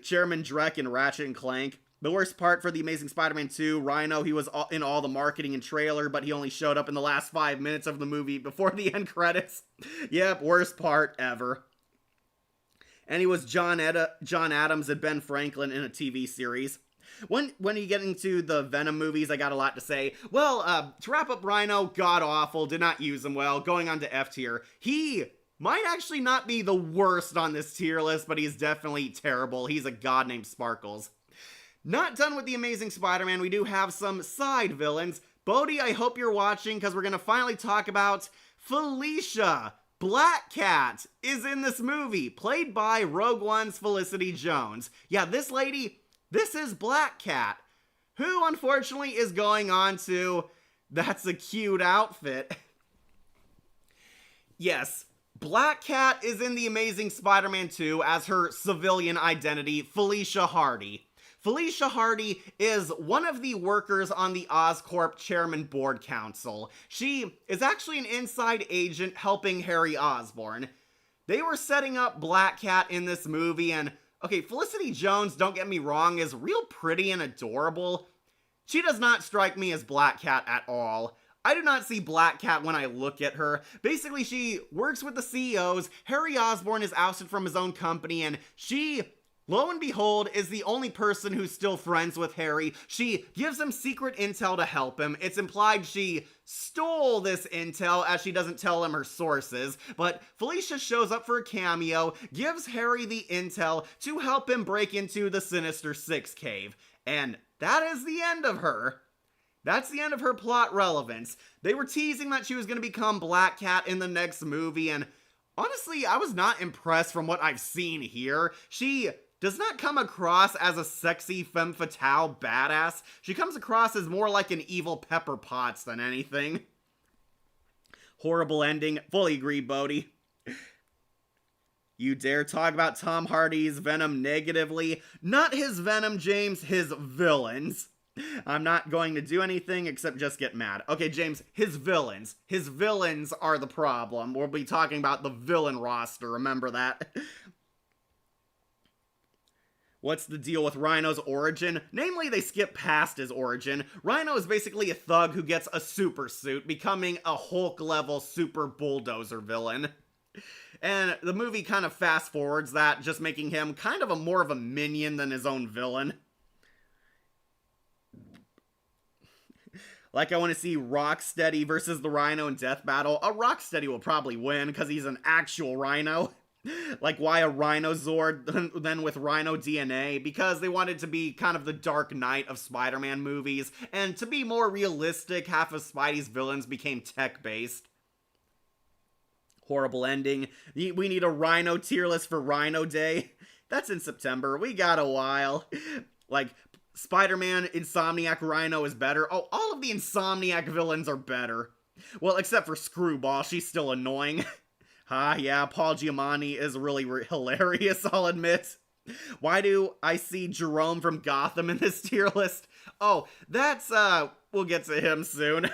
Chairman Drek in Ratchet and Clank. The worst part for The Amazing Spider-Man 2, Rhino, he was in all the marketing and trailer, but he only showed up in the last 5 minutes of the movie before the end credits. Yep, worst part ever. And he was John Adams and Ben Franklin in a TV series. When you get into the Venom movies, I got a lot to say. Well, to wrap up Rhino, god-awful, did not use him well. Going on to F tier. He might actually not be the worst on this tier list, but he's definitely terrible. He's a god named Sparkles. Not done with the Amazing Spider-Man, we do have some side villains. Bodhi, I hope you're watching, because we're going to finally talk about Felicia. Black Cat is in this movie, played by Rogue One's Felicity Jones. Yeah, this lady, this is Black Cat, who unfortunately is going on to That's a Cute Outfit. Yes, Black Cat is in The Amazing Spider-Man 2 as her civilian identity, Felicia Hardy. Felicia Hardy is one of the workers on the Oscorp Chairman Board Council. She is actually an inside agent helping Harry Osborn. They were setting up Black Cat in this movie, and okay, Felicity Jones, don't get me wrong, is real pretty and adorable. She does not strike me as Black Cat at all. I do not see Black Cat when I look at her. Basically, she works with the CEOs, Harry Osborn is ousted from his own company, and she, lo and behold, is the only person who's still friends with Harry. She gives him secret intel to help him. It's implied she stole this intel, as she doesn't tell him her sources, but Felicia shows up for a cameo, gives Harry the intel to help him break into the Sinister Six cave, and that is the end of her. That's the end of her plot relevance. They were teasing that she was going to become Black Cat in the next movie, and honestly, I was not impressed from what I've seen here. She does not come across as a sexy femme fatale badass. She comes across as more like an evil Pepper Potts than anything. Horrible ending. Fully agree, Bodhi. You dare talk about Tom Hardy's Venom negatively? Not his Venom, James, his villains. I'm not going to do anything except just get mad. Okay, James, his villains. His villains are the problem. We'll be talking about the villain roster, remember that? What's the deal with Rhino's origin? Namely, they skip past his origin. Rhino is basically a thug who gets a super suit, becoming a Hulk-level super bulldozer villain. And the movie kind of fast forwards that, just making him kind of more of a minion than his own villain. Like, I want to see Rocksteady versus the Rhino in Death Battle. A Rocksteady will probably win, because he's an actual Rhino. Like, why a Rhino Zord then with Rhino DNA? Because they wanted to be kind of the Dark Knight of Spider-Man movies, and to be more realistic, half of Spidey's villains became tech-based. Horrible ending. We need a Rhino tier list for Rhino Day. That's in September. We got a while. Like, Spider-Man, Insomniac Rhino is better. Oh, all of the Insomniac villains are better. Well, except for Screwball. She's still annoying. Yeah, Paul Giamatti is really hilarious, I'll admit. Why do I see Jerome from Gotham in this tier list? Oh, that's, we'll get to him soon.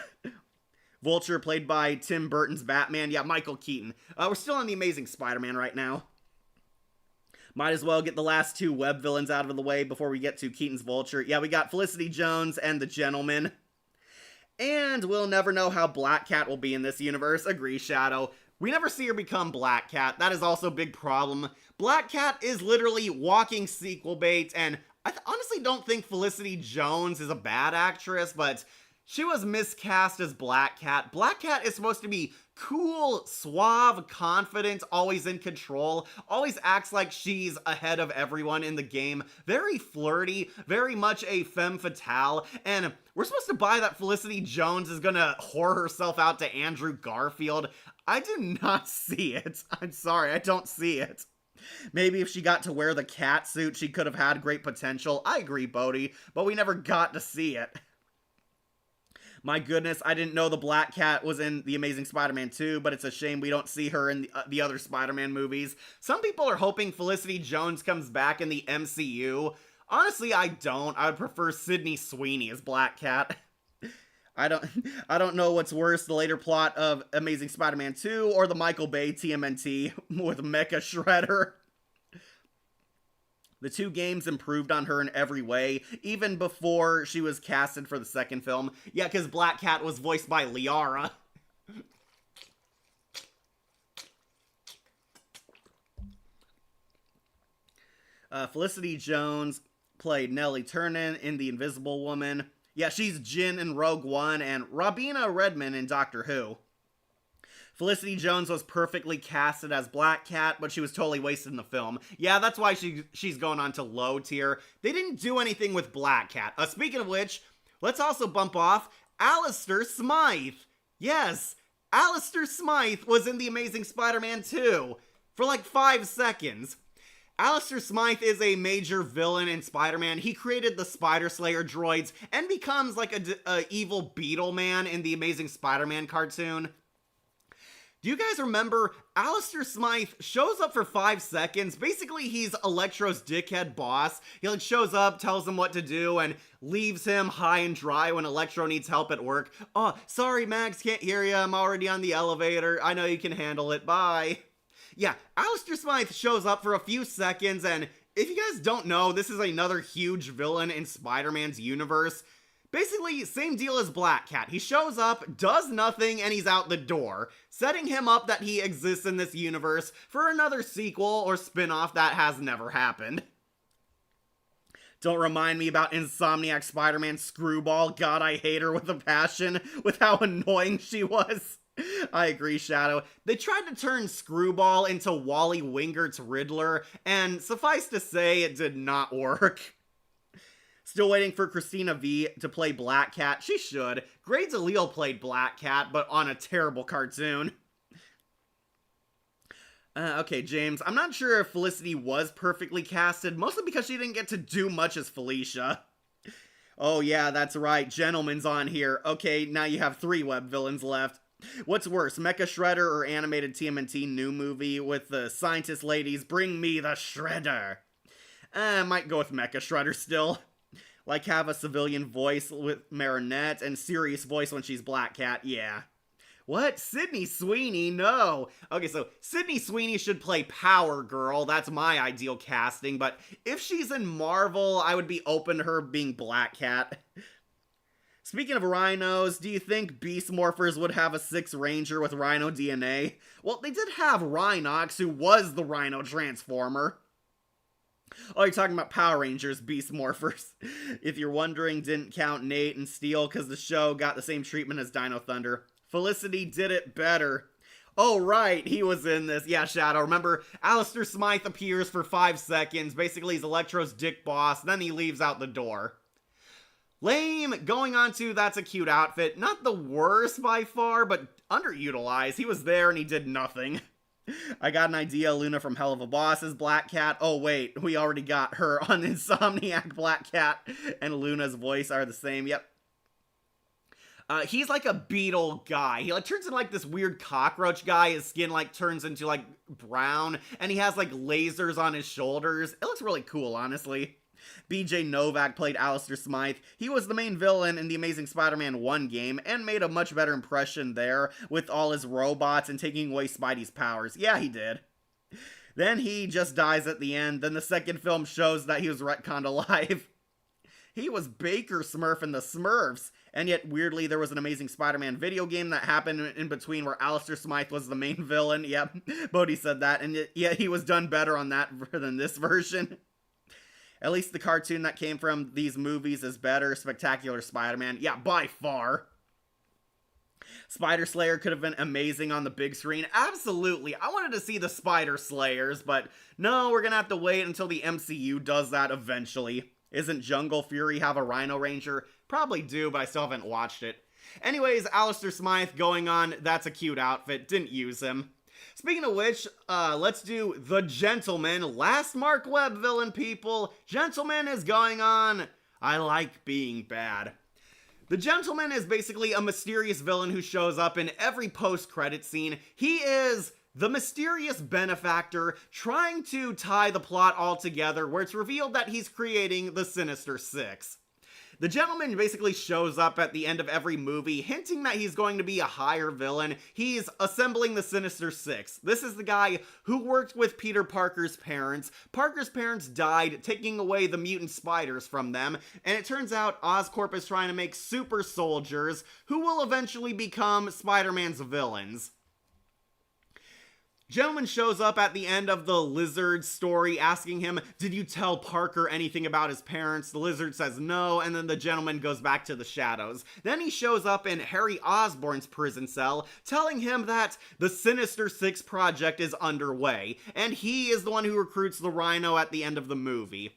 Vulture, played by Tim Burton's Batman. Yeah, Michael Keaton. We're still on The Amazing Spider-Man right now. Might as well get the last two web villains out of the way before we get to Keaton's Vulture. Yeah, we got Felicity Jones and the Gentleman. And we'll never know how Black Cat will be in this universe. Agree, Shadow. We never see her become Black Cat. That is also a big problem. Black Cat is literally walking sequel bait, and I honestly don't think Felicity Jones is a bad actress, but she was miscast as Black Cat. Black Cat is supposed to be cool, suave, confident, always in control, always acts like she's ahead of everyone in the game, very flirty, very much a femme fatale, and we're supposed to buy that Felicity Jones is gonna whore herself out to Andrew Garfield. I do not see it. I'm sorry, I don't see it. Maybe if she got to wear the cat suit, she could have had great potential. I agree, Bodhi, but we never got to see it. My goodness, I didn't know the Black Cat was in The Amazing Spider-Man 2, but it's a shame we don't see her in the other Spider-Man movies. Some people are hoping Felicity Jones comes back in the MCU. Honestly, I don't. I would prefer Sydney Sweeney as Black Cat. I don't know what's worse, the later plot of Amazing Spider-Man 2 or the Michael Bay TMNT with Mecha Shredder. The two games improved on her in every way, even before she was casted for the second film. Yeah, because Black Cat was voiced by Liara. Felicity Jones played Nellie Turner in The Invisible Woman. Yeah, she's Jin in Rogue One and Robina Redmond in Doctor Who. Felicity Jones was perfectly casted as Black Cat, but she was totally wasted in the film. Yeah, that's why she's going on to low tier. They didn't do anything with Black Cat. Speaking of which, let's also bump off Alistair Smythe. Yes, Alistair Smythe was in The Amazing Spider-Man 2 for like 5 seconds. Alistair Smythe is a major villain in Spider-Man. He created the Spider Slayer droids and becomes like a evil Beetle Man in the Amazing Spider-Man cartoon. Do you guys remember Alistair Smythe shows up for 5 seconds? Basically, he's Electro's dickhead boss. He like shows up, tells him what to do, and leaves him high and dry when Electro needs help at work. Oh, sorry, Max, can't hear you. I'm already on the elevator. I know you can handle it. Bye. Yeah, Alistair Smythe shows up for a few seconds, and if you guys don't know, this is another huge villain in Spider-Man's universe. Basically, same deal as Black Cat. He shows up, does nothing, and he's out the door, setting him up that he exists in this universe for another sequel or spin-off that has never happened. Don't remind me about Insomniac Spider-Man Screwball. God, I hate her with a passion, with how annoying she was. I agree, Shadow. They tried to turn Screwball into Wally Wingert's Riddler, and suffice to say, it did not work. Still waiting for Christina V to play Black Cat. She should. Grades Allele played Black Cat, but on a terrible cartoon. Okay, James, I'm not sure if Felicity was perfectly casted, mostly because she didn't get to do much as Felicia. Oh yeah, that's right, Gentleman's on here. Okay, now you have 3 web villains left. What's worse, Mecha Shredder or animated TMNT new movie with the scientist ladies bring me the Shredder? I might go with Mecha Shredder still. Like have a civilian voice with Marinette and serious voice when she's Black Cat, yeah. What? Sydney Sweeney? No. Okay, so Sydney Sweeney should play Power Girl. That's my ideal casting, but if she's in Marvel, I would be open to her being Black Cat. Speaking of rhinos, do you think Beast Morphers would have a 6th Ranger with rhino DNA? Well, they did have Rhinox, who was the Rhino Transformer. Oh, you're talking about Power Rangers, Beast Morphers. If you're wondering, didn't count Nate and Steel because the show got the same treatment as Dino Thunder. Felicity did it better. Oh, right, he was in this. Yeah, Shadow. Remember, Alistair Smythe appears for 5 seconds. Basically, he's Electro's dick boss. Then he leaves out the door. Lame. Going on to That's a Cute Outfit. Not the worst by far, but underutilized. He was there and he did nothing. I got an idea. Luna from Hell of a Boss is Black Cat. Oh, wait. We already got her on Insomniac. Black Cat and Luna's voice are the same. Yep. He's like a beetle guy. He like turns into like this weird cockroach guy. His skin like turns into like brown. And he has like lasers on his shoulders. It looks really cool, honestly. BJ Novak played Alistair Smythe. He was the main villain in the Amazing Spider-Man 1 game and made a much better impression there with all his robots and taking away Spidey's powers. Yeah, he did. Then he just dies at the end. Then the second film shows that he was retconned alive. He was Baker Smurf in the Smurfs. And yet, weirdly, there was an Amazing Spider-Man video game that happened in between where Alistair Smythe was the main villain. Yep, Bodhi said that. And yet he was done better on that than this version. At least the cartoon that came from these movies is better. Spectacular Spider-Man. Yeah, by far. Spider Slayer could have been amazing on the big screen. Absolutely. I wanted to see the Spider Slayers, but no, we're gonna have to wait until the MCU does that eventually. Isn't Jungle Fury have a Rhino Ranger? Probably do, but I still haven't watched it. Anyways, Alistair Smythe going on That's a Cute Outfit. Didn't use him. Speaking of which, let's do The Gentleman. Last Mark Webb villain, people. Gentleman is going on I Like Being Bad. The Gentleman is basically a mysterious villain who shows up in every post-credit scene. He is the mysterious benefactor trying to tie the plot all together where it's revealed that he's creating the Sinister Six. The Gentleman basically shows up at the end of every movie, hinting that he's going to be a higher villain. He's assembling the Sinister Six. This is the guy who worked with Peter Parker's parents. Parker's parents died, taking away the mutant spiders from them, and it turns out Oscorp is trying to make super soldiers who will eventually become Spider-Man's villains. Gentleman shows up at the end of the Lizard story asking him, did you tell Parker anything about his parents? The Lizard says no, and then the gentleman goes back to the shadows. Then he shows up in Harry Osborn's prison cell, telling him that the Sinister Six project is underway, and he is the one who recruits the Rhino at the end of the movie.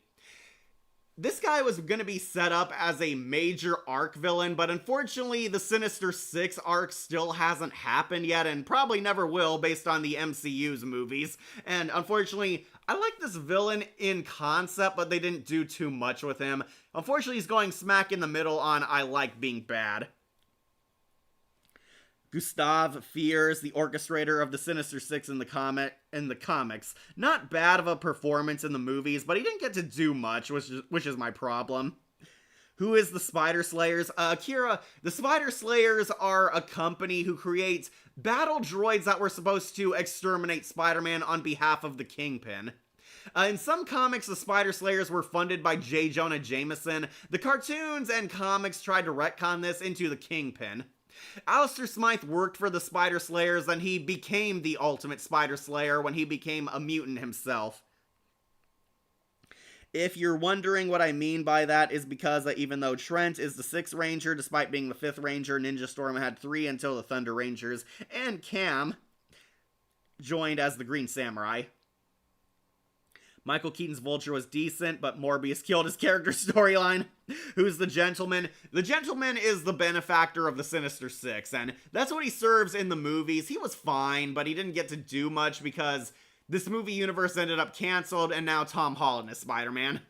This guy was going to be set up as a major arc villain, but unfortunately the Sinister Six arc still hasn't happened yet and probably never will based on the MCU's movies. And unfortunately, I like this villain in concept, but they didn't do too much with him. Unfortunately, he's going smack in the middle on I like being bad. Gustav Fiers, the orchestrator of the Sinister Six in the comics. Not bad of a performance in the movies, but he didn't get to do much, which is my problem. Who is the Spider Slayers? Akira, the Spider Slayers are a company who creates battle droids that were supposed to exterminate Spider-Man on behalf of the Kingpin. In some comics, the Spider Slayers were funded by J. Jonah Jameson. The cartoons and comics tried to retcon this into the Kingpin. Alistair Smythe worked for the Spider Slayers, and he became the ultimate Spider Slayer when he became a mutant himself. If you're wondering what I mean by that, is because even though Trent is the 6th Ranger, despite being the 5th Ranger, Ninja Storm had 3 until the Thunder Rangers, and Cam joined as the Green Samurai. Michael Keaton's Vulture was decent, but Morbius killed his character storyline. Who's the Gentleman? The Gentleman is the benefactor of the Sinister Six, and that's what he serves in the movies. He was fine, but he didn't get to do much because this movie universe ended up canceled, and now Tom Holland is Spider-Man.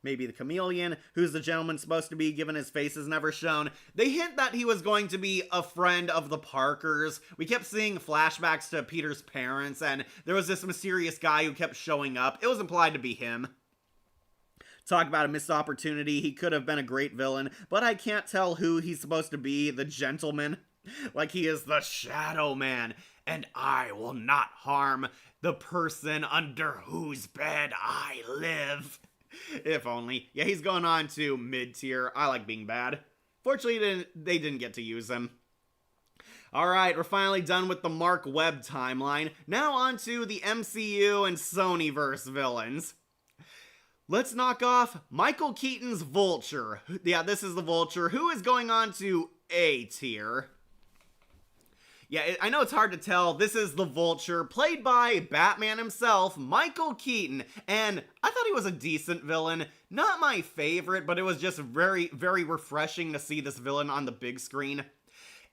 Maybe the Chameleon. Who's the Gentleman supposed to be, given his face is never shown? They hint that he was going to be a friend of the Parkers. We kept seeing flashbacks to Peter's parents, and there was this mysterious guy who kept showing up. It was implied to be him. Talk about a missed opportunity. He could have been a great villain, but I can't tell who he's supposed to be. The Gentleman. Like he is the Shadow Man, and I will not harm the person under whose bed I live. If only. Yeah, he's going on to mid-tier. I like being bad. Fortunately, they didn't get to use him. Alright, we're finally done with the Mark Webb timeline. Now on to the MCU and Sonyverse villains. Let's knock off Michael Keaton's Vulture. Yeah, this is the Vulture, who is going on to A tier. Yeah, I know it's hard to tell. This is the Vulture, played by Batman himself, Michael Keaton, and I thought he was a decent villain. Not my favorite, but it was just very, very refreshing to see this villain on the big screen.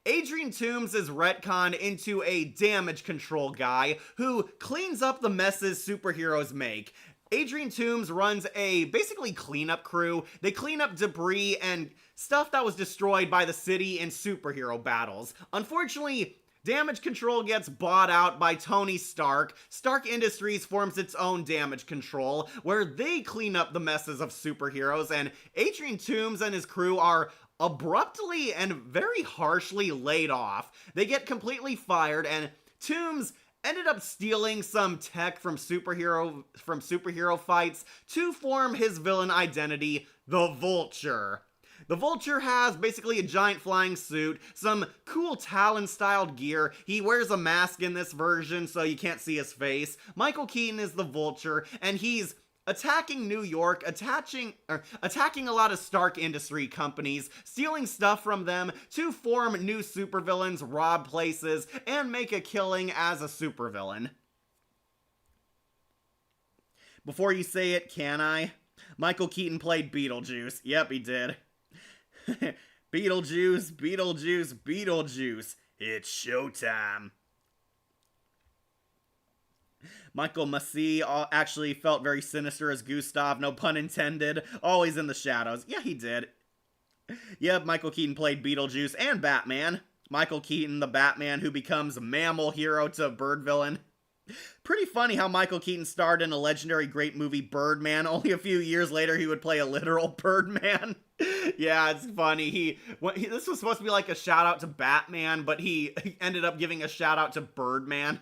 Adrian Toomes is retconned into a damage control guy who cleans up the messes superheroes make. Adrian Toomes runs a basically cleanup crew. They clean up debris and stuff that was destroyed by the city in superhero battles. Unfortunately, damage control gets bought out by Tony Stark. Stark Industries forms its own damage control, where they clean up the messes of superheroes, and Adrian Toomes and his crew are abruptly and very harshly laid off. They get completely fired, and Toomes ended up stealing some tech from superhero fights to form his villain identity, the Vulture. The Vulture has basically a giant flying suit, some cool Talon-styled gear. He wears a mask in this version, so you can't see his face. Michael Keaton is the Vulture, and he's attacking New York, attacking a lot of Stark Industry companies, stealing stuff from them to form new supervillains, rob places, and make a killing as a supervillain. Before you say it, can I? Michael Keaton played Beetlejuice. Yep, he did. Beetlejuice, Beetlejuice, Beetlejuice. It's showtime. Michael Massey actually felt very sinister as Gustav, no pun intended. Always in the shadows. Yeah, he did. Yep, Michael Keaton played Beetlejuice and Batman. Michael Keaton, the Batman who becomes mammal hero to bird villain. Pretty funny how Michael Keaton starred in a legendary great movie, Birdman. Only a few years later, he would play a literal Birdman. Yeah, it's funny. This was supposed to be like a shout out to Batman, but he ended up giving a shout out to Birdman.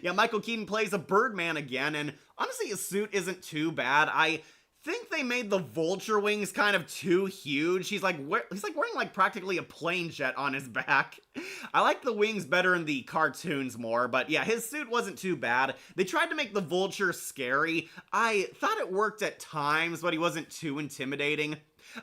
Yeah, Michael Keaton plays a Birdman again, and honestly, his suit isn't too bad. I think they made the vulture wings kind of too huge. He's like wearing like practically a plane jet on his back. I like the wings better in the cartoons more, but yeah, his suit wasn't too bad. They tried to make the vulture scary. I thought it worked at times, but he wasn't too intimidating.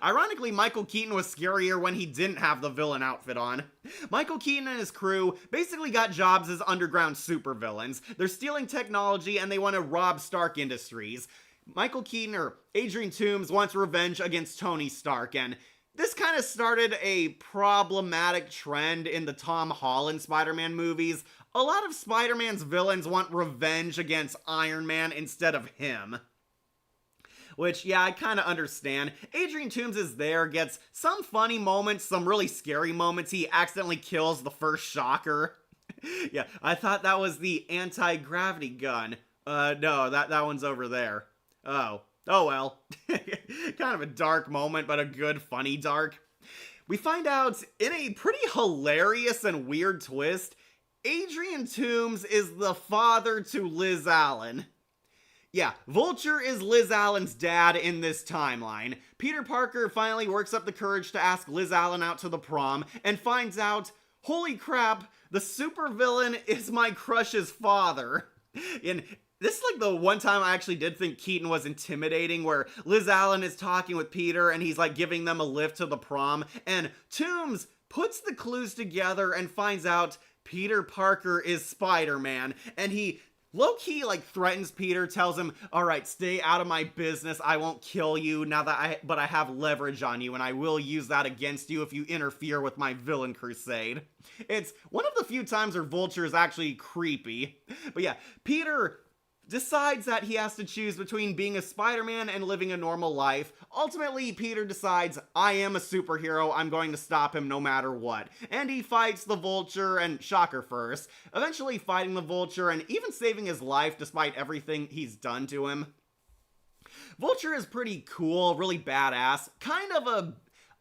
Ironically, Michael Keaton was scarier when he didn't have the villain outfit on. Michael Keaton and his crew basically got jobs as underground supervillains. They're stealing technology and they want to rob Stark Industries. Michael Keaton, or Adrian Toomes, wants revenge against Tony Stark, and this kind of started a problematic trend in the Tom Holland Spider-Man movies. A lot of Spider-Man's villains want revenge against Iron Man instead of him. Which, yeah, I kind of understand. Adrian Toomes is there, gets some funny moments, some really scary moments. He accidentally kills the first Shocker. Yeah, I thought that was the anti-gravity gun. No, that one's over there. Oh well. Kind of a dark moment, but a good, funny dark. We find out, in a pretty hilarious and weird twist, Adrian Toomes is the father to Liz Allen. Yeah, Vulture is Liz Allen's dad in this timeline. Peter Parker finally works up the courage to ask Liz Allen out to the prom and finds out, holy crap, the supervillain is my crush's father. And this is like the one time I actually did think Keaton was intimidating, where Liz Allen is talking with Peter and he's like giving them a lift to the prom, and Toomes puts the clues together and finds out Peter Parker is Spider-Man, and he low-key like threatens Peter, tells him, alright, stay out of my business, I won't kill you but I have leverage on you and I will use that against you if you interfere with my villain crusade. It's one of the few times where Vulture is actually creepy. But yeah, Peter decides that he has to choose between being a Spider-Man and living a normal life. Ultimately, Peter decides, I am a superhero, I'm going to stop him no matter what. And he fights the Vulture and Shocker first, eventually fighting the Vulture and even saving his life despite everything he's done to him. Vulture is pretty cool, really badass, kind of a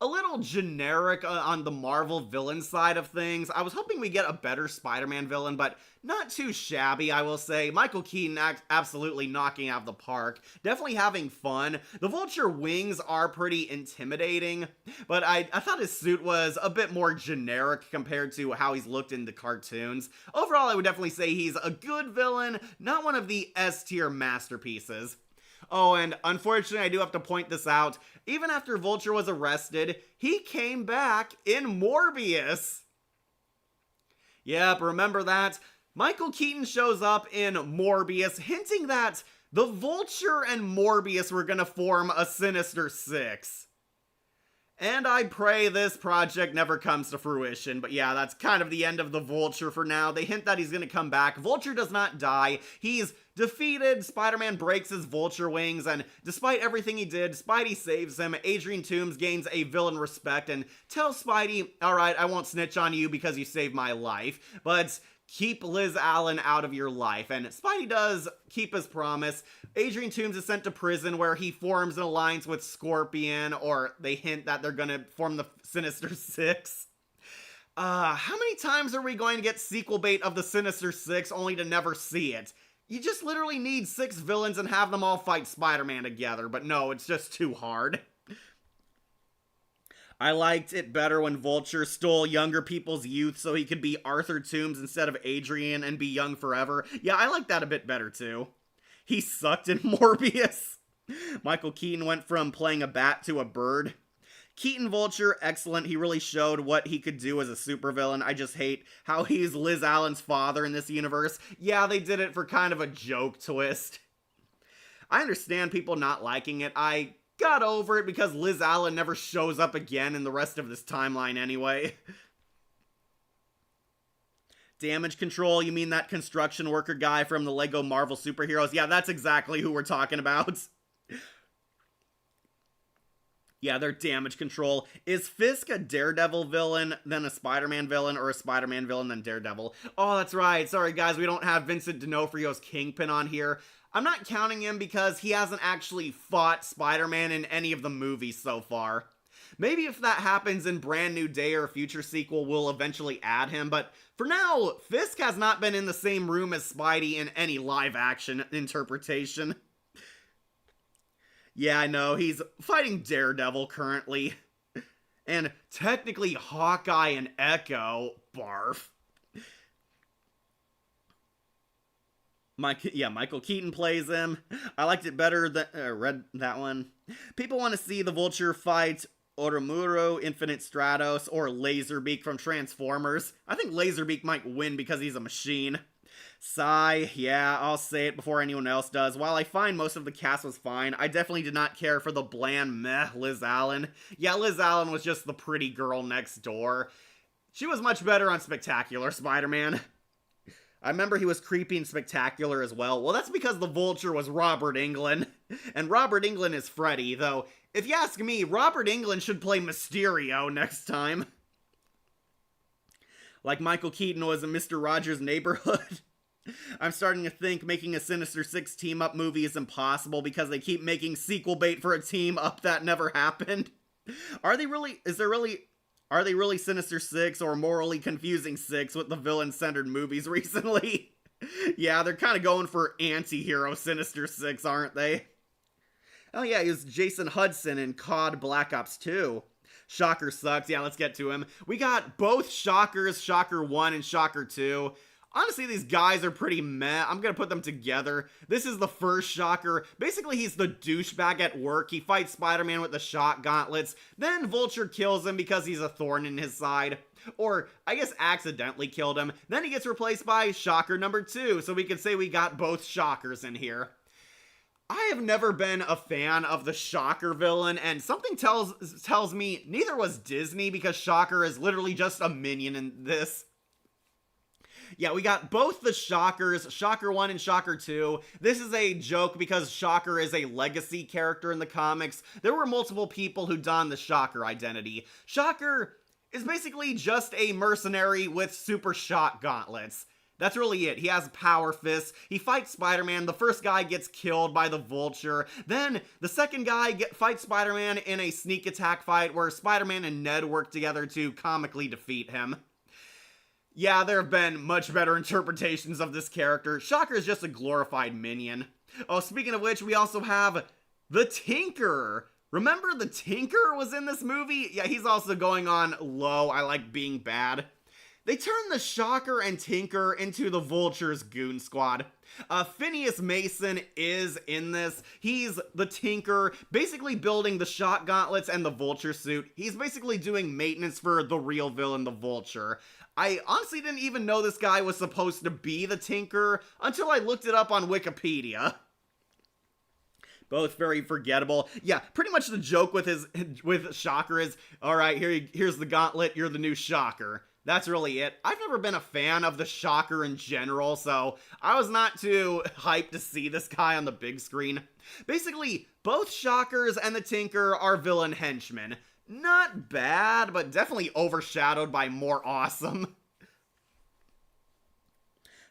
little generic on the Marvel villain side of things. I was hoping we get a better Spider-Man villain, but not too shabby, I will say. Michael Keaton absolutely knocking out of the park. Definitely having fun. The Vulture wings are pretty intimidating, but I thought his suit was a bit more generic compared to how he's looked in the cartoons. Overall, I would definitely say he's a good villain, not one of the S-tier masterpieces. Oh, and unfortunately, I do have to point this out. Even after Vulture was arrested, he came back in Morbius. Yep, remember that? Michael Keaton shows up in Morbius, hinting that the Vulture and Morbius were gonna form a Sinister Six. And I pray this project never comes to fruition, but yeah, that's kind of the end of the Vulture for now. They hint that he's gonna come back. Vulture does not die. He's defeated, Spider-Man breaks his Vulture wings, and despite everything he did, Spidey saves him. Adrian Toomes gains a villain respect and tells Spidey, alright, I won't snitch on you because you saved my life, but keep Liz Allen out of your life. And Spidey does keep his promise. Adrian Toomes is sent to prison where he forms an alliance with Scorpion, or they hint that they're gonna form the Sinister Six. How many times are we going to get sequel bait of the Sinister Six only to never see it? You just literally need 6 villains and have them all fight Spider-Man together, but no, it's just too hard. I liked it better when Vulture stole younger people's youth so he could be Arthur Toomes instead of Adrian and be young forever. Yeah, I like that a bit better too. He sucked in Morbius. Michael Keaton went from playing a bat to a bird. Keaton Vulture, excellent. He really showed what he could do as a supervillain. I just hate how he's Liz Allen's father in this universe. Yeah, they did it for kind of a joke twist. I understand people not liking it. I got over it because Liz Allen never shows up again in the rest of this timeline anyway. Damage Control, you mean that construction worker guy from the Lego Marvel Superheroes? Yeah, that's exactly who we're talking about. Yeah, they're Damage Control. Is Fisk a Daredevil villain, then a Spider-Man villain, or a Spider-Man villain, then Daredevil? Oh, that's right. Sorry, guys, we don't have Vincent D'Onofrio's Kingpin on here. I'm not counting him because he hasn't actually fought Spider-Man in any of the movies so far. Maybe if that happens in Brand New Day or a future sequel, we'll eventually add him, but for now, Fisk has not been in the same room as Spidey in any live-action interpretation. Yeah, I know, he's fighting Daredevil currently. And technically Hawkeye and Echo. Barf. Michael Keaton plays him. I liked it better than read that one. People want to see the Vulture fight Oromuro, Infinite Stratos, or Laserbeak from Transformers. I think Laserbeak might win because he's a machine. Sigh, yeah, I'll say it before anyone else does. While I find most of the cast was fine, I definitely did not care for the bland meh Liz Allen. Yeah, Liz Allen was just the pretty girl next door. She was much better on Spectacular Spider-Man. I remember he was creepy and Spectacular as well. Well, that's because the Vulture was Robert Englund. And Robert Englund is Freddy, though, if you ask me, Robert Englund should play Mysterio next time. Like Michael Keaton was in Mr. Rogers' Neighborhood. I'm starting to think making a Sinister Six team-up movie is impossible because they keep making sequel bait for a team-up that never happened. Are they really Sinister Six or Morally Confusing Six with the villain-centered movies recently? Yeah, they're kind of going for anti-hero Sinister Six, aren't they? Oh yeah, he was Jason Hudson in COD Black Ops 2. Shocker sucks. Yeah, let's get to him. We got both Shockers, Shocker 1 and Shocker 2. Honestly, these guys are pretty meh. I'm gonna put them together. This is the first Shocker. Basically, he's the douchebag at work. He fights Spider-Man with the shock gauntlets. Then Vulture kills him because he's a thorn in his side. Or, I guess accidentally killed him. Then he gets replaced by Shocker number 2. So we can say we got both Shockers in here. I have never been a fan of the Shocker villain, and something tells me neither was Disney because Shocker is literally just a minion in this. Yeah, we got both the Shockers, Shocker 1 and Shocker 2. This is a joke because Shocker is a legacy character in the comics. There were multiple people who donned the Shocker identity. Shocker is basically just a mercenary with super shock gauntlets. That's really it. He has power fists. He fights Spider-Man. The first guy gets killed by the Vulture. Then the second guy fights Spider-Man in a sneak attack fight where Spider-Man and Ned work together to comically defeat him. Yeah, there have been much better interpretations of this character. Shocker is just a glorified minion. Oh, speaking of which, we also have the Tinker. Remember the Tinker was in this movie? Yeah, he's also going on low. I like being bad. They turned the Shocker and Tinker into the Vulture's goon squad. Phineas Mason is in this. He's the Tinker, basically building the shock gauntlets and the Vulture suit. He's basically doing maintenance for the real villain, the Vulture. I honestly didn't even know this guy was supposed to be the Tinker until I looked it up on Wikipedia. Both very forgettable. Yeah, pretty much the joke with Shocker is, alright, here's the gauntlet, you're the new Shocker. That's really it. I've never been a fan of the Shocker in general, so I was not too hyped to see this guy on the big screen. Basically, both Shockers and the Tinker are villain henchmen. Not bad, but definitely overshadowed by more awesome.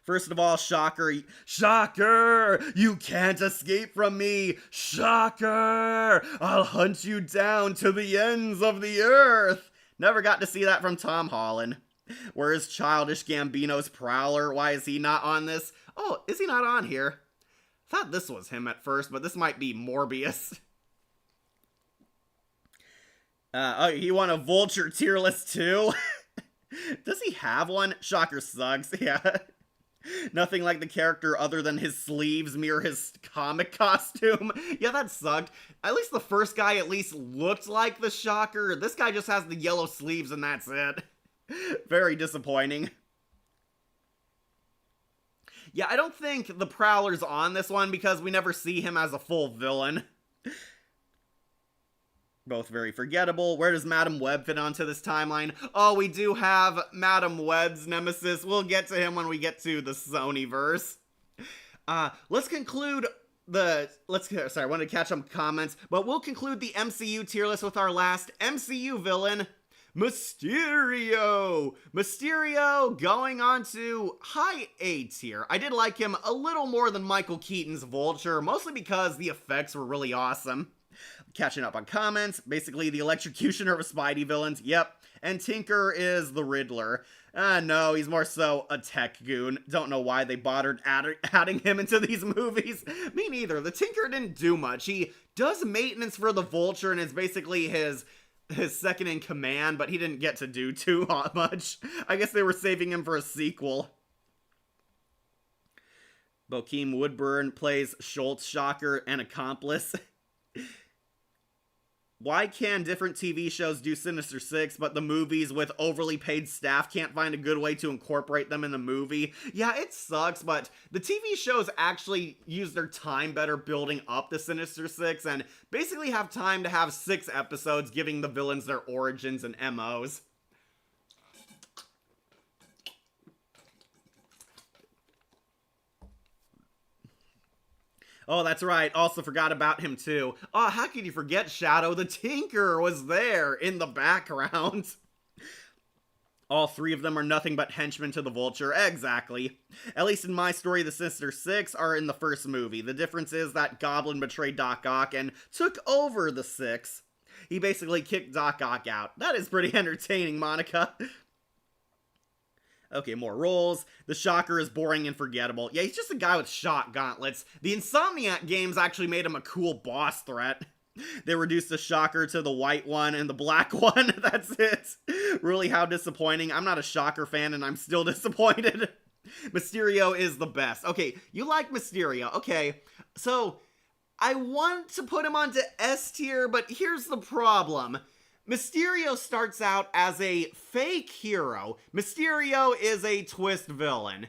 First of all, Shocker, you can't escape from me. Shocker, I'll hunt you down to the ends of the earth. Never got to see that from Tom Holland. Where's Childish Gambino's Prowler? Why is he not on this? Oh, is he not on here? I thought this was him at first, but this might be Morbius. Oh, he won a Vulture tier list too? Does he have one? Shocker sucks, yeah. Nothing like the character other than his sleeves mirror his comic costume. Yeah, that sucked. At least the first guy at least looked like the Shocker. This guy just has the yellow sleeves and that's it. Very disappointing. Yeah, I don't think the Prowler's on this one because we never see him as a full villain. Both very forgettable. Where does Madam Web fit onto this timeline? Oh, we do have Madam Web's nemesis. We'll get to him when we get to the Sonyverse. Let's conclude I wanted to catch up comments, but we'll conclude the MCU tier list with our last MCU villain, Mysterio! Mysterio going on to high A tier. I did like him a little more than Michael Keaton's Vulture, mostly because the effects were really awesome. catching up on comments. Basically, the electrocutioner of Spidey villains. Yep. And Tinker is the Riddler. No, he's more so a tech goon. Don't know why they bothered adding him into these movies. Me neither. The Tinker didn't do much. He does maintenance for the Vulture and is basically his second in command, but he didn't get to do too much. I guess they were saving him for a sequel. Bokeem Woodburn plays Schultz, shocker, and accomplice. Why can different TV shows do Sinister Six, but the movies with overly paid staff can't find a good way to incorporate them in the movie? Yeah, it sucks, but the TV shows actually use their time better building up the Sinister Six, and basically have time to have 6 episodes giving the villains their origins and MOs. Oh, that's right. Also forgot about him, too. Oh, how could you forget Shadow the Tinker was there in the background? All 3 of them are nothing but henchmen to the Vulture. Exactly. At least in my story, the Sinister Six are in the first movie. The difference is that Goblin betrayed Doc Ock and took over the Six. He basically kicked Doc Ock out. That is pretty entertaining, Monica. Okay, more roles. The Shocker is boring and forgettable. Yeah, he's just a guy with shock gauntlets. The Insomniac games actually made him a cool boss threat. They reduced the Shocker to the white one and the black one. That's it. Really, how disappointing. I'm not a Shocker fan and I'm still disappointed. Mysterio is the best. Okay, you like Mysterio. Okay, so I want to put him onto S tier, but here's the problem. Mysterio starts out as a fake hero. Mysterio is a twist villain.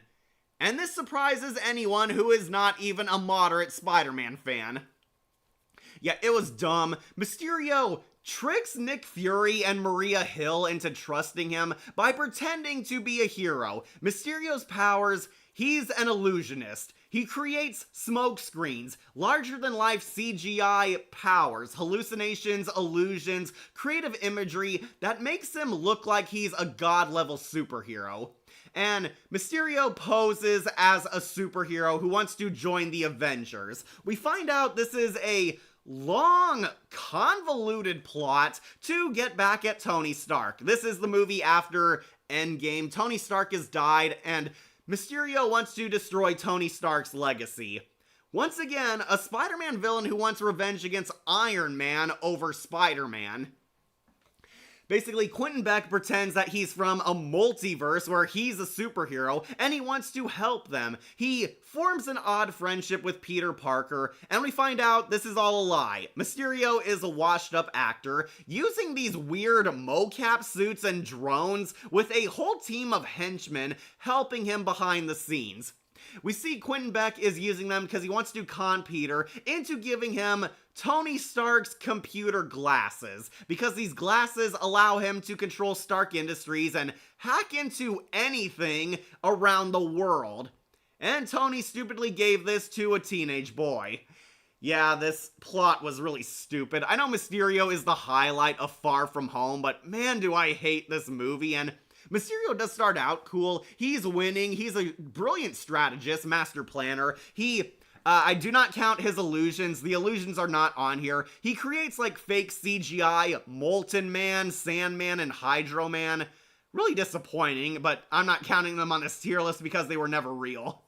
And this surprises anyone who is not even a moderate Spider-Man fan. Yeah, it was dumb. Mysterio tricks Nick Fury and Maria Hill into trusting him by pretending to be a hero. Mysterio's powers, he's an illusionist. He creates smoke screens, larger-than-life CGI powers, hallucinations, illusions, creative imagery that makes him look like he's a god-level superhero. And Mysterio poses as a superhero who wants to join the Avengers. We find out this is a long, convoluted plot to get back at Tony Stark. This is the movie after Endgame. Tony Stark has died, and Mysterio wants to destroy Tony Stark's legacy. Once again, a Spider-Man villain who wants revenge against Iron Man over Spider-Man. Basically, Quentin Beck pretends that he's from a multiverse where he's a superhero, and he wants to help them. He forms an odd friendship with Peter Parker, and we find out this is all a lie. Mysterio is a washed-up actor, using these weird mocap suits and drones, with a whole team of henchmen helping him behind the scenes. We see Quentin Beck is using them because he wants to con Peter into giving him Tony Stark's computer glasses, because these glasses allow him to control Stark Industries and hack into anything around the world. And Tony stupidly gave this to a teenage boy. Yeah, this plot was really stupid. I know Mysterio is the highlight of Far From Home, but man, do I hate this movie. And Mysterio does start out cool. He's winning. He's a brilliant strategist, master planner. I do not count his illusions. The illusions are not on here. He creates like fake CGI Molten Man, Sandman, and Hydro Man. Really disappointing, but I'm not counting them on this tier list because they were never real.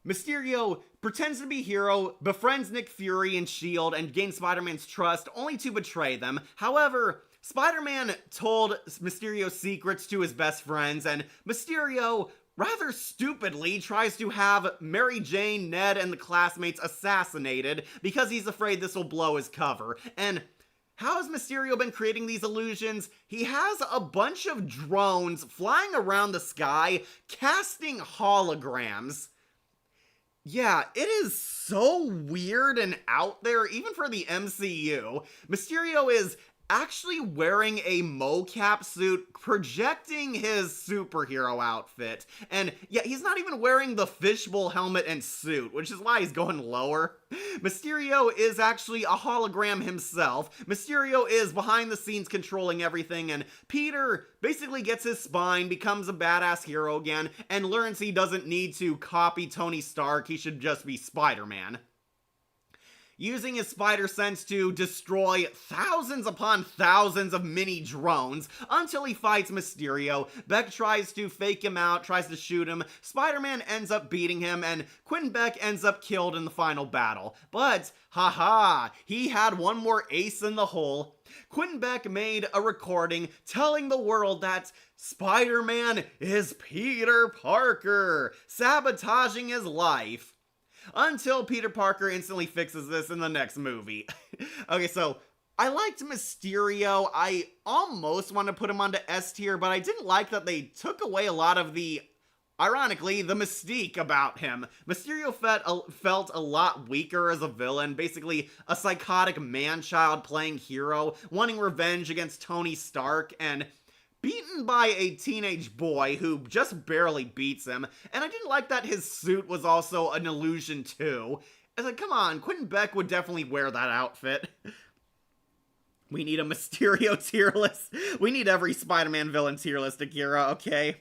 Mysterio pretends to be hero, befriends Nick Fury and S.H.I.E.L.D., and gains Spider-Man's trust only to betray them. However, Spider-Man told Mysterio's secrets to his best friends, and Mysterio rather stupidly tries to have Mary Jane, Ned, and the classmates assassinated because he's afraid this will blow his cover. And how has Mysterio been creating these illusions? He has a bunch of drones flying around the sky, casting holograms. Yeah, it is so weird and out there, even for the MCU. Mysterio is actually wearing a mocap suit, projecting his superhero outfit. And yeah, he's not even wearing the fishbowl helmet and suit, which is why he's going lower. Mysterio is actually a hologram himself. Mysterio is behind the scenes controlling everything, and Peter basically gets his spine, becomes a badass hero again, and learns he doesn't need to copy Tony Stark, he should just be Spider-Man. using his spider sense to destroy thousands upon thousands of mini drones until he fights Mysterio. Beck tries to fake him out, tries to shoot him. Spider-Man ends up beating him, and Quentin Beck ends up killed in the final battle. But, haha, he had one more ace in the hole. Quentin Beck made a recording telling the world that Spider-Man is Peter Parker, sabotaging his life. Until Peter Parker instantly fixes this in the next movie. Okay, so I liked Mysterio. I almost want to put him onto S tier, but I didn't like that they took away a lot of the, ironically, the mystique about him. Mysterio felt a lot weaker as a villain, basically a psychotic man-child playing hero, wanting revenge against Tony Stark, and beaten by a teenage boy who just barely beats him. And I didn't like that his suit was also an illusion too. It's like, come on, Quentin Beck would definitely wear that outfit. We need a Mysterio tier list. We need every Spider-Man villain tier list, Akira, okay?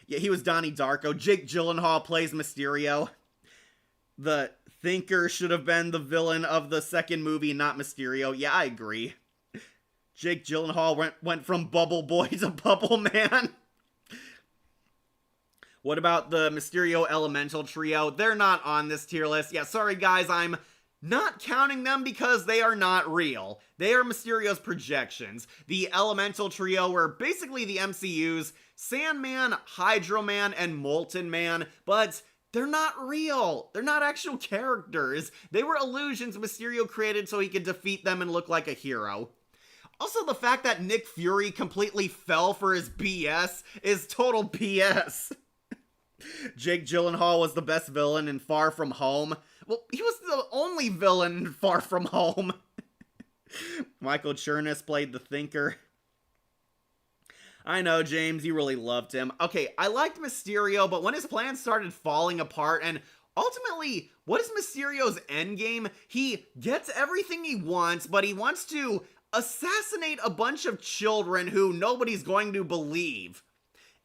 Yeah, he was Donnie Darko. Jake Gyllenhaal plays Mysterio. The Thinker should have been the villain of the second movie, not Mysterio. Yeah, I agree. Jake Gyllenhaal went from Bubble Boy to Bubble Man. What about the Mysterio Elemental Trio? They're not on this tier list. Yeah, sorry guys, I'm not counting them because they are not real. They are Mysterio's projections. The Elemental Trio were basically the MCU's Sandman, Hydro Man, and Molten Man, but they're not real. They're not actual characters. They were illusions Mysterio created so he could defeat them and look like a hero. Also, the fact that Nick Fury completely fell for his BS is total BS. Jake Gyllenhaal was the best villain in Far From Home. Well, he was the only villain in Far From Home. Michael Chernus played the Thinker. I know, James, you really loved him. Okay, I liked Mysterio, but when his plans started falling apart, and ultimately, what is Mysterio's endgame? He gets everything he wants, but he wants to assassinate a bunch of children who nobody's going to believe.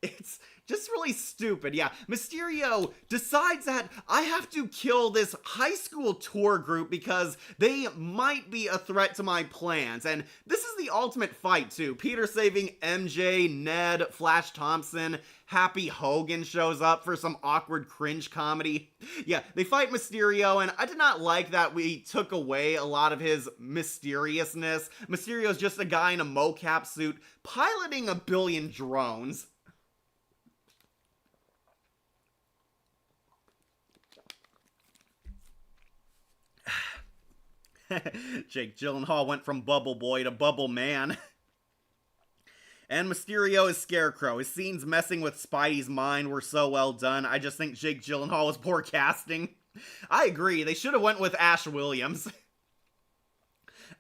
It's just really stupid. Yeah, Mysterio decides that I have to kill this high school tour group because they might be a threat to my plans. And this is the ultimate fight too. Peter saving MJ, Ned, Flash Thompson, Happy Hogan shows up for some awkward cringe comedy. Yeah, they fight Mysterio, and I did not like that we took away a lot of his mysteriousness. Mysterio's just a guy in a mocap suit piloting a billion drones. Jake Gyllenhaal went from Bubble Boy to Bubble Man. And Mysterio is Scarecrow. His scenes messing with Spidey's mind were so well done. I just think Jake Gyllenhaal was poor casting. I agree, they should have went with Ash Williams.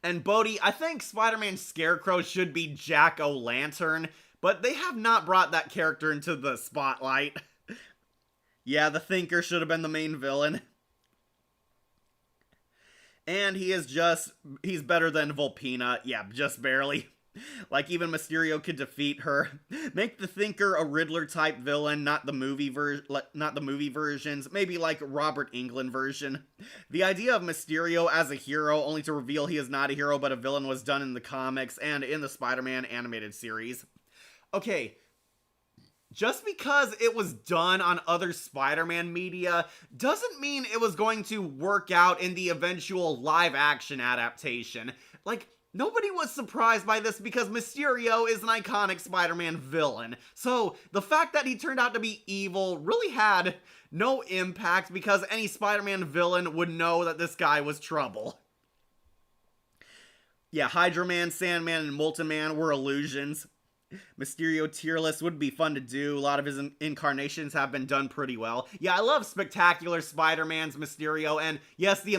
And Bodhi, I think Spider-Man's Scarecrow should be Jack-O-Lantern, but they have not brought that character into the spotlight. Yeah, the Thinker should have been the main villain. And he's better than Volpina. Yeah, just barely. Like, even Mysterio could defeat her. Make the Thinker a Riddler-type villain, not the movie versions. Maybe like Robert Englund version. The idea of Mysterio as a hero, only to reveal he is not a hero but a villain, was done in the comics and in the Spider-Man animated series. Okay, just because it was done on other Spider-Man media doesn't mean it was going to work out in the eventual live-action adaptation. Like, nobody was surprised by this because Mysterio is an iconic Spider-Man villain. So, the fact that he turned out to be evil really had no impact because any Spider-Man villain would know that this guy was trouble. Yeah, Hydro Man, Sandman, and Molten Man were illusions. Mysterio tier list would be fun to do. A lot of his incarnations have been done pretty well. Yeah, I love Spectacular Spider-Man's Mysterio, and yes, the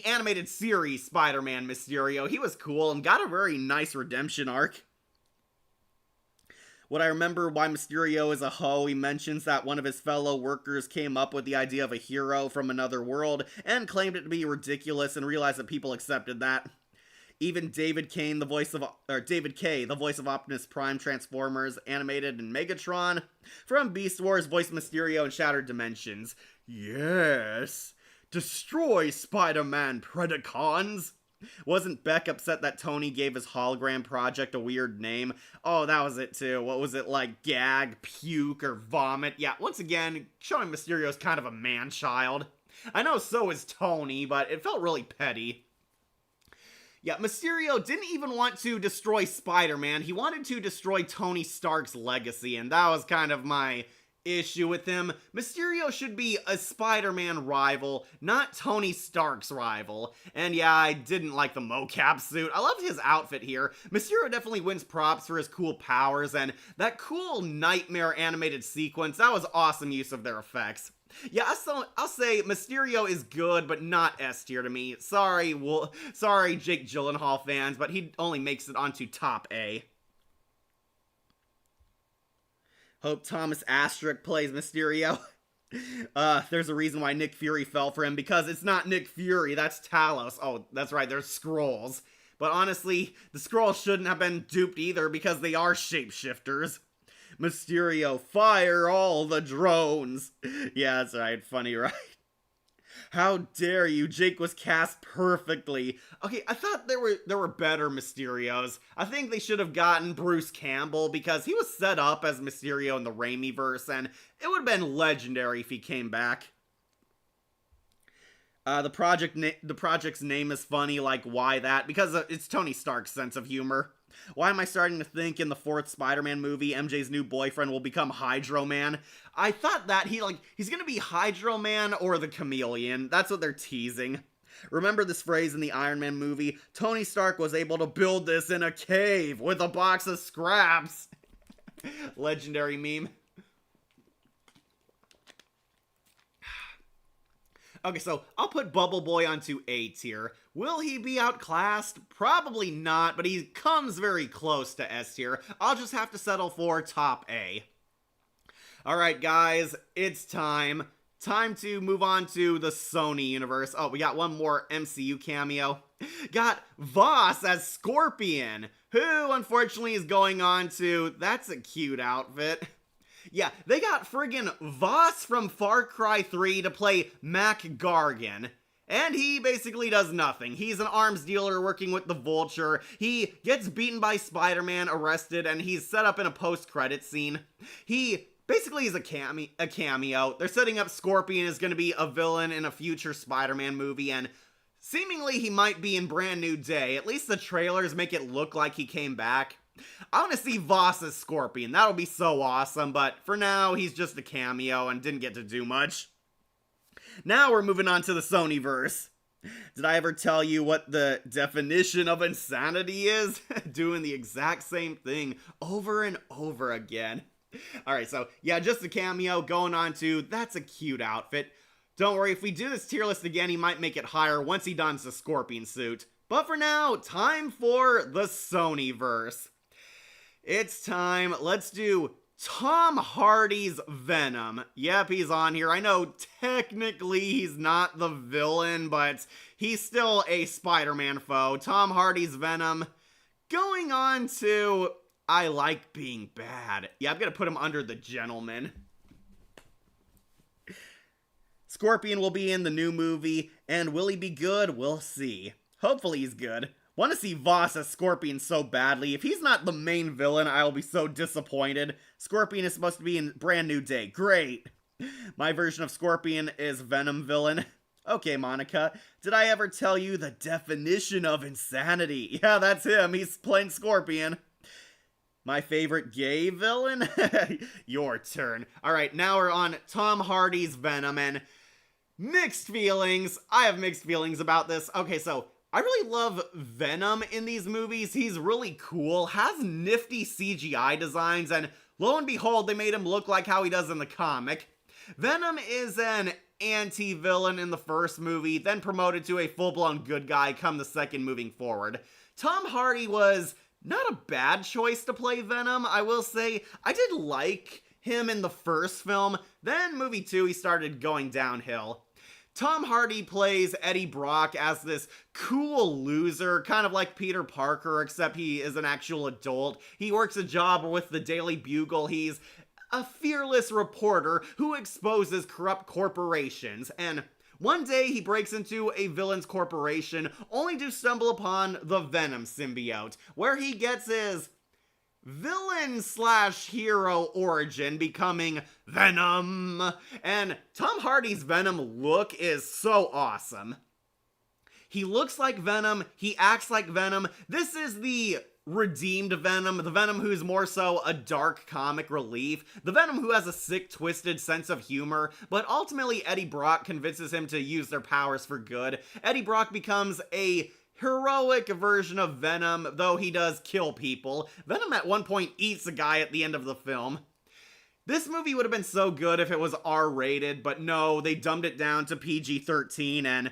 animated series Spider-Man Mysterio. He was cool and got a very nice redemption arc. What I remember why Mysterio is a hoe, he mentions that one of his fellow workers came up with the idea of a hero from another world and claimed it to be ridiculous and realized that people accepted that. Even David Kay, the voice of Optimus Prime, Transformers, Animated, and Megatron, from Beast Wars, voiced Mysterio in Shattered Dimensions. Yes! Destroy Spider-Man Predacons! Wasn't Beck upset that Tony gave his hologram project a weird name? Oh, that was it too. What was it, like gag, puke, or vomit? Yeah, once again, showing Mysterio's kind of a man-child. I know so is Tony, but it felt really petty. Yeah, Mysterio didn't even want to destroy Spider-Man. He wanted to destroy Tony Stark's legacy, and that was kind of my issue with him. Mysterio should be a Spider-Man rival, not Tony Stark's rival. And yeah, I didn't like the mocap suit. I loved his outfit here. Mysterio definitely wins props for his cool powers, and that cool nightmare animated sequence, that was awesome use of their effects. Yeah, I'll say Mysterio is good, but not S tier to me. Sorry, Jake Gyllenhaal fans, but he only makes it onto top A. Hope Thomas Astruc plays Mysterio. There's a reason why Nick Fury fell for him, because it's not Nick Fury, that's Talos. Oh, that's right, there's Skrulls. But honestly, the Skrulls shouldn't have been duped either, because they are shapeshifters. Mysterio, fire all the drones. Yeah, that's right, funny, right? How dare you? Jake was cast perfectly. Okay, I thought there were better Mysterios. I think they should have gotten Bruce Campbell, because he was set up as Mysterio in the Raimi-verse, and it would have been legendary if he came back. The project's name is funny, like, why that? Because it's Tony Stark's sense of humor. Why am I starting to think in the 4th Spider-Man movie, MJ's new boyfriend will become Hydro Man? I thought that he's gonna be Hydro Man or the Chameleon. That's what they're teasing. Remember this phrase in the Iron Man movie? Tony Stark was able to build this in a cave with a box of scraps. Legendary meme. Okay, so I'll put Bubble Boy onto A tier. Will he be outclassed? Probably not, but he comes very close to S tier. I'll just have to settle for top A. Alright guys, it's time. Time to move on to the Sony universe. Oh, we got one more MCU cameo. Got Voss as Scorpion, who unfortunately is going on to... That's a cute outfit. Yeah, they got friggin' Voss from Far Cry 3 to play Mac Gargan. And he basically does nothing. He's an arms dealer working with the Vulture. He gets beaten by Spider-Man, arrested, and he's set up in a post-credit scene. He basically is a cameo. They're setting up Scorpion as going to be a villain in a future Spider-Man movie, and seemingly he might be in Brand New Day. At least the trailers make it look like he came back. I want to see Voss as Scorpion. That'll be so awesome, but for now, he's just a cameo and didn't get to do much. Now we're moving on to the Sonyverse. Did I ever tell you what the definition of insanity is? Doing the exact same thing over and over again. Alright, so yeah, just a cameo. Going on to, that's a cute outfit. Don't worry, if we do this tier list again, he might make it higher once he dons the Scorpion suit. But for now, time for the Sonyverse. It's time. Let's do Tom Hardy's Venom. Yep, he's on here. I know technically he's not the villain, but he's still a Spider-Man foe. Tom Hardy's Venom. Going on to I Like Being Bad. Yeah, I'm gonna put him under the Gentleman. Scorpion will be in the new movie, and will he be good? We'll see. Hopefully he's good. Want to see Voss as Scorpion so badly. If he's not the main villain, I will be so disappointed. Scorpion is supposed to be in Brand New Day. Great. My version of Scorpion is Venom villain. Okay, Monica. Did I ever tell you the definition of insanity? Yeah, that's him. He's playing Scorpion. My favorite gay villain? Your turn. Alright, now we're on Tom Hardy's Venom, and mixed feelings. I have mixed feelings about this. Okay, so I really love Venom in these movies. He's really cool, has nifty CGI designs, and lo and behold, they made him look like how he does in the comic. Venom is an anti-villain in the first movie, then promoted to a full-blown good guy come the second moving forward. Tom Hardy was not a bad choice to play Venom, I will say. I did like him in the first film, then movie 2 he started going downhill. Tom Hardy plays Eddie Brock as this cool loser, kind of like Peter Parker, except he is an actual adult. He works a job with the Daily Bugle. He's a fearless reporter who exposes corrupt corporations. And One day he breaks into a villain's corporation only to stumble upon the Venom symbiote, where he gets his villain slash hero origin, becoming Venom. And Tom Hardy's Venom look is so awesome. He looks like Venom, he acts like Venom. This is the redeemed Venom, the Venom who's more so a dark comic relief, the Venom who has a sick, twisted sense of humor, but ultimately Eddie Brock convinces him to use their powers for good. Eddie Brock becomes a heroic version of Venom, though he does kill people. Venom at one point eats a guy at the end of the film. This movie would have been so good if it was R-rated, but no, they dumbed it down to PG-13, and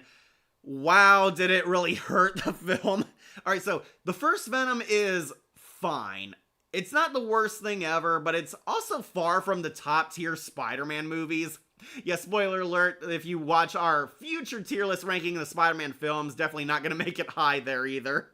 wow, did it really hurt the film. Alright, so the first Venom is fine. It's not the worst thing ever, but it's also far from the top tier Spider-Man movies. Yeah, spoiler alert, if you watch our future tier list ranking of the Spider-Man films, definitely not gonna make it high there either.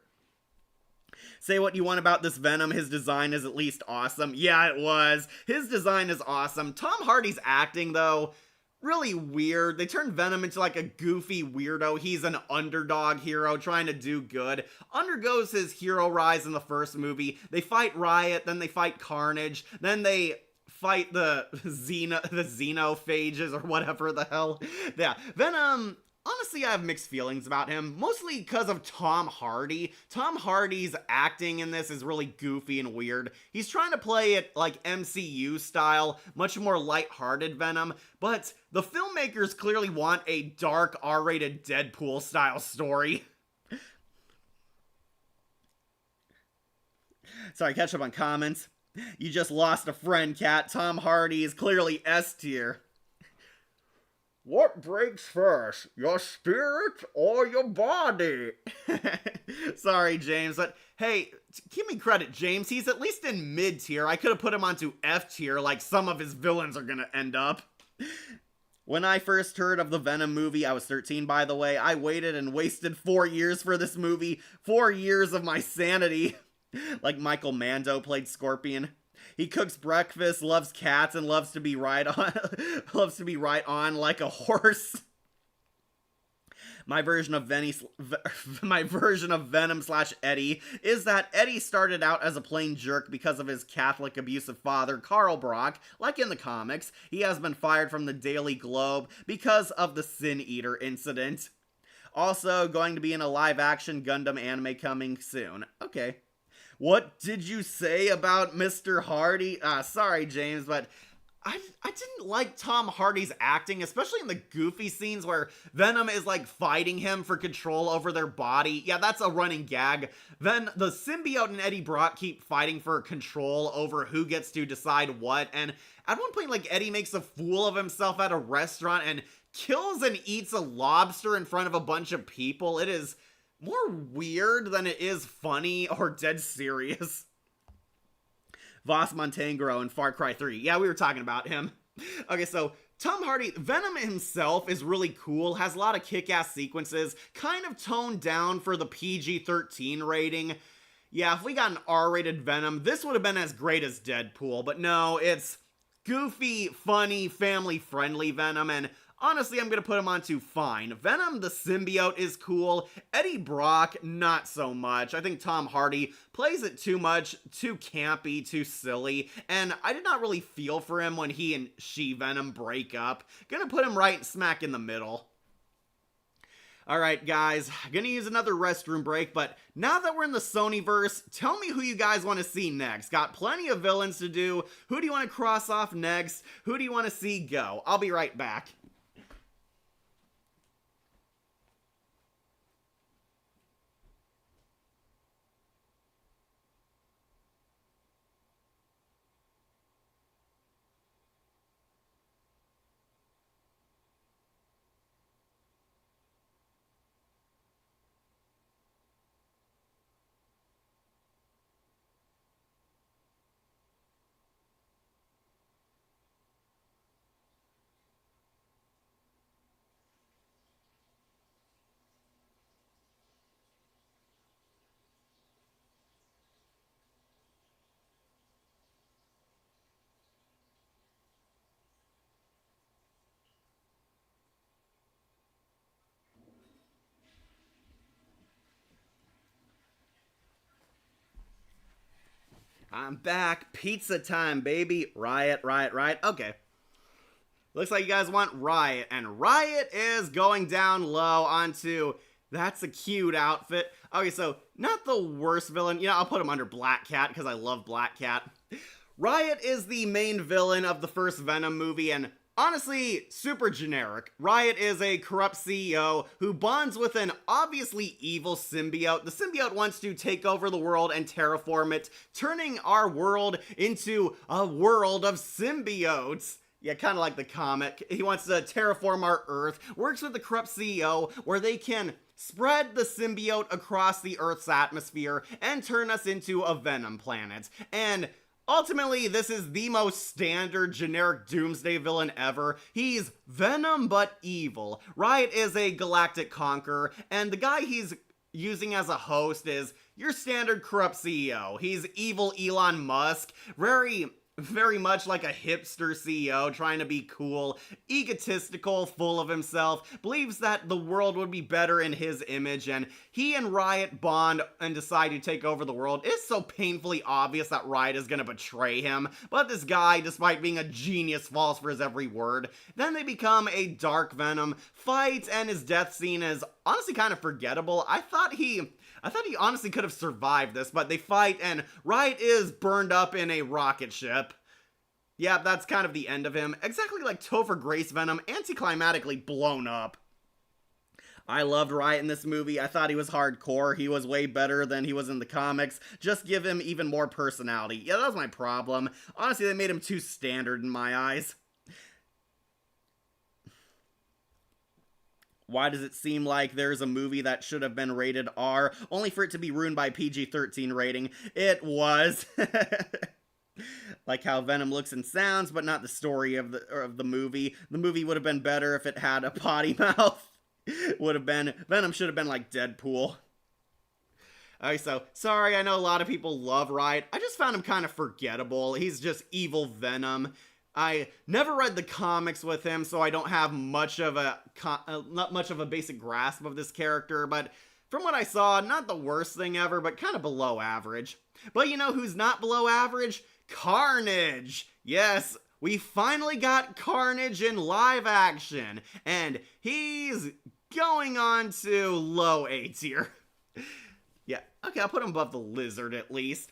Say what you want about this Venom, his design is at least awesome. Yeah, it was. His design is awesome. Tom Hardy's acting, though, really weird. They turned Venom into like a goofy weirdo. He's an underdog hero trying to do good. Undergoes his hero rise in the first movie. They fight Riot, then they fight Carnage, then they fight the xenophages or whatever the hell. Yeah, Venom, honestly, I have mixed feelings about him, mostly because of Tom Hardy. Tom Hardy's acting in this is really goofy and weird. He's trying to play it like MCU style, much more lighthearted Venom, but the filmmakers clearly want a dark R-rated Deadpool style story. Sorry, catch up on comments. You just lost a friend, Cat. Tom Hardy is clearly S tier. What breaks first, your spirit or your body? Sorry, James, but hey, give me credit, James. He's at least in mid tier. I could have put him onto F tier like some of his villains are gonna end up. When I first heard of the Venom movie, I was 13, by the way. I waited and wasted 4 years for this movie. 4 years of my sanity. Like Michael Mando played Scorpion. He cooks breakfast, loves cats, and loves to be right on like a horse. My version of Venom slash Eddie is that Eddie started out as a plain jerk because of his Catholic abusive father, Carl Brock. Like in the comics, he has been fired from the Daily Globe because of the Sin Eater incident. Also, going to be in a live-action Gundam anime coming soon. Okay. What did you say about Mr. Hardy? Sorry, James, but I didn't like Tom Hardy's acting, especially in the goofy scenes where Venom is like fighting him for control over their body. Yeah, that's a running gag. Then the symbiote and Eddie Brock keep fighting for control over who gets to decide what. And at one point, like, Eddie makes a fool of himself at a restaurant and kills and eats a lobster in front of a bunch of people. It is more weird than it is funny or dead serious. Voss Montangro in Far Cry 3. Yeah, we were talking about him. Okay, so Tom Hardy, Venom himself is really cool, has a lot of kick-ass sequences, kind of toned down for the PG-13 rating. Yeah, if we got an R-rated Venom, this would have been as great as Deadpool, but no, it's goofy, funny, family-friendly Venom, and honestly, I'm gonna put him onto fine. Venom the symbiote is cool. Eddie Brock, not so much. I think Tom Hardy plays it too much, too campy, too silly, and I did not really feel for him when he and She-Venom break up. Gonna put him right smack in the middle. Alright guys, gonna use another restroom break, but now that we're in the Sonyverse, tell me who you guys want to see next. Got plenty of villains to do. Who do you want to cross off next? Who do you want to see go? I'll be right back. I'm back. Pizza time, baby. Riot, riot, riot. Okay. Looks like you guys want Riot, and Riot is going down low onto, that's a cute outfit. Okay, so not the worst villain. You know, I'll put him under Black Cat because I love Black Cat. Riot is the main villain of the first Venom movie, and honestly, super generic. Riot is a corrupt CEO who bonds with an obviously evil symbiote. The symbiote wants to take over the world and terraform it, turning our world into a world of symbiotes. Yeah, kind of like the comic. He wants to terraform our Earth, works with the corrupt CEO where they can spread the symbiote across the Earth's atmosphere and turn us into a Venom planet. And ultimately, this is the most standard generic doomsday villain ever. He's Venom but evil. Riot is a galactic conqueror, and the guy he's using as a host is your standard corrupt CEO. He's evil Elon Musk, very much like a hipster CEO trying to be cool, egotistical, full of himself, believes that the world would be better in his image, and he and Riot bond and decide to take over the world. It's so painfully obvious that Riot is gonna betray him, but this guy, despite being a genius, falls for his every word. Then they become a dark Venom fight, and his death scene is honestly kind of forgettable. I thought he honestly could have survived this, but they fight and Riot is burned up in a rocket ship. Yeah, that's kind of the end of him. Exactly like Topher Grace Venom, anticlimatically blown up. I loved Riot in this movie. I thought he was hardcore. He was way better than he was in the comics. Just give him even more personality. Yeah, that was my problem. Honestly, they made him too standard in my eyes. Why does it seem like there's a movie that should have been rated R, only for it to be ruined by PG-13 rating? It was. Like how Venom looks and sounds, but not the story of the movie. The movie would have been better if it had a potty mouth. Venom should have been like Deadpool. Alright, so, sorry, I know a lot of people love Riot. I just found him kind of forgettable. He's just evil Venom. I never read the comics with him, so I don't have much of not much of a basic grasp of this character, but from what I saw, not the worst thing ever, but kind of below average. But you know who's not below average? Carnage! Yes, we finally got Carnage in live action, and he's going on to low A tier. Yeah, okay, I'll put him above the Lizard at least.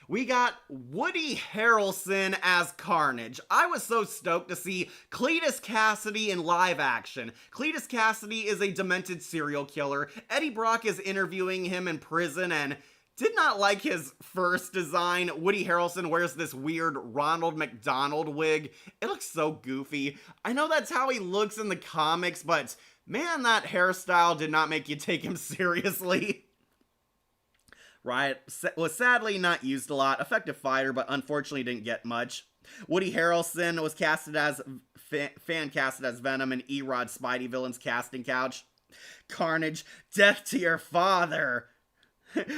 We got Woody Harrelson as Carnage. I was so stoked to see Cletus Cassidy in live action. Cletus Cassidy is a demented serial killer. Eddie Brock is interviewing him in prison and did not like his first design. Woody Harrelson wears this weird Ronald McDonald wig. It looks so goofy. I know that's how he looks in the comics, but man, that hairstyle did not make you take him seriously. Riot was sadly not used a lot. Effective fighter, but unfortunately didn't get much. Woody Harrelson was casted as fan casted as Venom in Erod's Spidey Villains casting couch. Carnage, death to your father.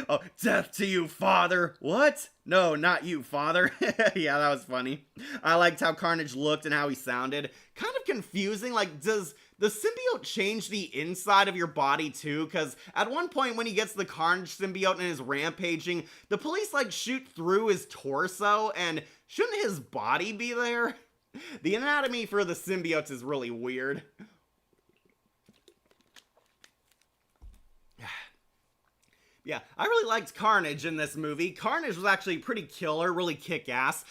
Oh, death to you, father. What? No, not you, father. Yeah, that was funny. I liked how Carnage looked and how he sounded. Kind of confusing. Like, does the symbiote change the inside of your body too? Because at one point when he gets the Carnage symbiote and is rampaging, the police like shoot through his torso, and shouldn't his body be there? The anatomy for the symbiotes is really weird. Yeah, I really liked Carnage in this movie. Carnage was actually pretty killer, really kick-ass.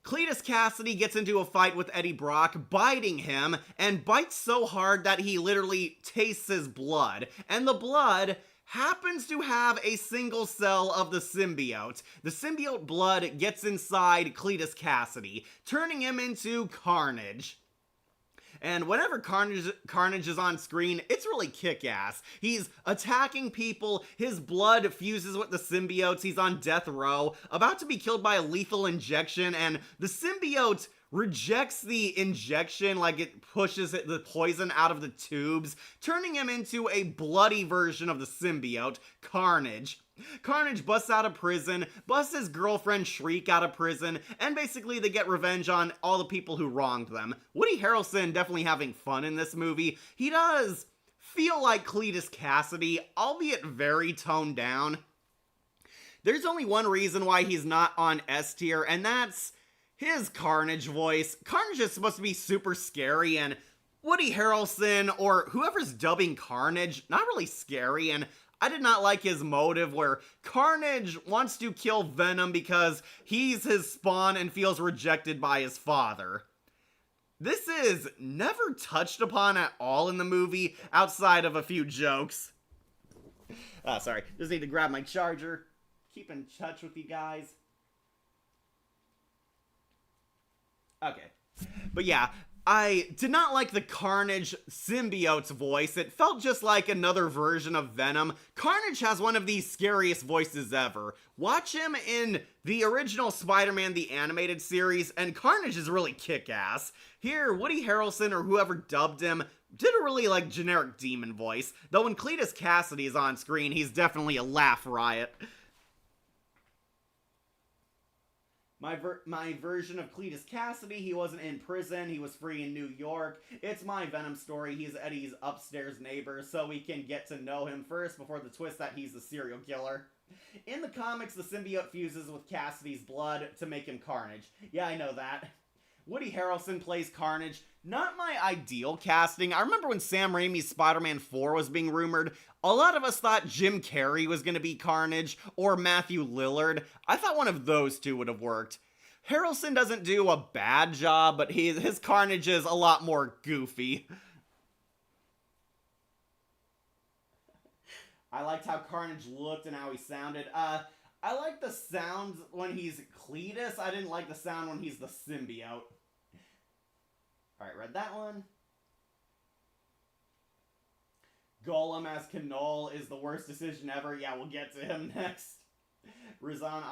Cletus Cassidy gets into a fight with Eddie Brock, biting him, and bites so hard that he literally tastes his blood. And the blood happens to have a single cell of the symbiote. The symbiote blood gets inside Cletus Cassidy, turning him into Carnage. And whenever Carnage is on screen, it's really kick-ass. He's attacking people, his blood fuses with the symbiotes, he's on death row, about to be killed by a lethal injection, and the symbiote rejects the injection like it pushes the poison out of the tubes, turning him into a bloody version of the symbiote, Carnage. Carnage busts out of prison, busts his girlfriend Shriek out of prison, and basically they get revenge on all the people who wronged them. Woody Harrelson definitely having fun in this movie. He does feel like Cletus Cassidy, albeit very toned down. There's only one reason why he's not on S tier, and that's his Carnage voice. Carnage is supposed to be super scary, and Woody Harrelson, or whoever's dubbing Carnage, not really scary, and I did not like his motive where Carnage wants to kill Venom because he's his spawn and feels rejected by his father. This is never touched upon at all in the movie, outside of a few jokes. Oh, sorry. Just need to grab my charger. Keep in touch with you guys. Okay. But yeah, I did not like the Carnage symbiote's voice. It felt just like another version of Venom. Carnage has one of the scariest voices ever. Watch him in the original Spider-Man the Animated Series, and Carnage is really kick-ass. Here, Woody Harrelson or whoever dubbed him did a really, generic demon voice. Though when Cletus Cassidy is on screen, he's definitely a laugh riot. My version of Cletus Cassidy, he wasn't in prison, he was free in New York. It's my Venom story, he's Eddie's upstairs neighbor, so we can get to know him first before the twist that he's the serial killer. In the comics, the symbiote fuses with Cassidy's blood to make him Carnage. Yeah, I know that. Woody Harrelson plays Carnage. Not my ideal casting. I remember when Sam Raimi's Spider-Man 4 was being rumored, a lot of us thought Jim Carrey was going to be Carnage, or Matthew Lillard. I thought one of those two would have worked. Harrelson doesn't do a bad job, but his Carnage is a lot more goofy. I liked how Carnage looked and how he sounded. I like the sounds when he's Cletus. I didn't like the sound when he's the symbiote. Alright, read that one. Golem as Knoll is the worst decision ever. Yeah, we'll get to him next. Rizan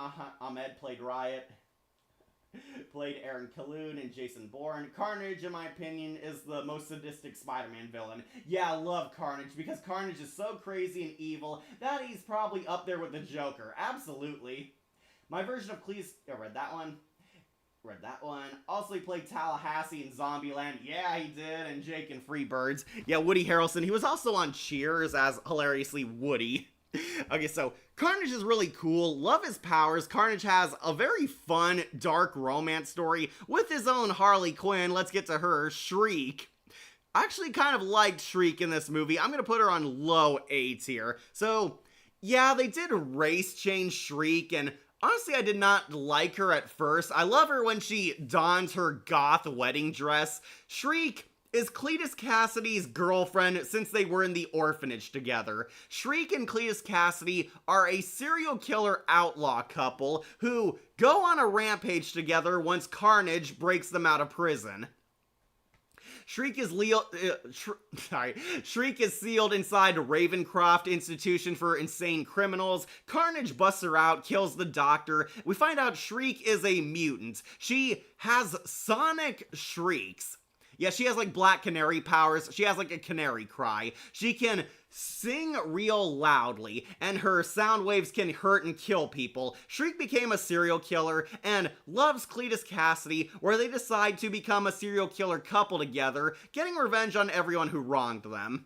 Ahmed played Riot. Played Aaron Calhoun and Jason Bourne. Carnage, in my opinion, is the most sadistic Spider-Man villain. Yeah, I love Carnage because Carnage is so crazy and evil that he's probably up there with the Joker. Absolutely. My version of Cletus... I read that one. Read that one. Also, he played Tallahassee in Zombieland. Yeah, he did. And Jake in Freebirds. Yeah, Woody Harrelson. He was also on Cheers as, hilariously, Woody. Okay, so Carnage is really cool. Love his powers. Carnage has a very fun, dark romance story with his own Harley Quinn. Let's get to her, Shriek. I actually kind of liked Shriek in this movie. I'm going to put her on low A tier. So, yeah, they did race change Shriek, and honestly, I did not like her at first. I love her when she dons her goth wedding dress. Shriek is Cletus Cassidy's girlfriend since they were in the orphanage together. Shriek and Cletus Cassidy are a serial killer outlaw couple who go on a rampage together once Carnage breaks them out of prison. Shriek is sealed inside Ravencroft Institution for Insane Criminals. Carnage busts her out, kills the doctor. We find out Shriek is a mutant. She has sonic shrieks. Yeah, she has Black Canary powers. She has a canary cry. She can sing real loudly, and her sound waves can hurt and kill people. Shriek became a serial killer and loves Cletus Cassidy, where they decide to become a serial killer couple together, getting revenge on everyone who wronged them.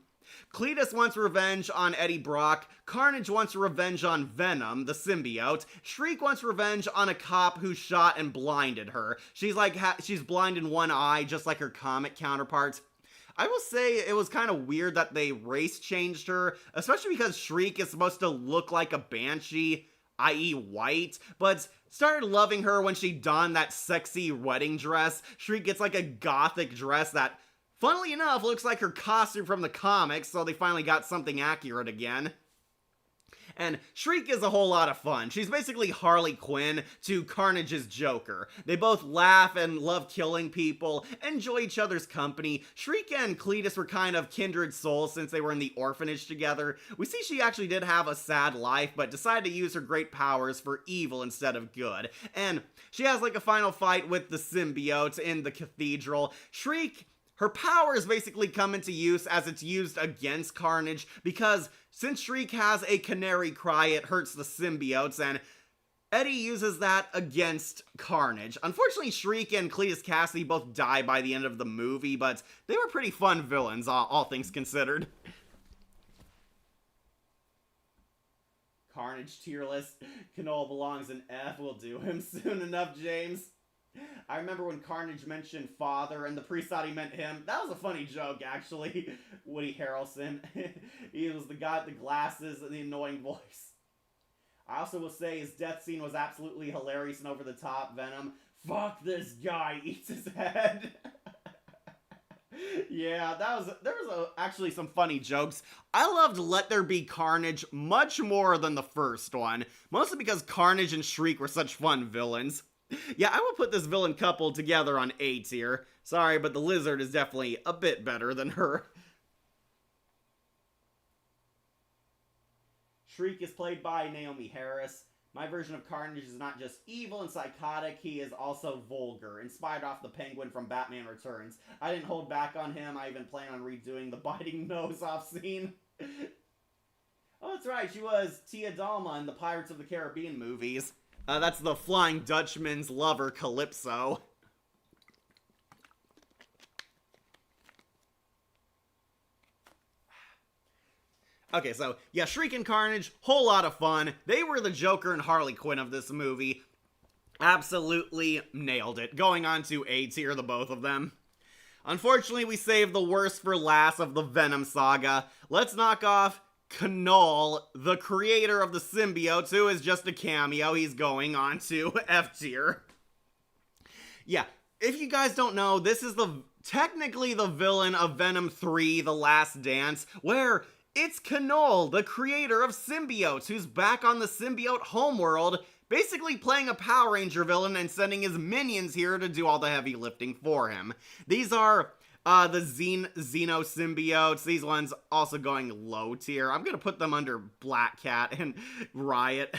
Cletus wants revenge on Eddie Brock. Carnage wants revenge on Venom, the symbiote. Shriek wants revenge on a cop who shot and blinded her. She's she's blind in one eye, just like her comic counterparts. I will say it was kind of weird that they race changed her, especially because Shriek is supposed to look like a banshee, i.e. white, but started loving her when she donned that sexy wedding dress. Shriek gets a gothic dress that, funnily enough, looks like her costume from the comics, so they finally got something accurate again. And Shriek is a whole lot of fun. She's basically Harley Quinn to Carnage's Joker. They both laugh and love killing people, enjoy each other's company. Shriek and Cletus were kind of kindred souls since they were in the orphanage together. We see she actually did have a sad life, but decided to use her great powers for evil instead of good. And she has a final fight with the symbiotes in the cathedral. Shriek, her powers basically come into use as it's used against Carnage, because since Shriek has a canary cry, it hurts the symbiotes, and Eddie uses that against Carnage. Unfortunately, Shriek and Cletus Cassidy both die by the end of the movie, but they were pretty fun villains, all things considered. Carnage tier list. Knoll belongs in F. We'll do him soon enough, James. I remember when Carnage mentioned father and the priest thought he meant him. That was a funny joke, actually. Woody Harrelson. He was the guy with the glasses and the annoying voice. I also will say his death scene was absolutely hilarious and over the top. Venom, fuck this guy, eats his head. Yeah, there was actually some funny jokes. I loved Let There Be Carnage much more than the first one, mostly because Carnage and Shriek were such fun villains. Yeah, I will put this villain couple together on A tier. Sorry, but the Lizard is definitely a bit better than her. Shriek is played by Naomi Harris. My version of Carnage is not just evil and psychotic, he is also vulgar, inspired off the Penguin from Batman Returns. I didn't hold back on him, I even plan on redoing the biting nose off scene. Oh, that's right, she was Tia Dalma in the Pirates of the Caribbean movies. That's the Flying Dutchman's lover, Calypso. Okay, so, yeah, Shriek and Carnage, whole lot of fun. They were the Joker and Harley Quinn of this movie. Absolutely nailed it. Going on to A tier, the both of them. Unfortunately, we saved the worst for last of the Venom saga. Let's knock off Knoll, the creator of the symbiotes, who is just a cameo. He's going on to F tier. Yeah, if you guys don't know, this is technically the villain of Venom 3, The Last Dance, where it's Knoll, the creator of symbiotes, who's back on the symbiote homeworld, basically playing a Power Ranger villain and sending his minions here to do all the heavy lifting for him. These are the Xeno symbiotes. These ones also going low tier. I'm gonna put them under Black Cat and Riot.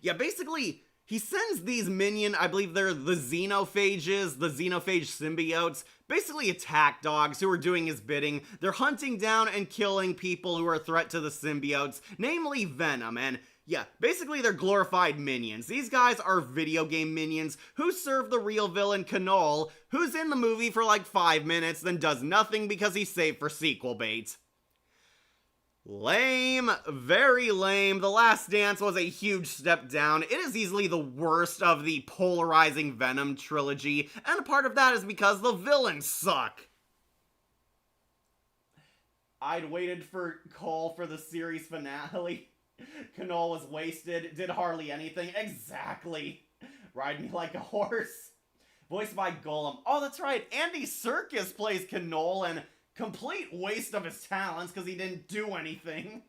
Yeah, basically, he sends these I believe they're the xenophages, the xenophage symbiotes, basically attack dogs who are doing his bidding. They're hunting down and killing people who are a threat to the symbiotes, namely Venom, and yeah, basically they're glorified minions. These guys are video game minions who serve the real villain Knoll, who's in the movie for like 5 minutes, then does nothing because he's saved for sequel bait. Lame. Very lame. The Last Dance was a huge step down. It is easily the worst of the polarizing Venom trilogy, and a part of that is because the villains suck. I'd waited for Cole for the series finale. Knoll was wasted, did hardly anything. Exactly. Ride me like a horse. Voiced by Golem. Oh, that's right. Andy Serkis plays Knoll, and complete waste of his talents because he didn't do anything.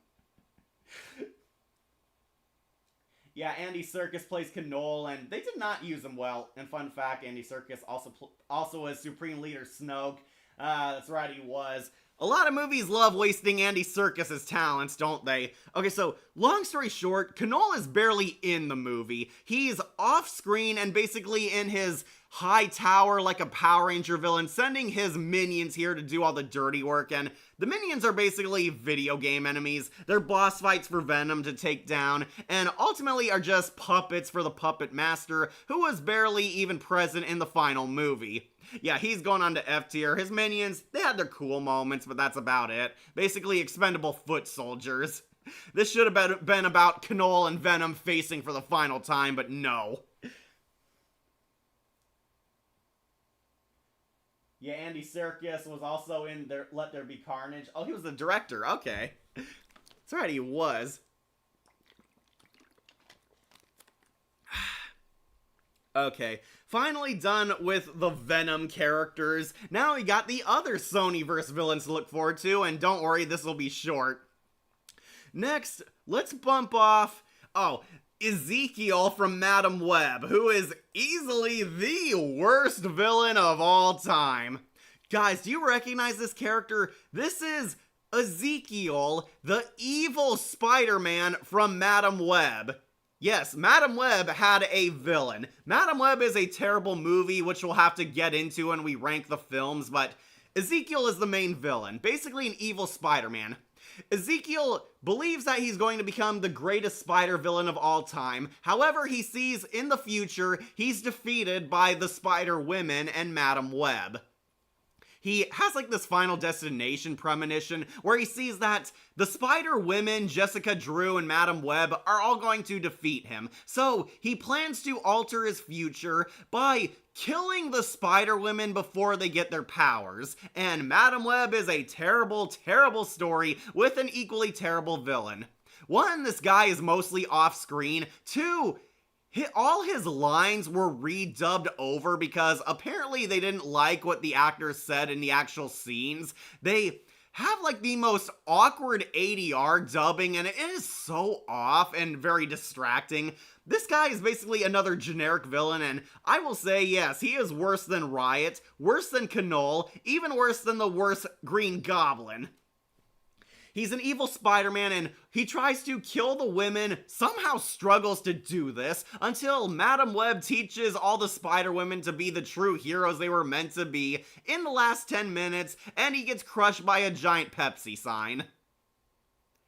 Yeah, Andy Serkis plays Knoll, and they did not use him well. And fun fact, Andy Serkis also was Supreme Leader Snoke. That's right, he was. A lot of movies love wasting Andy Serkis' talents, don't they? Okay, so, long story short, Knoll is barely in the movie. He's off-screen and basically in his high tower like a Power Ranger villain, sending his minions here to do all the dirty work, and the minions are basically video game enemies. They're boss fights for Venom to take down, and ultimately are just puppets for the Puppet Master, who was barely even present in the final movie. Yeah, he's going on to F tier. His minions, they had their cool moments, but that's about it. Basically expendable foot soldiers. This should have been about Knoll and Venom facing for the final time, but no. Yeah, Andy Serkis was also in Let There Be Carnage. Oh, he was the director. Okay. That's right, he was. Okay, finally done with the Venom characters. Now we got the other Sonyverse villains to look forward to, and don't worry, this will be short. Next, let's bump off, Ezekiel from Madam Web, who is easily the worst villain of all time. Guys, do you recognize this character? This is Ezekiel, the evil Spider-Man from Madam Web. Yes, Madam Web had a villain. Madam Web is a terrible movie, which we'll have to get into when we rank the films, but Ezekiel is the main villain, basically an evil Spider-Man. Ezekiel believes that he's going to become the greatest spider villain of all time. However, he sees in the future he's defeated by the Spider Women and Madam Web. he has like this Final Destination premonition where he sees that the Spider Women, Jessica Drew, and Madam Web are all going to defeat him. So he plans to alter his future by killing the Spider Women before they get their powers. And Madam Web is a terrible, terrible story with an equally terrible villain. One, this guy is mostly off screen. Two, all his lines were redubbed over because apparently they didn't like what the actors said in the actual scenes. They have like the most awkward ADR dubbing, and it is so off and very distracting. This guy is basically another generic villain, and I will say, yes, he is worse than Riot, worse than Knoll, even worse than the worst Green Goblin. He's an evil Spider-Man, and he tries to kill the women, somehow struggles to do this, until Madam Web teaches all the Spider-Women to be the true heroes they were meant to be in the last 10 minutes, and he gets crushed by a giant Pepsi sign.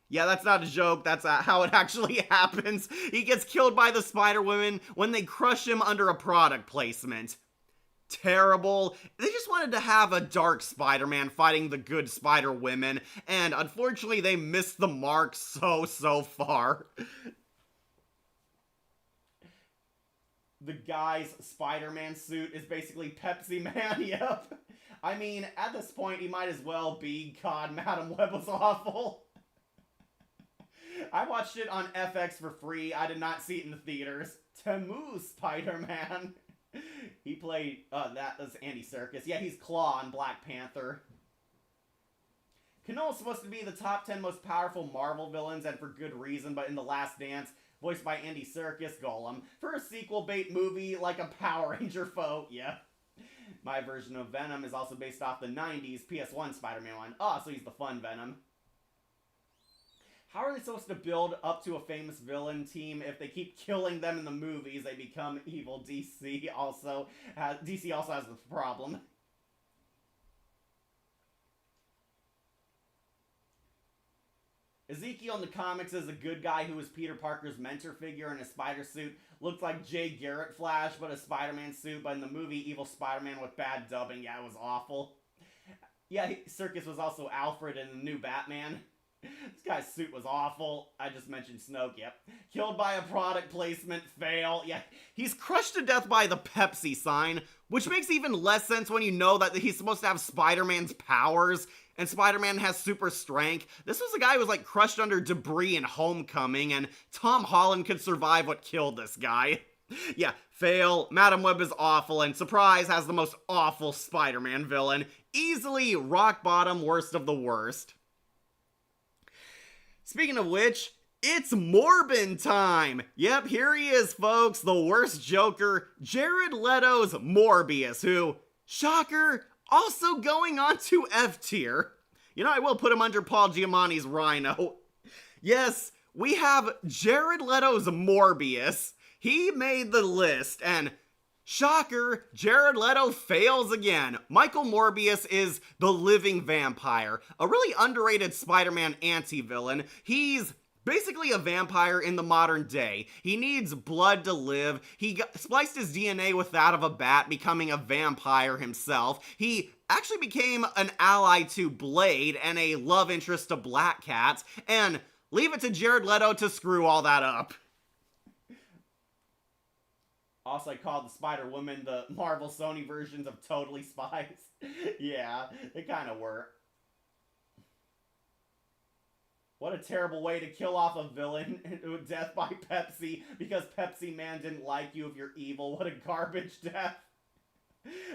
Yeah, that's not a joke, that's how it actually happens. He gets killed by the Spider-Women when they crush him under a product placement. Terrible. They just wanted to have a dark Spider-Man fighting the good Spider-Women, and unfortunately they missed the mark so far. The guy's Spider-Man suit is basically Pepsi Man, yep. I mean, at this point he might as well be. God, Madam Web was awful. I watched it on FX for free. I did not see it in the theaters. Temu Spider-Man. He played, that was Andy Serkis. Yeah, he's Claw in Black Panther. Knoll's supposed to be the top 10 most powerful Marvel villains, and for good reason, but in The Last Dance, voiced by Andy Serkis, Golem, for a sequel bait movie like a Power Ranger foe, yeah. My version of Venom is also based off the 90s PS1 Spider-Man one. Oh, so he's the fun Venom. How are they supposed to build up to a famous villain team if they keep killing them in the movies? They become evil. DC also has this problem. Ezekiel in the comics is a good guy who is Peter Parker's mentor figure in a spider suit. Looks like Jay Garrett Flash, but a Spider-Man suit. But in the movie, evil Spider-Man with bad dubbing. Yeah, it was awful. Yeah, Serkis was also Alfred in the new Batman. This guy's suit was awful. I just mentioned Snoke, yep. Killed by a product placement, fail. Yeah, he's crushed to death by the Pepsi sign, which makes even less sense when you know that he's supposed to have Spider-Man's powers, and Spider-Man has super strength. This was a guy who was like crushed under debris in Homecoming, and Tom Holland could survive what killed this guy. Yeah, fail. Madam Web is awful, and surprise, has the most awful Spider-Man villain. Easily rock bottom, worst of the worst. Speaking of which, it's Morbin time! Yep, here he is, folks, the worst Joker, Jared Leto's Morbius, who, shocker, also going on to F tier. You know, I will put him under Paul Giamatti's Rhino. Yes, we have Jared Leto's Morbius. He made the list, and shocker, Jared Leto fails again. Michael Morbius is the living vampire, a really underrated Spider-Man anti-villain. He's basically a vampire in the modern day. He needs blood to live. He spliced his DNA with that of a bat, becoming a vampire himself. He actually became an ally to Blade and a love interest to Black Cat, and leave it to Jared Leto to screw all that up. Also, I called the Spider-Woman the Marvel Sony versions of Totally Spies. Yeah, they kind of were. What a terrible way to kill off a villain. Death by Pepsi because Pepsi Man didn't like you if you're evil. What a garbage death.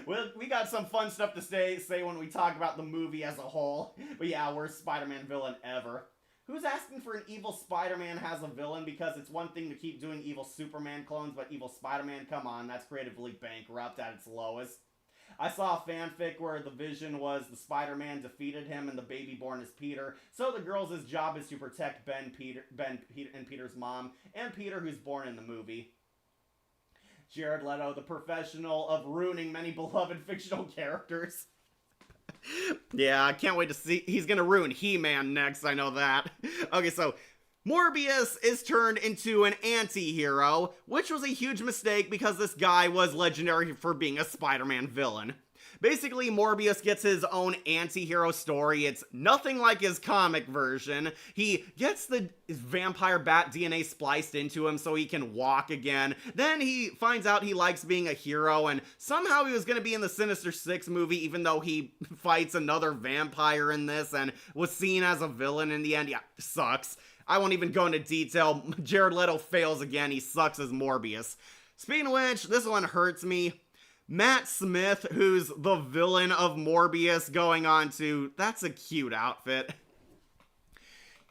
Well, we got some fun stuff to say when we talk about the movie as a whole. But yeah, worst Spider-Man villain ever. Who's asking for an evil Spider-Man has a villain? Because it's one thing to keep doing evil Superman clones, but evil Spider-Man, come on, that's creatively bankrupt at its lowest. I saw a fanfic where the vision was the Spider-Man defeated him and the baby born is Peter. So the girl's job is to protect Ben and Peter's mom, and Peter who's born in the movie. Jared Leto, the professional of ruining many beloved fictional characters. Yeah, I can't wait to see. He's gonna ruin He-Man next, I know that. Okay, so Morbius is turned into an anti-hero, which was a huge mistake because this guy was legendary for being a Spider-Man villain. Basically, Morbius gets his own anti-hero story. It's nothing like his comic version. He gets the vampire bat DNA spliced into him so he can walk again. Then he finds out he likes being a hero, and somehow he was going to be in the Sinister Six movie, even though he fights another vampire in this and was seen as a villain in the end. Yeah, sucks. I won't even go into detail. Jared Leto fails again. He sucks as Morbius. Speaking of which, this one hurts me. Matt Smith, who's the villain of Morbius, going on to, that's a cute outfit.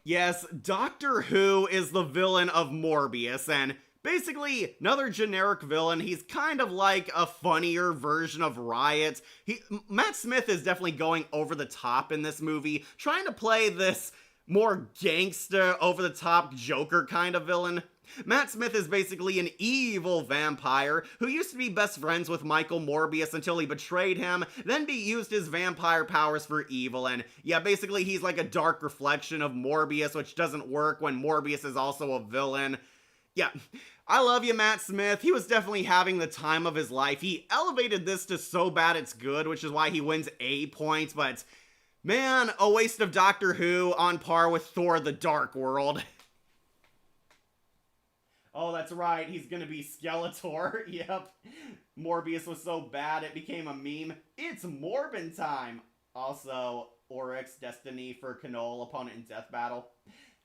Yes, Doctor Who is the villain of Morbius, and basically another generic villain. He's kind of like a funnier version of Riot. Matt Smith is definitely going over the top in this movie, trying to play this more gangsta, over-the-top Joker kind of villain. Matt Smith is basically an evil vampire who used to be best friends with Michael Morbius until he betrayed him, then used his vampire powers for evil, and yeah, basically he's like a dark reflection of Morbius, which doesn't work when Morbius is also a villain. Yeah, I love you, Matt Smith. He was definitely having the time of his life. He elevated this to so bad it's good, which is why he wins A points, but man, a waste of Doctor Who on par with Thor the Dark World. Oh, that's right, he's gonna be Skeletor. Yep. Morbius was so bad it became a meme. It's Morbin time. Also, Oryx, Destiny for Knoll, opponent in Death Battle.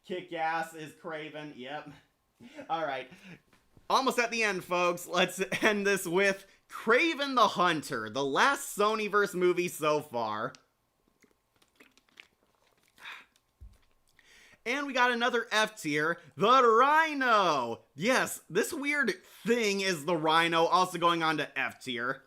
Kick-Ass is Kraven. Yep. Alright. Almost at the end, folks. Let's end this with Kraven the Hunter, the last Sonyverse movie so far. And we got another F tier, the Rhino. Yes, this weird thing is the Rhino, also going on to F tier.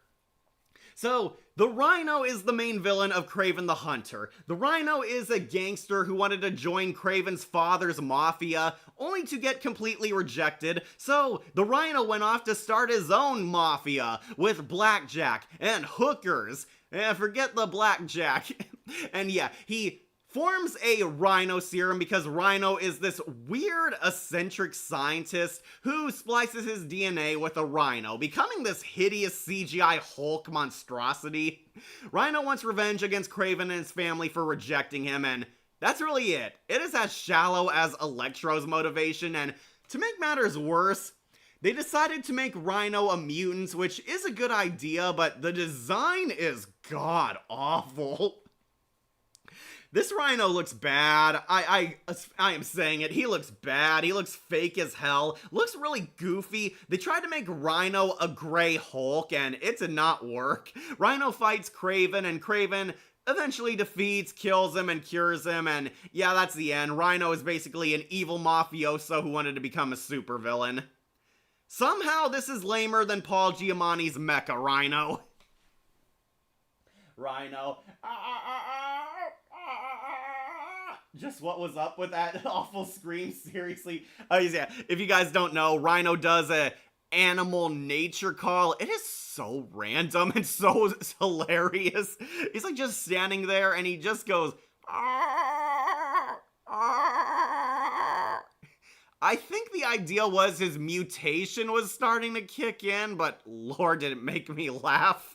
So, the Rhino is the main villain of Kraven the Hunter. The Rhino is a gangster who wanted to join Kraven's father's mafia, only to get completely rejected. So, the Rhino went off to start his own mafia with blackjack and hookers. Forget the blackjack. And yeah, he forms a Rhino serum because Rhino is this weird, eccentric scientist who splices his DNA with a rhino, becoming this hideous CGI Hulk monstrosity. Rhino wants revenge against Kraven and his family for rejecting him, and that's really it. It is as shallow as Electro's motivation, and to make matters worse, they decided to make Rhino a mutant, which is a good idea, but the design is god-awful. This Rhino looks bad. I am saying it. He looks bad. He looks fake as hell. Looks really goofy. They tried to make Rhino a gray Hulk, and it did not work. Rhino fights Kraven, and Kraven eventually defeats, kills him, and cures him, and yeah, that's the end. Rhino is basically an evil mafioso who wanted to become a supervillain. Somehow, this is lamer than Paul Giamatti's Mecha Rhino. Rhino. Just what was up with that awful scream, seriously. Oh yeah, if you guys don't know, Rhino does a animal nature call. It is so random and so hilarious. He's like just standing there and he just goes, I think the idea was his mutation was starting to kick in, but Lord, did it make me laugh.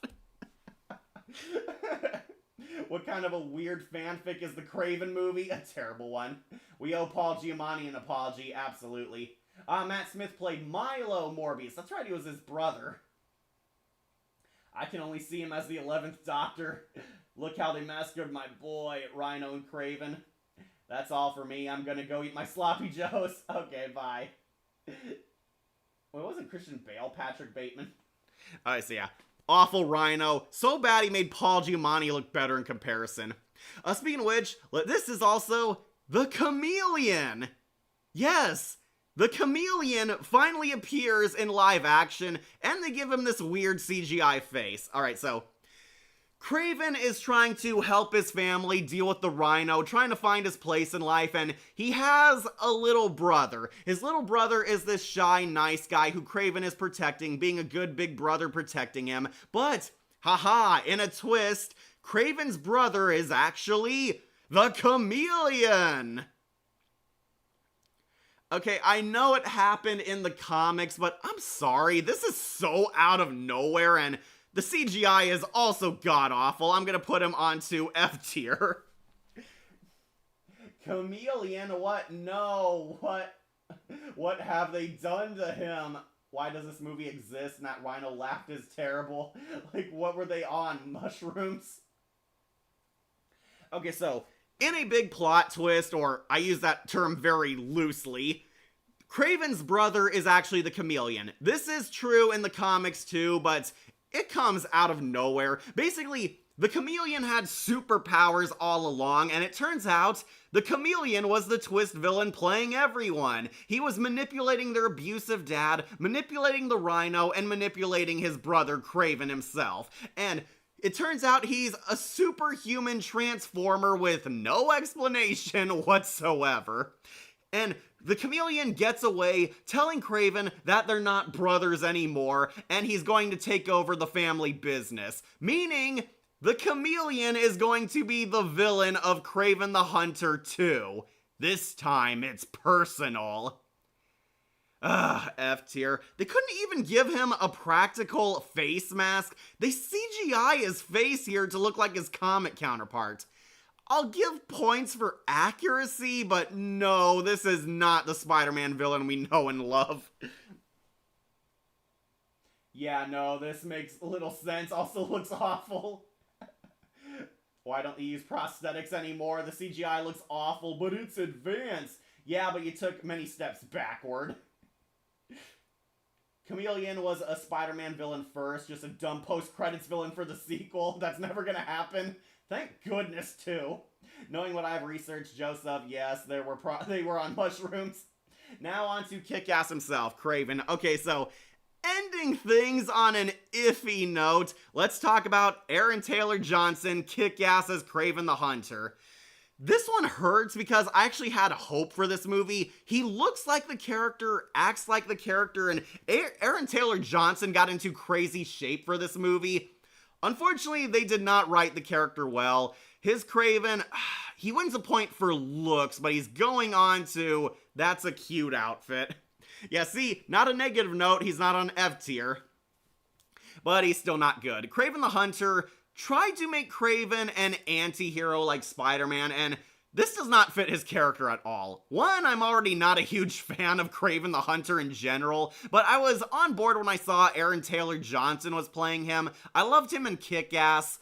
What kind of a weird fanfic is the Kraven movie? A terrible one. We owe Paul Giamatti an apology, absolutely. Matt Smith played Milo Morbius. That's right, he was his brother. I can only see him as the 11th Doctor. Look how they massacred my boy, Rhino and Kraven. That's all for me. I'm gonna go eat my sloppy joes. Okay, bye. Well, it wasn't Christian Bale, Patrick Bateman. Alright, so yeah. Awful Rhino. So bad he made Paul Giamatti look better in comparison. Speaking of which, this is also the Chameleon. Yes, the Chameleon finally appears in live action, and they give him this weird CGI face. Alright, so Kraven is trying to help his family deal with the Rhino, trying to find his place in life, and he has a little brother. His little brother is this shy, nice guy who Kraven is protecting, being a good big brother protecting him. But, haha, in a twist, Kraven's brother is actually the Chameleon! Okay, I know it happened in the comics, but I'm sorry, this is so out of nowhere, and The CGI is also god-awful. I'm gonna put him onto F tier. Chameleon, what? No, what? What have they done to him? Why does this movie exist? And that rhino laughed is terrible. Like, what were they on? Mushrooms? Okay, so, in a big plot twist, or I use that term very loosely, Kraven's brother is actually the Chameleon. This is true in the comics too, but it comes out of nowhere. Basically, the Chameleon had superpowers all along, and it turns out the Chameleon was the twist villain playing everyone. He was manipulating their abusive dad, manipulating the rhino, and manipulating his brother Kraven himself. And it turns out he's a superhuman transformer with no explanation whatsoever. And the Chameleon gets away, telling Kraven that they're not brothers anymore, and he's going to take over the family business. Meaning, the Chameleon is going to be the villain of Kraven the Hunter 2. This time, it's personal. F tier. They couldn't even give him a practical face mask. They CGI his face here to look like his comic counterpart. I'll give points for accuracy, but no, this is not the Spider-Man villain we know and love. Yeah, no, this makes little sense. Also looks awful. Why don't they use prosthetics anymore? The CGI looks awful, but it's advanced. Yeah, but you took many steps backward. Chameleon was a Spider-Man villain first, just a dumb post-credits villain for the sequel. That's never gonna happen. Thank goodness, too. Knowing what I've researched, Joseph, yes, they were on mushrooms. Now on to Kick-Ass himself, Kraven. Okay, so, ending things on an iffy note, let's talk about Aaron Taylor Johnson, Kick-Ass as Kraven the Hunter. This one hurts because I actually had hope for this movie. He looks like the character, acts like the character, and Aaron Taylor Johnson got into crazy shape for this movie. Unfortunately, they did not write the character well. His Kraven, he wins a point for looks, but he's going on to, that's a cute outfit. Yeah, see, not a negative note, he's not on F tier. But he's still not good. Kraven the Hunter tried to make Kraven an anti-hero like Spider-Man, and this does not fit his character at all. One, I'm already not a huge fan of Kraven the Hunter in general, but I was on board when I saw Aaron Taylor Johnson was playing him. I loved him in Kick-Ass.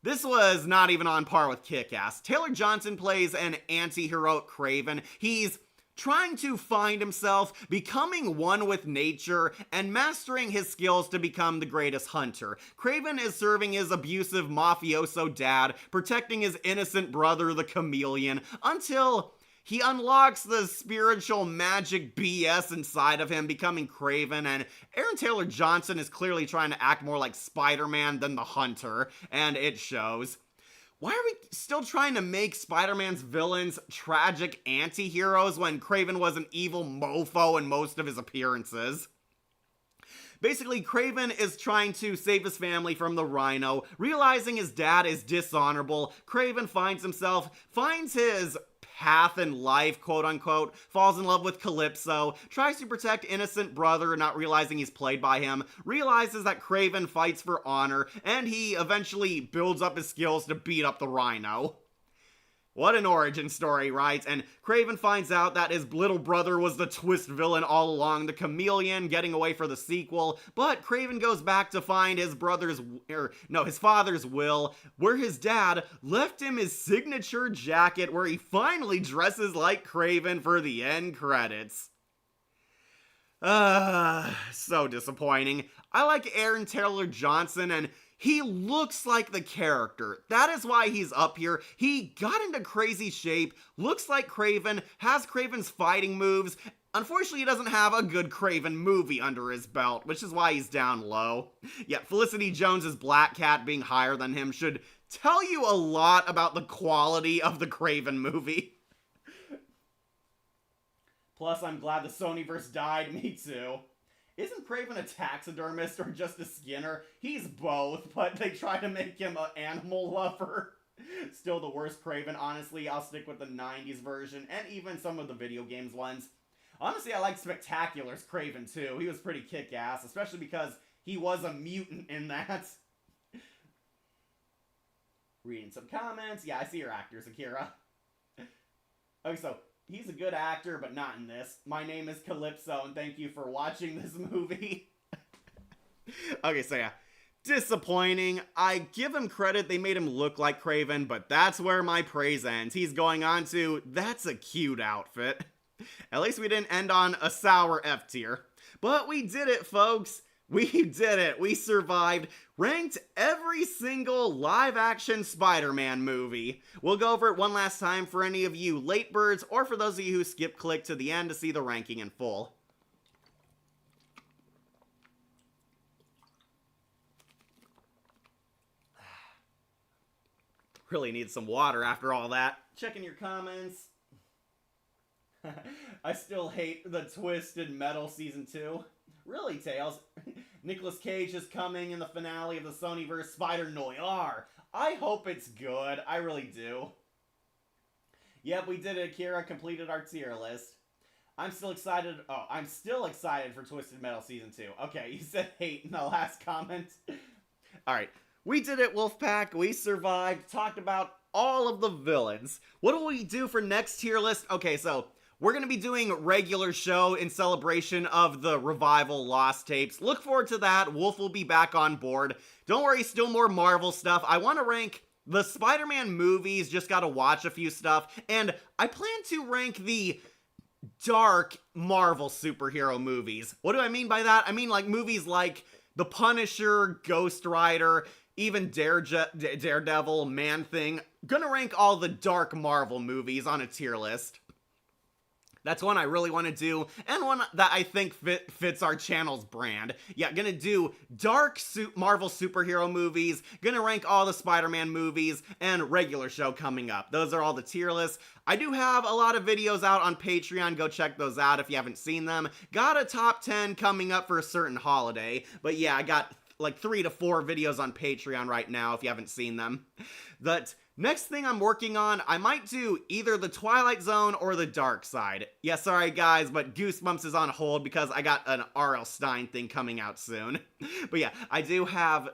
This was not even on par with Kick-Ass. Taylor Johnson plays an anti-heroic Kraven. He's trying to find himself, becoming one with nature, and mastering his skills to become the greatest hunter. Kraven is serving his abusive mafioso dad, protecting his innocent brother, the Chameleon, until he unlocks the spiritual magic BS inside of him, becoming Kraven, and Aaron Taylor Johnson is clearly trying to act more like Spider-Man than the Hunter, and it shows. Why are we still trying to make Spider-Man's villains tragic anti-heroes when Kraven was an evil mofo in most of his appearances? Basically, Kraven is trying to save his family from the Rhino. Realizing his dad is dishonorable, Kraven finds his path in life, quote unquote, falls in love with Calypso, tries to protect innocent brother, not realizing he's played by him, realizes that Kraven fights for honor, and he eventually builds up his skills to beat up the Rhino. What an origin story, right? And Kraven finds out that his little brother was the twist villain all along, the Chameleon, getting away for the sequel, but Kraven goes back to find his father's will, where his dad left him his signature jacket where he finally dresses like Kraven for the end credits. So disappointing. I like Aaron Taylor Johnson, and he looks like the character. That is why he's up here. He got into crazy shape, looks like Kraven, has Kraven's fighting moves. Unfortunately, he doesn't have a good Kraven movie under his belt, which is why he's down low. Yet Felicity Jones's Black Cat being higher than him should tell you a lot about the quality of the Kraven movie. Plus, I'm glad the Sonyverse died. Me too. Isn't Kraven a taxidermist or just a skinner? He's both, but they try to make him an animal lover. Still the worst Kraven, honestly. I'll stick with the 90s version, and even some of the video games ones. Honestly, I like Spectacular's Kraven too. He was pretty kick-ass, especially because he was a mutant in that. Reading some comments. Yeah, I see your actors, Akira. Okay, so he's a good actor, but not in this. My name is Calypso, and thank you for watching this movie. Okay, so yeah. Disappointing. I give him credit, they made him look like Kraven, but that's where my praise ends. He's going on to, that's a cute outfit. At least we didn't end on a sour F tier. But we did it, folks. We did it. We survived. Ranked every single live-action Spider-Man movie. We'll go over it one last time for any of you late birds, or for those of you who skip-click to the end to see the ranking in full. Really need some water after all that. Checking your comments. I still hate the Twisted Metal Season 2. Really, Tails? Nicolas Cage is coming in the finale of the Sonyverse Spider Noir. I hope it's good. I really do. Yep, we did it, Akira. Completed our tier list. I'm still excited. Oh, I'm still excited for Twisted Metal Season 2. Okay, you said hate in the last comment. Alright. We did it, Wolfpack. We survived. Talked about all of the villains. What do we do for next tier list? Okay, so we're going to be doing regular show in celebration of the revival Lost Tapes. Look forward to that. Wolf will be back on board. Don't worry, still more Marvel stuff. I want to rank the Spider-Man movies. Just got to watch a few stuff. And I plan to rank the dark Marvel superhero movies. What do I mean by that? I mean like movies like The Punisher, Ghost Rider, even Daredevil, Man-Thing. Gonna rank all the dark Marvel movies on a tier list. That's one I really want to do, and one that I think fits our channel's brand. Yeah, gonna do dark Marvel superhero movies, gonna rank all the Spider-Man movies, and regular show coming up. Those are all the tier lists. I do have a lot of videos out on Patreon. Go check those out if you haven't seen them. Got a top 10 coming up for a certain holiday, but yeah, I got like 3 to 4 videos on Patreon right now if you haven't seen them. That next thing I'm working on, I might do either the Twilight Zone or the Dark Side. Yeah, sorry guys, but Goosebumps is on hold because I got an R.L. Stine thing coming out soon. But yeah, I do have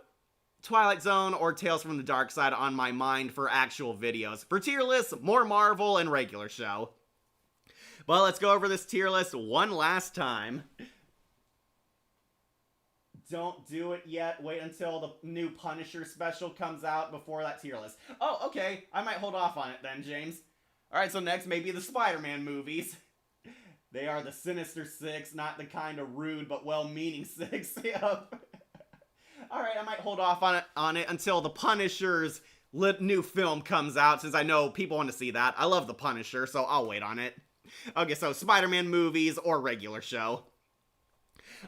Twilight Zone or Tales from the Dark Side on my mind for actual videos. For tier lists, more Marvel and regular show. Well, let's go over this tier list one last time. Don't do it yet. Wait until the new Punisher special comes out before that tier list. Oh, okay. I might hold off on it then, James. Alright, so next, maybe the Spider-Man movies. They are the Sinister Six, not the kind of rude but well-meaning six. Yep. Alright, I might hold off on it until the Punisher's new film comes out, since I know people want to see that. I love the Punisher, so I'll wait on it. Okay, so Spider-Man movies or regular show.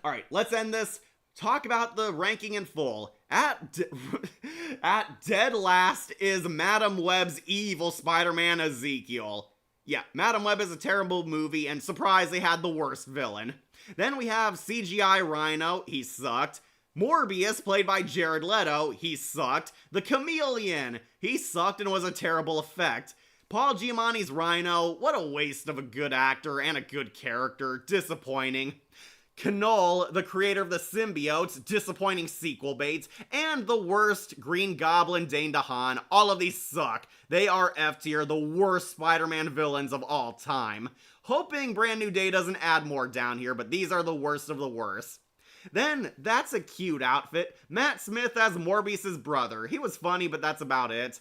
Alright, let's end this. Talk about the ranking in full. At dead last is Madam Web's evil Spider-Man Ezekiel. Yeah, Madam Web is a terrible movie, and surprise, they had the worst villain. Then we have CGI Rhino, he sucked. Morbius, played by Jared Leto, he sucked. The Chameleon, he sucked and was a terrible effect. Paul Giamatti's Rhino, what a waste of a good actor and a good character, disappointing. Knoll, the creator of the symbiotes, disappointing sequel baits, and the worst Green Goblin Dane DeHaan. All of these suck. They are F tier, the worst Spider-Man villains of all time. Hoping Brand New Day doesn't add more down here, but these are the worst of the worst. Then, that's a cute outfit. Matt Smith as Morbius's brother. He was funny, but that's about it.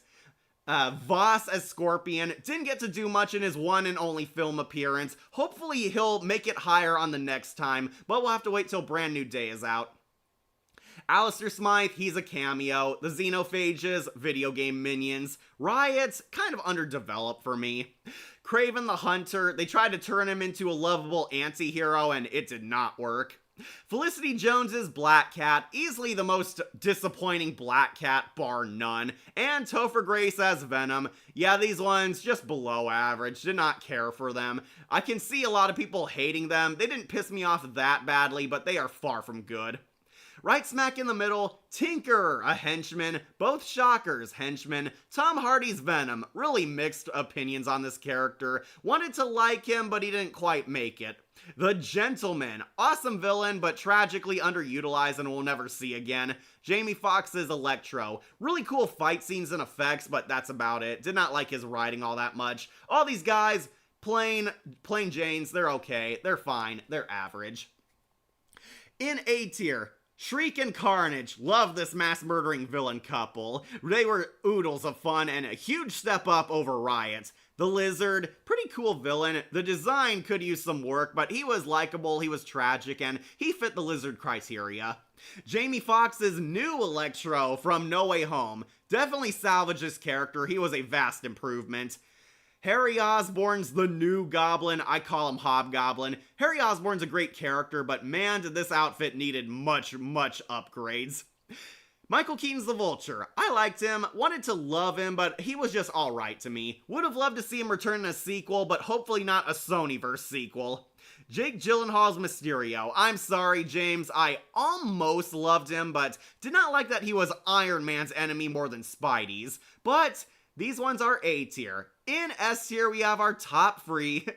Voss as Scorpion didn't get to do much in his one and only film appearance. Hopefully he'll make it higher on the next time, but we'll have to wait till Brand New Day is out. Alistair Smythe, he's a cameo. The Xenophages, video game minions. Riots, kind of underdeveloped for me. Kraven the Hunter, they tried to turn him into a lovable anti-hero and it did not work. Felicity Jones's Black Cat, easily the most disappointing Black Cat bar none, and Topher Grace as Venom. Yeah, these ones just below average, did not care for them. I can see a lot of people hating them. They didn't piss me off that badly, but they are far from good. Right smack in the middle, Tinker, a henchman, both Shocker's henchmen. Tom Hardy's Venom, really mixed opinions on this character. Wanted to like him, but he didn't quite make it. The Gentleman, awesome villain, but tragically underutilized and we'll never see again. Jamie Foxx's Electro, really cool fight scenes and effects, but that's about it. Did not like his writing all that much. All these guys, plain Janes, they're okay, they're fine, they're average. In A tier, Shriek and Carnage, love this mass murdering villain couple. They were oodles of fun and a huge step up over Riot. The Lizard, pretty cool villain. The design could use some work, but he was likable, he was tragic, and he fit the Lizard criteria. Jamie Foxx's new Electro from No Way Home, definitely salvaged his character, he was a vast improvement. Harry Osborn's the new Goblin, I call him Hobgoblin. Harry Osborn's a great character, but man did this outfit needed much upgrades. Michael Keaton's the Vulture. I liked him, wanted to love him, but he was just alright to me. Would have loved to see him return in a sequel, but hopefully not a Sonyverse sequel. Jake Gyllenhaal's Mysterio. I'm sorry, James, I almost loved him, but did not like that he was Iron Man's enemy more than Spidey's. But these ones are A tier. In S tier, we have our top three.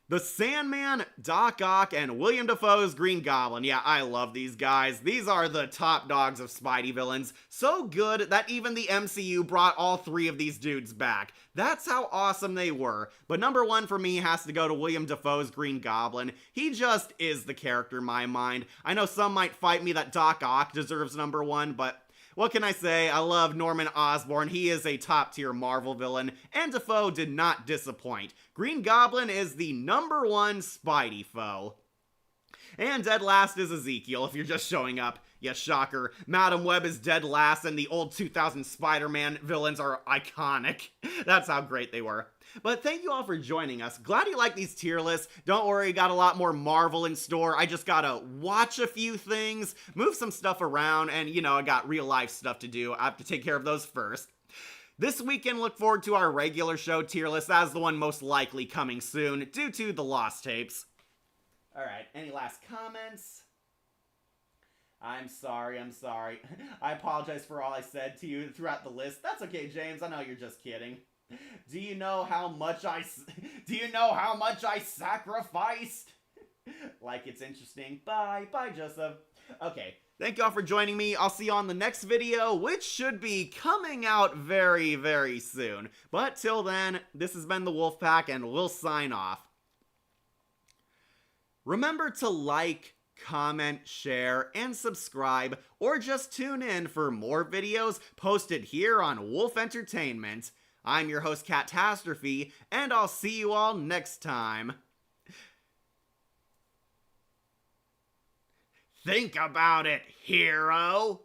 The Sandman, Doc Ock, and William Dafoe's Green Goblin. Yeah, I love these guys. These are the top dogs of Spidey villains. So good that even the MCU brought all three of these dudes back. That's how awesome they were. But number one for me has to go to William Dafoe's Green Goblin. He just is the character in my mind. I know some might fight me that Doc Ock deserves number one, but what can I say? I love Norman Osborn. He is a top tier Marvel villain, and Dafoe did not disappoint. Green Goblin is the number one Spidey foe. And dead last is Ezekiel, if you're just showing up. Yes, shocker. Madam Web is dead last, and the old 2000 Spider-Man villains are iconic. That's how great they were. But thank you all for joining us. Glad you like these tier lists. Don't worry, got a lot more Marvel in store. I just gotta watch a few things, move some stuff around, and I got real life stuff to do. I have to take care of those first. This weekend, look forward to our regular show tier list as the one most likely coming soon, due to the Lost Tapes. Alright, any last comments? I'm sorry. I apologize for all I said to you throughout the list. That's okay, James. I know you're just kidding. Do you know how much I sacrificed? Like it's interesting. Bye, Joseph. Okay, thank you all for joining me. I'll see you on the next video, which should be coming out very soon. But till then, this has been the Wolfpack, and we'll sign off. Remember to like, comment, share, and subscribe, or just tune in for more videos posted here on Wolf Entertainment. I'm your host, Catastrophe, and I'll see you all next time. Think about it, hero!